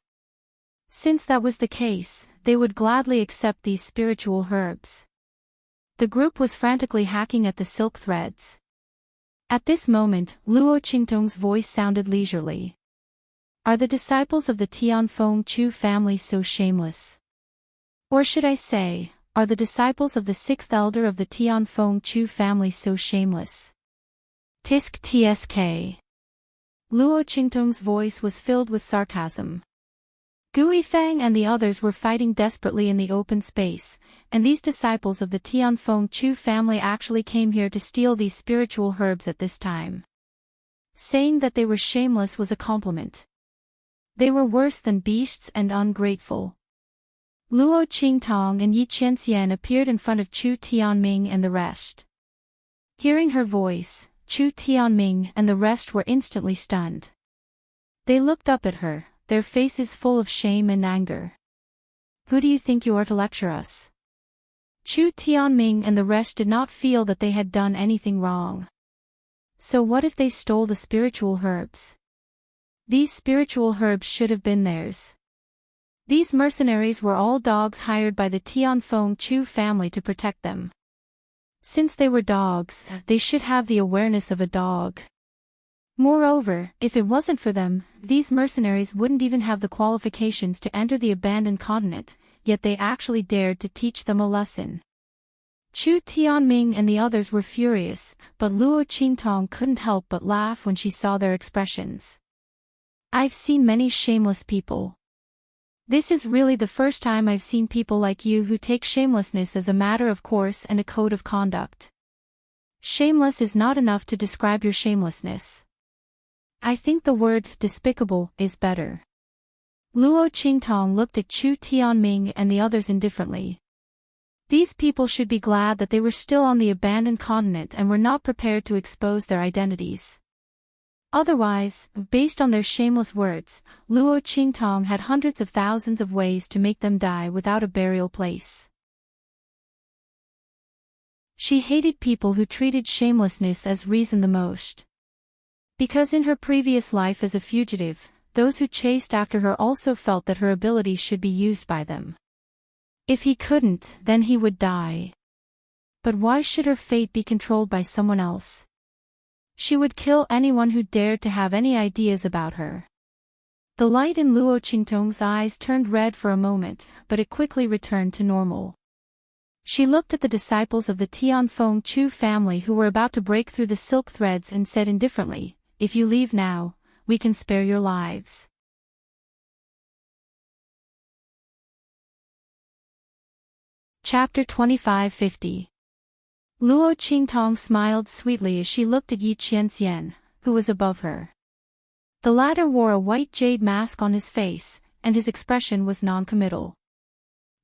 Since that was the case, they would gladly accept these spiritual herbs. The group was frantically hacking at the silk threads. At this moment, Luo Qingtong's voice sounded leisurely. Are the disciples of the Tianfeng Chu family so shameless? Or should I say, are the disciples of the 6th elder of the Tianfeng Chu family so shameless? Tisk tsk. Luo Qingtong's voice was filled with sarcasm. Gui Feng and the others were fighting desperately in the open space, and these disciples of the Tianfeng Chu family actually came here to steal these spiritual herbs at this time. Saying that they were shameless was a compliment. They were worse than beasts and ungrateful. Luo Qingtong and Yi Qianxian appeared in front of Chu Tianming and the rest. Hearing her voice, Chu Tianming and the rest were instantly stunned. They looked up at her, their faces full of shame and anger. Who do you think you are to lecture us? Chu Tianming and the rest did not feel that they had done anything wrong. So what if they stole the spiritual herbs? These spiritual herbs should have been theirs. These mercenaries were all dogs hired by the Tianfeng Chu family to protect them. Since they were dogs, they should have the awareness of a dog. Moreover, if it wasn't for them, these mercenaries wouldn't even have the qualifications to enter the abandoned continent, yet they actually dared to teach them a lesson. Chu Tianming and the others were furious, but Luo Qingtong couldn't help but laugh when she saw their expressions. I've seen many shameless people. This is really the first time I've seen people like you who take shamelessness as a matter of course and a code of conduct. Shameless is not enough to describe your shamelessness. I think the word despicable is better. Luo Qingtong looked at Chu Tianming and the others indifferently. These people should be glad that they were still on the abandoned continent and were not prepared to expose their identities. Otherwise, based on their shameless words, Luo Qingtong had hundreds of thousands of ways to make them die without a burial place. She hated people who treated shamelessness as reason the most. Because in her previous life as a fugitive, those who chased after her also felt that her ability should be used by them. If he couldn't, then he would die. But why should her fate be controlled by someone else? She would kill anyone who dared to have any ideas about her. The light in Luo Qingtong's eyes turned red for a moment, but it quickly returned to normal. She looked at the disciples of the Tianfeng Chu family who were about to break through the silk threads and said indifferently, "If you leave now, we can spare your lives." Chapter 2550. Luo Qingtong smiled sweetly as she looked at Yi Qianxian, who was above her. The latter wore a white jade mask on his face, and his expression was non-committal.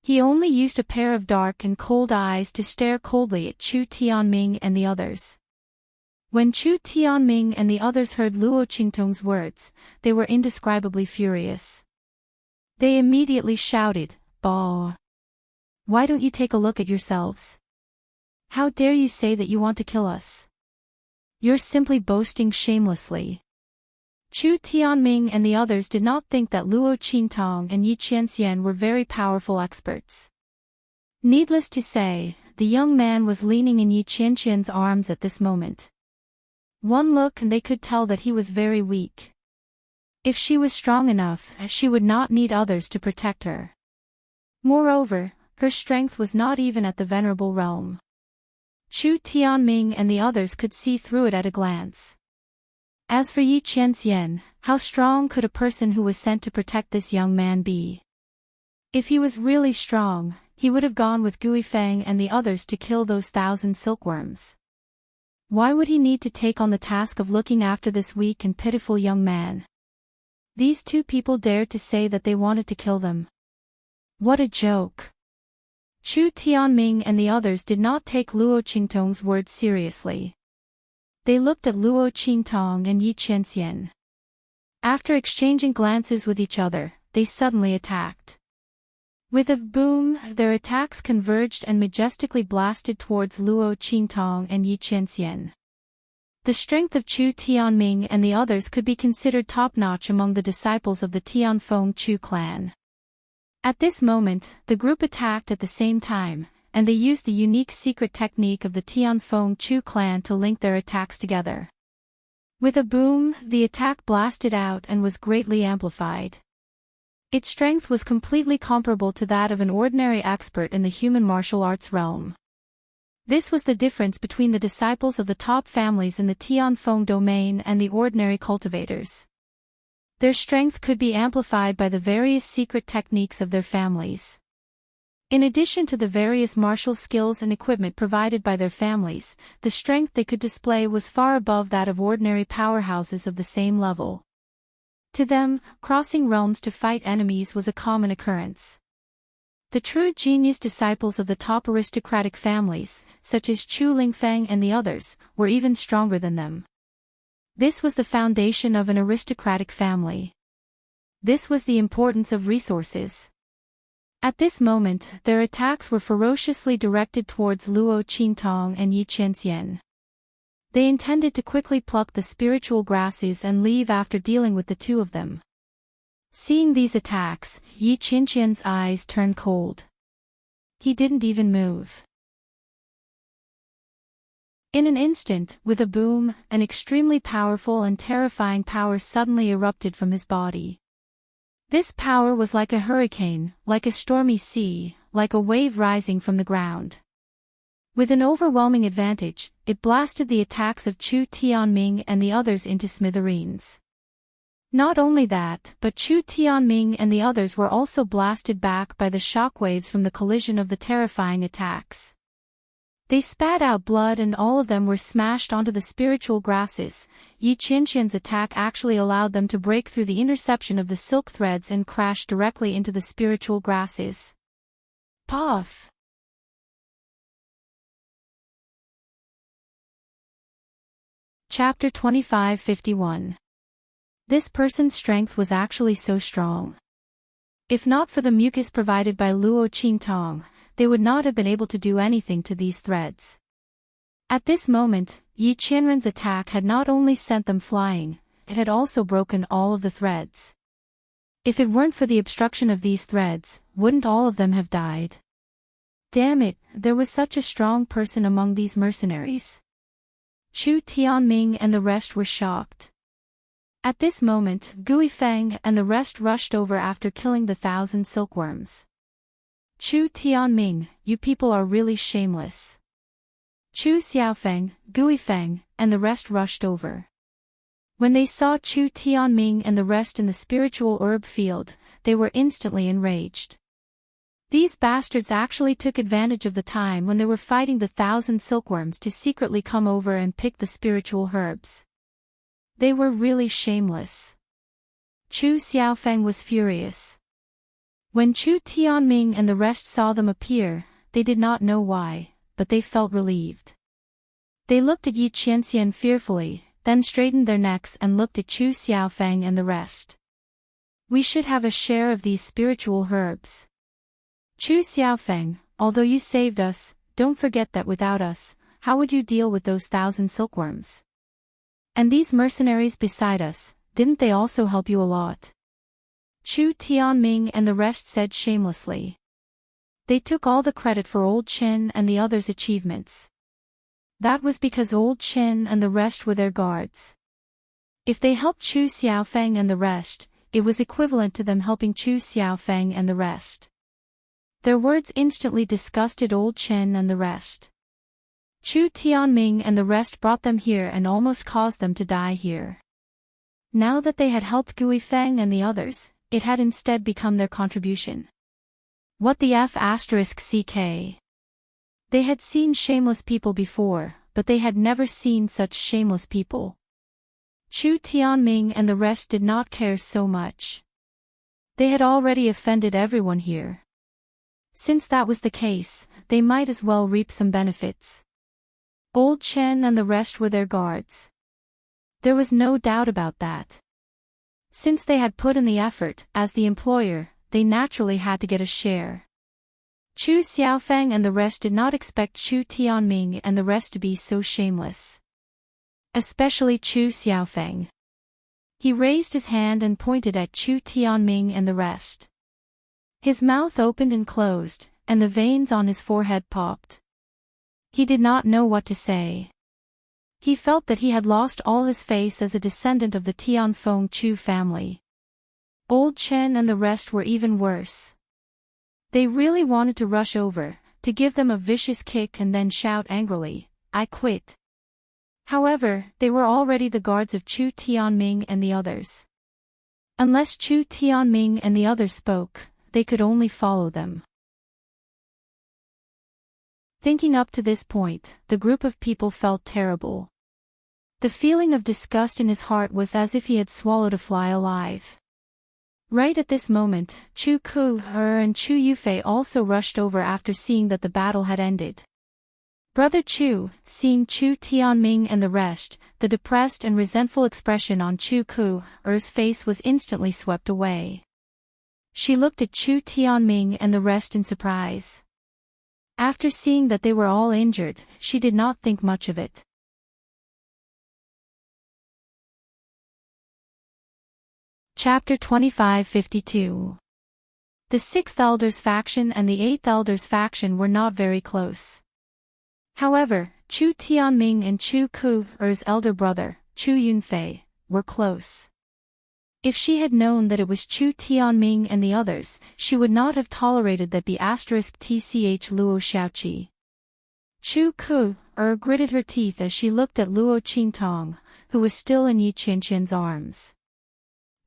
He only used a pair of dark and cold eyes to stare coldly at Chu Tianming and the others. When Chu Tianming and the others heard Luo Qingtong's words, they were indescribably furious. They immediately shouted, "Bah! Why don't you take a look at yourselves? How dare you say that you want to kill us? You're simply boasting shamelessly. Chu Tianming and the others did not think that Luo Qingtong and Yi Qianxian were very powerful experts. Needless to say, the young man was leaning in Yi Qianxian's arms at this moment. One look and they could tell that he was very weak. If she was strong enough, she would not need others to protect her. Moreover, her strength was not even at the venerable realm. Chu Tianming and the others could see through it at a glance. As for Yi Qianxian, how strong could a person who was sent to protect this young man be? If he was really strong, he would have gone with Gui Feng and the others to kill those 1,000 silkworms. Why would he need to take on the task of looking after this weak and pitiful young man? These two people dared to say that they wanted to kill them. What a joke! Chu Tianming and the others did not take Luo Qingtong's words seriously. They looked at Luo Qingtong and Yi Qianxian. After exchanging glances with each other, they suddenly attacked. With a boom, their attacks converged and majestically blasted towards Luo Qingtong and Yi Qianxian. The strength of Chu Tianming and the others could be considered top-notch among the disciples of the Tianfeng Chu clan. At this moment, the group attacked at the same time, and they used the unique secret technique of the Tianfeng Chu clan to link their attacks together. With a boom, the attack blasted out and was greatly amplified. Its strength was completely comparable to that of an ordinary expert in the human martial arts realm. This was the difference between the disciples of the top families in the Tianfeng domain and the ordinary cultivators. Their strength could be amplified by the various secret techniques of their families. In addition to the various martial skills and equipment provided by their families, the strength they could display was far above that of ordinary powerhouses of the same level. To them, crossing realms to fight enemies was a common occurrence. The true genius disciples of the top aristocratic families, such as Chu Lingfeng and the others, were even stronger than them. This was the foundation of an aristocratic family. This was the importance of resources. At this moment, their attacks were ferociously directed towards Luo Qingtong and Yi Qianxian. They intended to quickly pluck the spiritual grasses and leave after dealing with the two of them. Seeing these attacks, Yi Qianxian's eyes turned cold. He didn't even move. In an instant, with a boom, an extremely powerful and terrifying power suddenly erupted from his body. This power was like a hurricane, like a stormy sea, like a wave rising from the ground. With an overwhelming advantage, it blasted the attacks of Chu Tianming and the others into smithereens. Not only that, but Chu Tianming and the others were also blasted back by the shockwaves from the collision of the terrifying attacks. They spat out blood and all of them were smashed onto the spiritual grasses. Yi Qianxian's attack actually allowed them to break through the interception of the silk threads and crash directly into the spiritual grasses. Puff! Chapter 25:51. This person's strength was actually so strong. If not for the mucus provided by Luo Qingtong, they would not have been able to do anything to these threads. At this moment, Yi Qianren's attack had not only sent them flying, it had also broken all of the threads. If it weren't for the obstruction of these threads, wouldn't all of them have died? Damn it, there was such a strong person among these mercenaries. Chu Tianming and the rest were shocked. At this moment, Gui Feng and the rest rushed over after killing the 1,000 silkworms. Chu Tianming, you people are really shameless. Chu Xiaofeng, Gui Feng, and the rest rushed over. When they saw Chu Tianming and the rest in the spiritual herb field, they were instantly enraged. These bastards actually took advantage of the time when they were fighting the 1,000 silkworms to secretly come over and pick the spiritual herbs. They were really shameless. Chu Xiaofeng was furious. When Chu Tianming and the rest saw them appear, they did not know why, but they felt relieved. They looked at Yi Qianxian fearfully, then straightened their necks and looked at Chu Xiaofeng and the rest. We should have a share of these spiritual herbs. Chu Xiaofeng, although you saved us, don't forget that without us, how would you deal with those 1,000 silkworms? And these mercenaries beside us, didn't they also help you a lot? Chu Tianming and the rest said shamelessly. They took all the credit for Old Chen and the others' achievements. That was because Old Chen and the rest were their guards. If they helped Chu Xiaofeng and the rest, it was equivalent to them helping Chu Xiaofeng and the rest. Their words instantly disgusted Old Chen and the rest. Chu Tianming and the rest brought them here and almost caused them to die here. Now that they had helped Gui Feng and the others, it had instead become their contribution. What the f***ck? They had seen shameless people before, but they had never seen such shameless people. Chu Tianming and the rest did not care so much. They had already offended everyone here. Since that was the case, they might as well reap some benefits. Old Chen and the rest were their guards. There was no doubt about that. Since they had put in the effort, as the employer, they naturally had to get a share. Chu Xiaofeng and the rest did not expect Chu Tianming and the rest to be so shameless. Especially Chu Xiaofeng. He raised his hand and pointed at Chu Tianming and the rest. His mouth opened and closed, and the veins on his forehead popped. He did not know what to say. He felt that he had lost all his face as a descendant of the Tianfeng Chu family. Old Chen and the rest were even worse. They really wanted to rush over, to give them a vicious kick and then shout angrily, "I quit." However, they were already the guards of Chu Tianming and the others. Unless Chu Tianming and the others spoke, they could only follow them. Thinking up to this point, the group of people felt terrible. The feeling of disgust in his heart was as if he had swallowed a fly alive. Right at this moment, Chu Ku and Chu Yufei also rushed over after seeing that the battle had ended. Brother Chu, seeing Chu Tianming and the rest, the depressed and resentful expression on Chu Ku's face was instantly swept away. She looked at Chu Tianming and the rest in surprise. After seeing that they were all injured, she did not think much of it. Chapter 2552. The 6th Elders faction and the 8th Elders faction were not very close. However, Chu Tianming and Chu Ku's elder brother, Chu Yunfei, were close. If she had known that it was Chu Tianming and the others, she would not have tolerated that *tch Luo Xiaoqi. Chu Ku gritted her teeth as she looked at Luo Qingtong, who was still in Yi Qianqian's arms.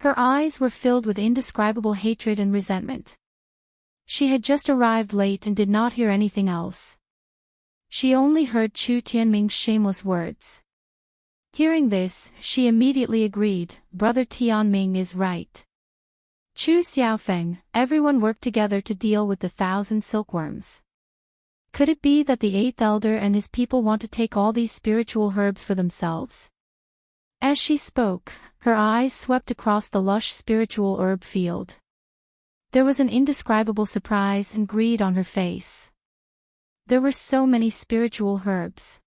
Her eyes were filled with indescribable hatred and resentment. She had just arrived late and did not hear anything else. She only heard Chu Tianming's shameless words. Hearing this, she immediately agreed, Brother Tianming is right. Chu Xiaofeng, everyone worked together to deal with the 1,000 silkworms. Could it be that the 8th elder and his people want to take all these spiritual herbs for themselves? As she spoke, her eyes swept across the lush spiritual herb field. There was an indescribable surprise and greed on her face. There were so many spiritual herbs.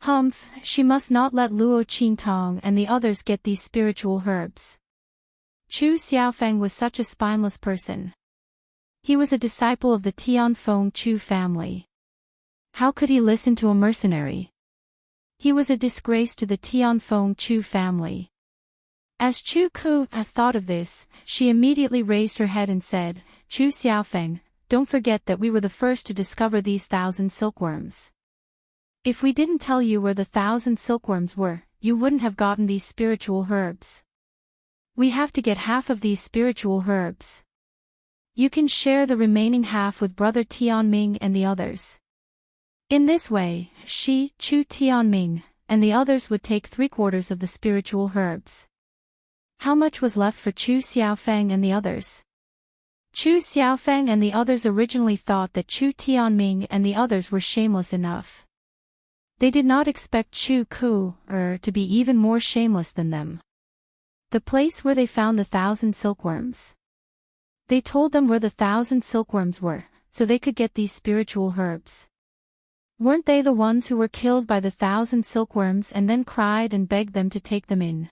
Humph, she must not let Luo Qingtong and the others get these spiritual herbs. Chu Xiaofeng was such a spineless person. He was a disciple of the Tianfeng Chu family. How could he listen to a mercenary? He was a disgrace to the Tianfeng Chu family. As Chu Ku thought of this, she immediately raised her head and said, Chu Xiaofeng, don't forget that we were the first to discover these 1,000 silkworms. If we didn't tell you where the 1,000 silkworms were, you wouldn't have gotten these spiritual herbs. We have to get half of these spiritual herbs. You can share the remaining half with Brother Tianming and the others. In this way, she, Chu Tianming, and the others would take 3/4 of the spiritual herbs. How much was left for Chu Xiaofeng and the others? Chu Xiaofeng and the others originally thought that Chu Tianming and the others were shameless enough. They did not expect Chu Ku to be even more shameless than them. The place where they found the 1,000 silkworms. They told them where the 1,000 silkworms were, so they could get these spiritual herbs. Weren't they the ones who were killed by the 1,000 silkworms and then cried and begged them to take them in?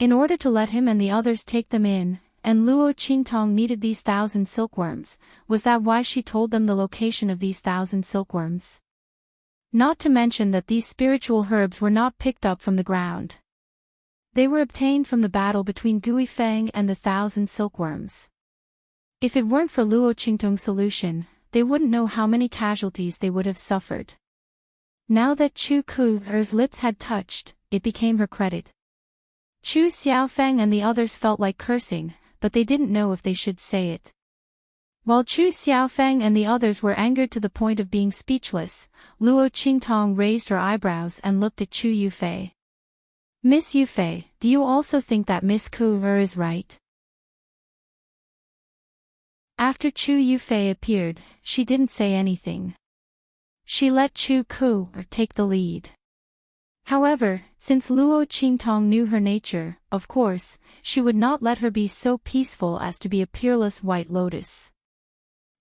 In order to let him and the others take them in, and Luo Qingtong needed these 1,000 silkworms, was that why she told them the location of these 1,000 silkworms? Not to mention that these spiritual herbs were not picked up from the ground. They were obtained from the battle between Gui Feng and the 1,000 silkworms. If it weren't for Luo Qingtong's solution, they wouldn't know how many casualties they would have suffered. Now that Chu Ku's lips had touched, it became her credit. Chu Xiaofeng and the others felt like cursing, but they didn't know if they should say it. While Chu Xiaofeng and the others were angered to the point of being speechless, Luo Qingtong raised her eyebrows and looked at Chu Yufei. Miss Yufei, do you also think that Miss Ku is right? After Chu Yufei appeared, she didn't say anything. She let Chu Ku take the lead. However, since Luo Qingtong knew her nature, of course, she would not let her be so peaceful as to be a peerless white lotus.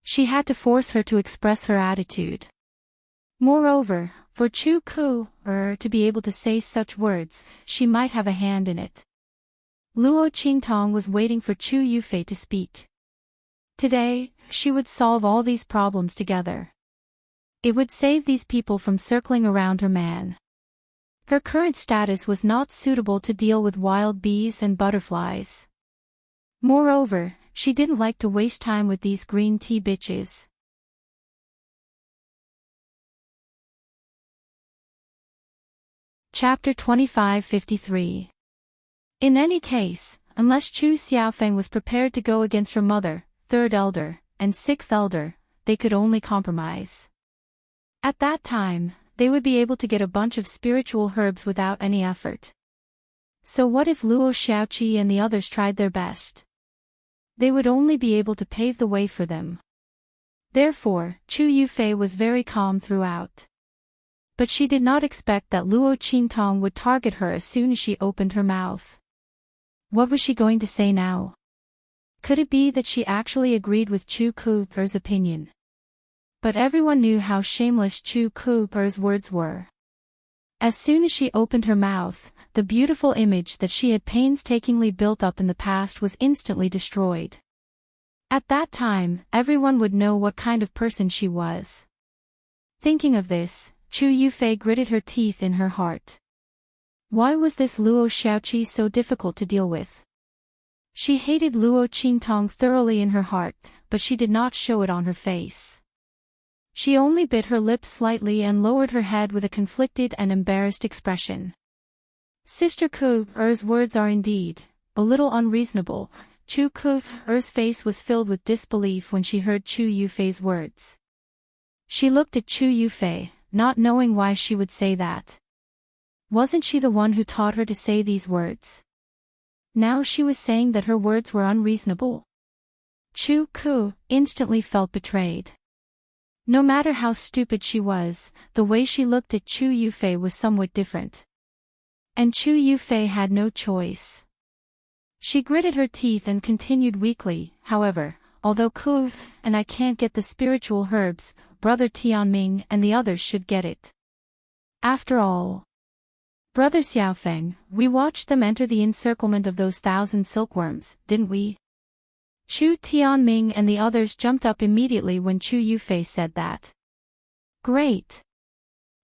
She had to force her to express her attitude. Moreover, for Chu Ku to be able to say such words, she might have a hand in it. Luo Qingtong was waiting for Chu Yufei to speak. Today, she would solve all these problems together. It would save these people from circling around her man. Her current status was not suitable to deal with wild bees and butterflies. Moreover, she didn't like to waste time with these green tea bitches. Chapter 2553. In any case, unless Chu Xiaofeng was prepared to go against her mother, third elder, and sixth elder, they could only compromise. At that time, they would be able to get a bunch of spiritual herbs without any effort. So what if Luo Xiaoqi and the others tried their best? They would only be able to pave the way for them. Therefore, Chu Yufei was very calm throughout. But she did not expect that Luo Qingtong would target her as soon as she opened her mouth. What was she going to say now? Could it be that she actually agreed with Chu Ku's opinion? But everyone knew how shameless Chu Ku's words were. As soon as she opened her mouth, the beautiful image that she had painstakingly built up in the past was instantly destroyed. At that time, everyone would know what kind of person she was. Thinking of this, Chu Yufei gritted her teeth in her heart. Why was this Luo Xiaoqi so difficult to deal with? She hated Luo Qingtong thoroughly in her heart, but she did not show it on her face. She only bit her lips slightly and lowered her head with a conflicted and embarrassed expression. Sister Ku's words are indeed a little unreasonable. Chu Ku's face was filled with disbelief when she heard Chu Yufei's words. She looked at Chu Yufei, not knowing why she would say that. Wasn't she the one who taught her to say these words? Now she was saying that her words were unreasonable. Chu Ku instantly felt betrayed. No matter how stupid she was, the way she looked at Chu Yufei was somewhat different. And Chu Yufei had no choice. She gritted her teeth and continued weakly, however, although Ku and I can't get the spiritual herbs, Brother Tianming and the others should get it. After all, Brother Xiaofeng, we watched them enter the encirclement of those 1,000 silkworms, didn't we? Chu Tianming and the others jumped up immediately when Chu Yufei said that. Great!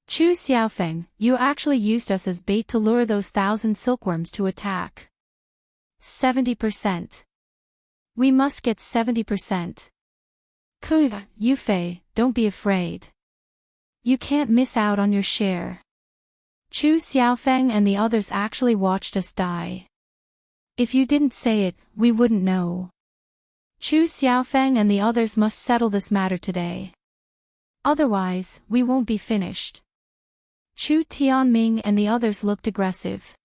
Chu Xiaofeng, you actually used us as bait to lure those 1,000 silkworms to attack. 70%. We must get 70%. Ku, Yufei, don't be afraid. You can't miss out on your share. Chu Xiaofeng and the others actually watched us die. If you didn't say it, we wouldn't know. Chu Xiaofeng and the others must settle this matter today. Otherwise, we won't be finished. Chu Tianming and the others looked aggressive.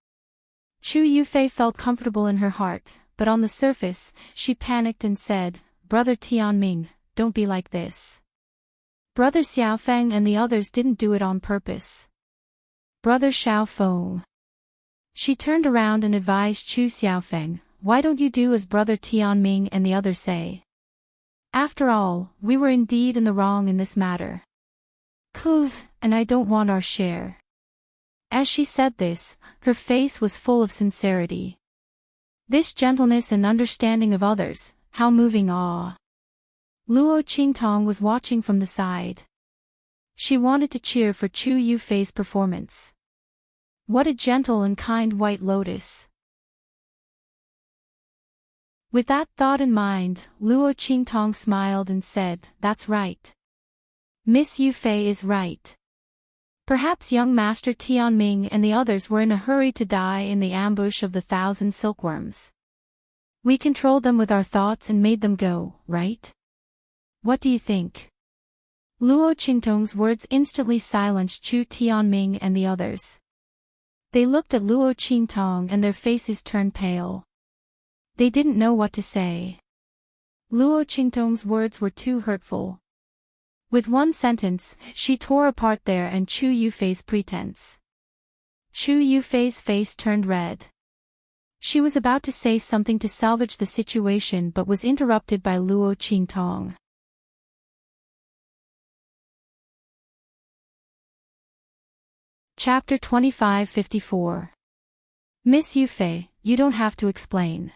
Chu Yufei felt comfortable in her heart, but on the surface, she panicked and said, Brother Tianming, don't be like this. Brother Xiaofeng and the others didn't do it on purpose. Brother Xiaofeng. She turned around and advised Chu Xiaofeng, why don't you do as Brother Tianming and the others say? After all, we were indeed in the wrong in this matter. Ku, and I don't want our share. As she said this, her face was full of sincerity. This gentleness and understanding of others, how moving awe. Luo Qingtong was watching from the side. She wanted to cheer for Chu Yufei's performance. What a gentle and kind white lotus. With that thought in mind, Luo Qingtong smiled and said, "That's right. Miss Yufei is right. Perhaps young Master Tianming and the others were in a hurry to die in the ambush of the 1,000 silkworms. We controlled them with our thoughts and made them go, right? What do you think?" Luo Qingtong's words instantly silenced Chu Tianming and the others. They looked at Luo Qingtong and their faces turned pale. They didn't know what to say. Luo Qingtong's words were too hurtful. With one sentence, she tore apart their and Chu Yufei's pretense. Chu Yufei's face turned red. She was about to say something to salvage the situation but was interrupted by Luo Qingtong. Chapter 2554. Miss Yufei, you don't have to explain.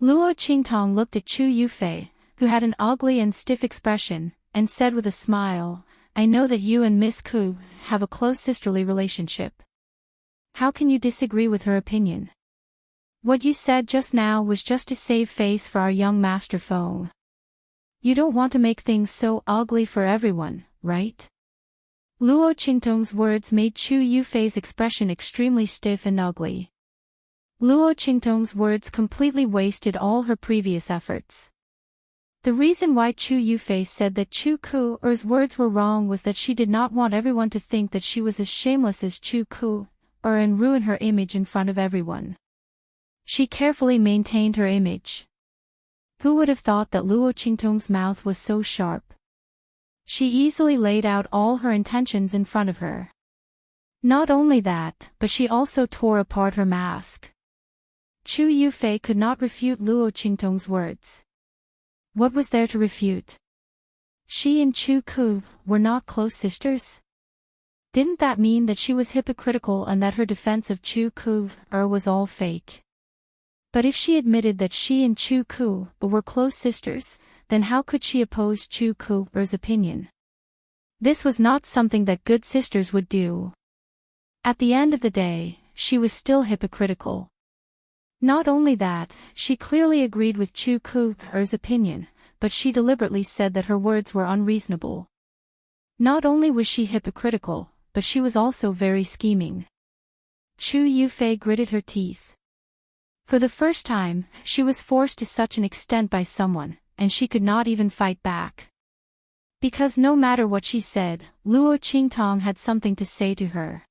Luo Qingtong looked at Chu Yufei, who had an ugly and stiff expression, and said with a smile, "I know that you and Miss Ku have a close sisterly relationship. How can you disagree with her opinion? What you said just now was just to save face for our young Master Feng. You don't want to make things so ugly for everyone, right?" Luo Qingtong's words made Chu Yufei's expression extremely stiff and ugly. Luo Qingtong's words completely wasted all her previous efforts. The reason why Chu Yufei said that Chu Ku's words were wrong was that she did not want everyone to think that she was as shameless as Chu Ku, and ruin her image in front of everyone. She carefully maintained her image. Who would have thought that Luo Qingtong's mouth was so sharp? She easily laid out all her intentions in front of her. Not only that, but she also tore apart her mask. Chu Yufei could not refute Luo Qingtong's words. What was there to refute? She and Chu Ku were not close sisters? Didn't that mean that she was hypocritical and that her defense of Chu Ku was all fake? But if she admitted that she and Chu Ku were close sisters, then how could she oppose Chu Ku's opinion? This was not something that good sisters would do. At the end of the day, she was still hypocritical. Not only that, she clearly agreed with Chu Ku's opinion, but she deliberately said that her words were unreasonable. Not only was she hypocritical, but she was also very scheming. Chu Yufei gritted her teeth. For the first time, she was forced to such an extent by someone, and she could not even fight back. Because no matter what she said, Luo Qingtong had something to say to her.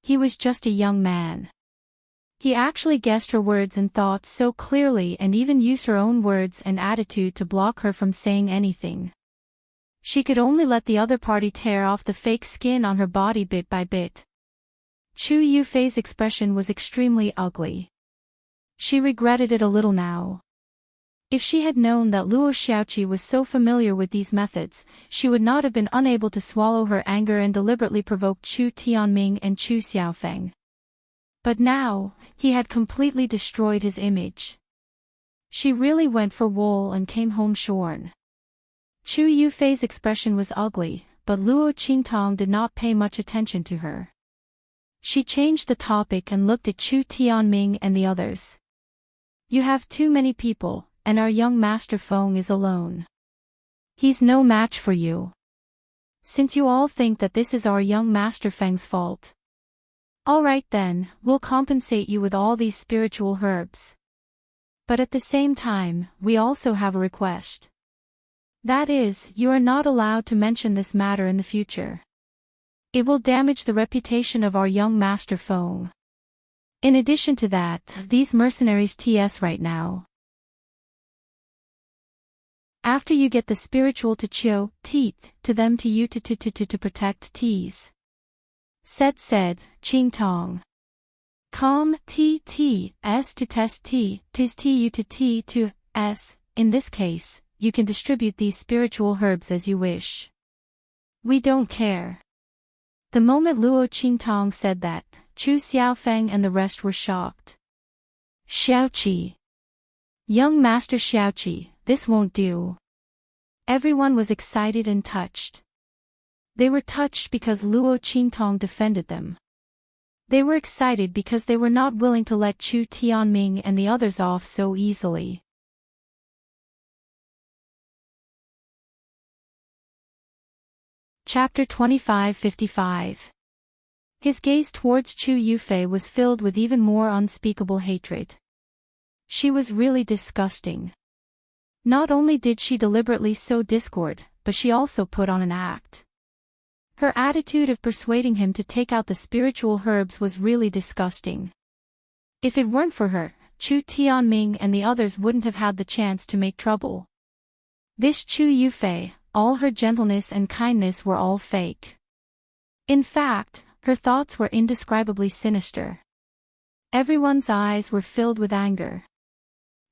He was just a young man. He actually guessed her words and thoughts so clearly and even used her own words and attitude to block her from saying anything. She could only let the other party tear off the fake skin on her body bit by bit. Chu Yufei's expression was extremely ugly. She regretted it a little now. If she had known that Luo Xiaoqi was so familiar with these methods, she would not have been unable to swallow her anger and deliberately provoke Chu Tianming and Chu Xiaofeng. But now, he had completely destroyed his image. She really went for wool and came home shorn. Chu Yufei's expression was ugly, but Luo Qingtong did not pay much attention to her. She changed the topic and looked at Chu Tianming and the others. You have too many people, and our young Master Feng is alone. He's no match for you. Since you all think that this is our young Master Feng's fault. All right then, we'll compensate you with all these spiritual herbs. But at the same time, we also have a request. That is, you are not allowed to mention this matter in the future. It will damage the reputation of our young Master Feng. In addition to that, these mercenaries TS right now. After you get the spiritual to Chio, teeth, to them to you to protect T's. Said, Qingtong. Com, T, S to test T, tis T you to T to S, in this case, you can distribute these spiritual herbs as you wish. We don't care. The moment Luo Qingtong said that, Chu Xiaofeng and the rest were shocked. Xiaoqi. Young Master Xiaoqi, this won't do. Everyone was excited and touched. They were touched because Luo Qingtong defended them. They were excited because they were not willing to let Chu Tianming and the others off so easily. Chapter 2555. His gaze towards Chu Yufei was filled with even more unspeakable hatred. She was really disgusting. Not only did she deliberately sow discord, but she also put on an act. Her attitude of persuading him to take out the spiritual herbs was really disgusting. If it weren't for her, Chu Tianming and the others wouldn't have had the chance to make trouble. This Chu Yufei, all her gentleness and kindness were all fake. In fact, her thoughts were indescribably sinister. Everyone's eyes were filled with anger.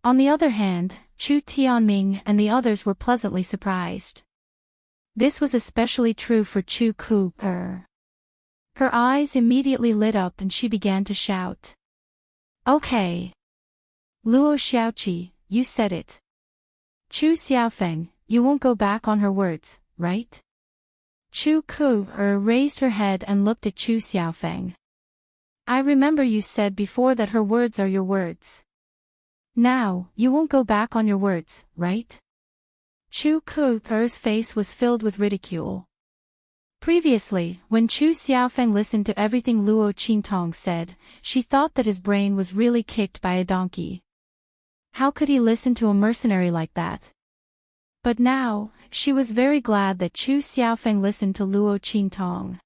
On the other hand, Chu Tianming and the others were pleasantly surprised. This was especially true for Chu Ku-er. Her eyes immediately lit up and she began to shout. Okay. Luo Xiaoqi, you said it. Chu Xiaofeng, you won't go back on her words, right? Chu Ku-er raised her head and looked at Chu Xiaofeng. I remember you said before that her words are your words. Now, you won't go back on your words, right? Chu Ku-er's face was filled with ridicule. Previously, when Chu Xiaofeng listened to everything Luo Qingtong said, she thought that his brain was really kicked by a donkey. How could he listen to a mercenary like that? But now, she was very glad that Chu Xiaofeng listened to Luo Qingtong.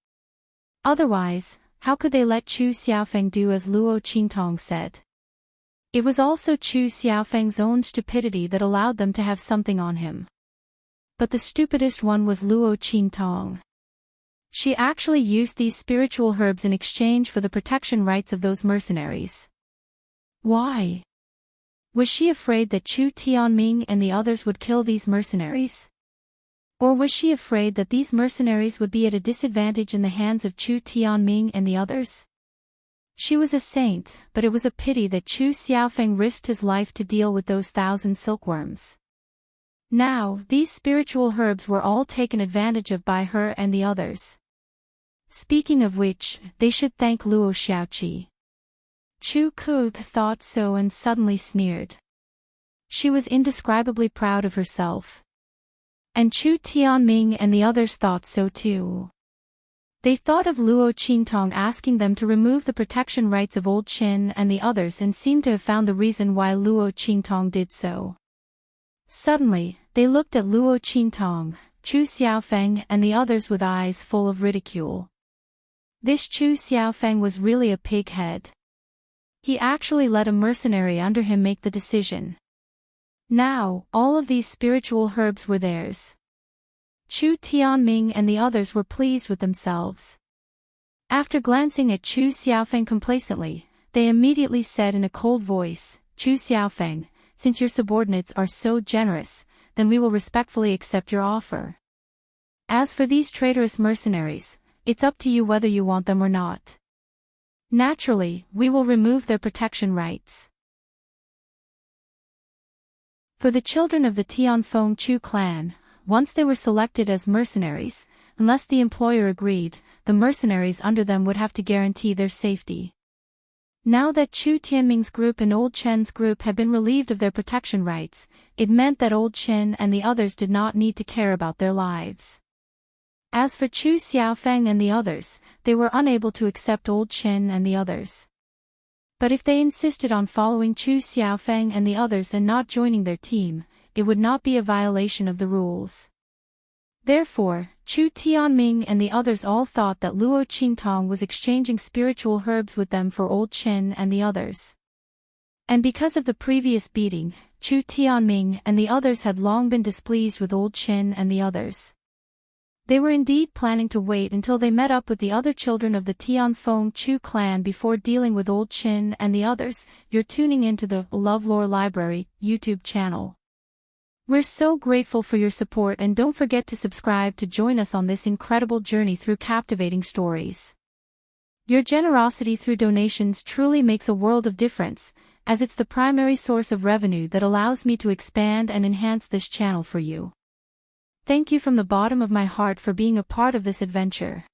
Otherwise, how could they let Chu Xiaofeng do as Luo Qingtong said? It was also Chu Xiaofeng's own stupidity that allowed them to have something on him. But the stupidest one was Luo Qingtong. She actually used these spiritual herbs in exchange for the protection rights of those mercenaries. Why? Was she afraid that Chu Tianming and the others would kill these mercenaries? Or was she afraid that these mercenaries would be at a disadvantage in the hands of Chu Tianming and the others? She was a saint, but it was a pity that Chu Xiaofeng risked his life to deal with those 1,000 silkworms. Now, these spiritual herbs were all taken advantage of by her and the others. Speaking of which, they should thank Luo Xiaoqi. Chu Ku thought so and suddenly sneered. She was indescribably proud of herself. And Chu Tianming and the others thought so too. They thought of Luo Qingtong asking them to remove the protection rights of Old Qin and the others and seemed to have found the reason why Luo Qingtong did so. Suddenly, they looked at Luo Qingtong, Chu Xiaofeng and the others with eyes full of ridicule. This Chu Xiaofeng was really a pig-head. He actually let a mercenary under him make the decision. Now, all of these spiritual herbs were theirs. Chu Tianming and the others were pleased with themselves. After glancing at Chu Xiaofeng complacently, they immediately said in a cold voice, Chu Xiaofeng, since your subordinates are so generous, then we will respectfully accept your offer. As for these traitorous mercenaries, it's up to you whether you want them or not. Naturally, we will remove their protection rights. For the children of the Tianfeng Chu clan, once they were selected as mercenaries, unless the employer agreed, the mercenaries under them would have to guarantee their safety. Now that Chu Tianming's group and Old Chen's group had been relieved of their protection rights, it meant that Old Chen and the others did not need to care about their lives. As for Chu Xiaofeng and the others, they were unable to accept Old Chen and the others. But if they insisted on following Chu Xiaofeng and the others and not joining their team, it would not be a violation of the rules. Therefore, Chu Tianming and the others all thought that Luo Qingtong was exchanging spiritual herbs with them for Old Chen and the others. And because of the previous beating, Chu Tianming and the others had long been displeased with Old Chen and the others. They were indeed planning to wait until they met up with the other children of the Tianfeng Chu clan before dealing with Old Chen and the others. You're tuning into the LoveLore Library YouTube channel. We're so grateful for your support, and don't forget to subscribe to join us on this incredible journey through captivating stories. Your generosity through donations truly makes a world of difference, as it's the primary source of revenue that allows me to expand and enhance this channel for you. Thank you from the bottom of my heart for being a part of this adventure.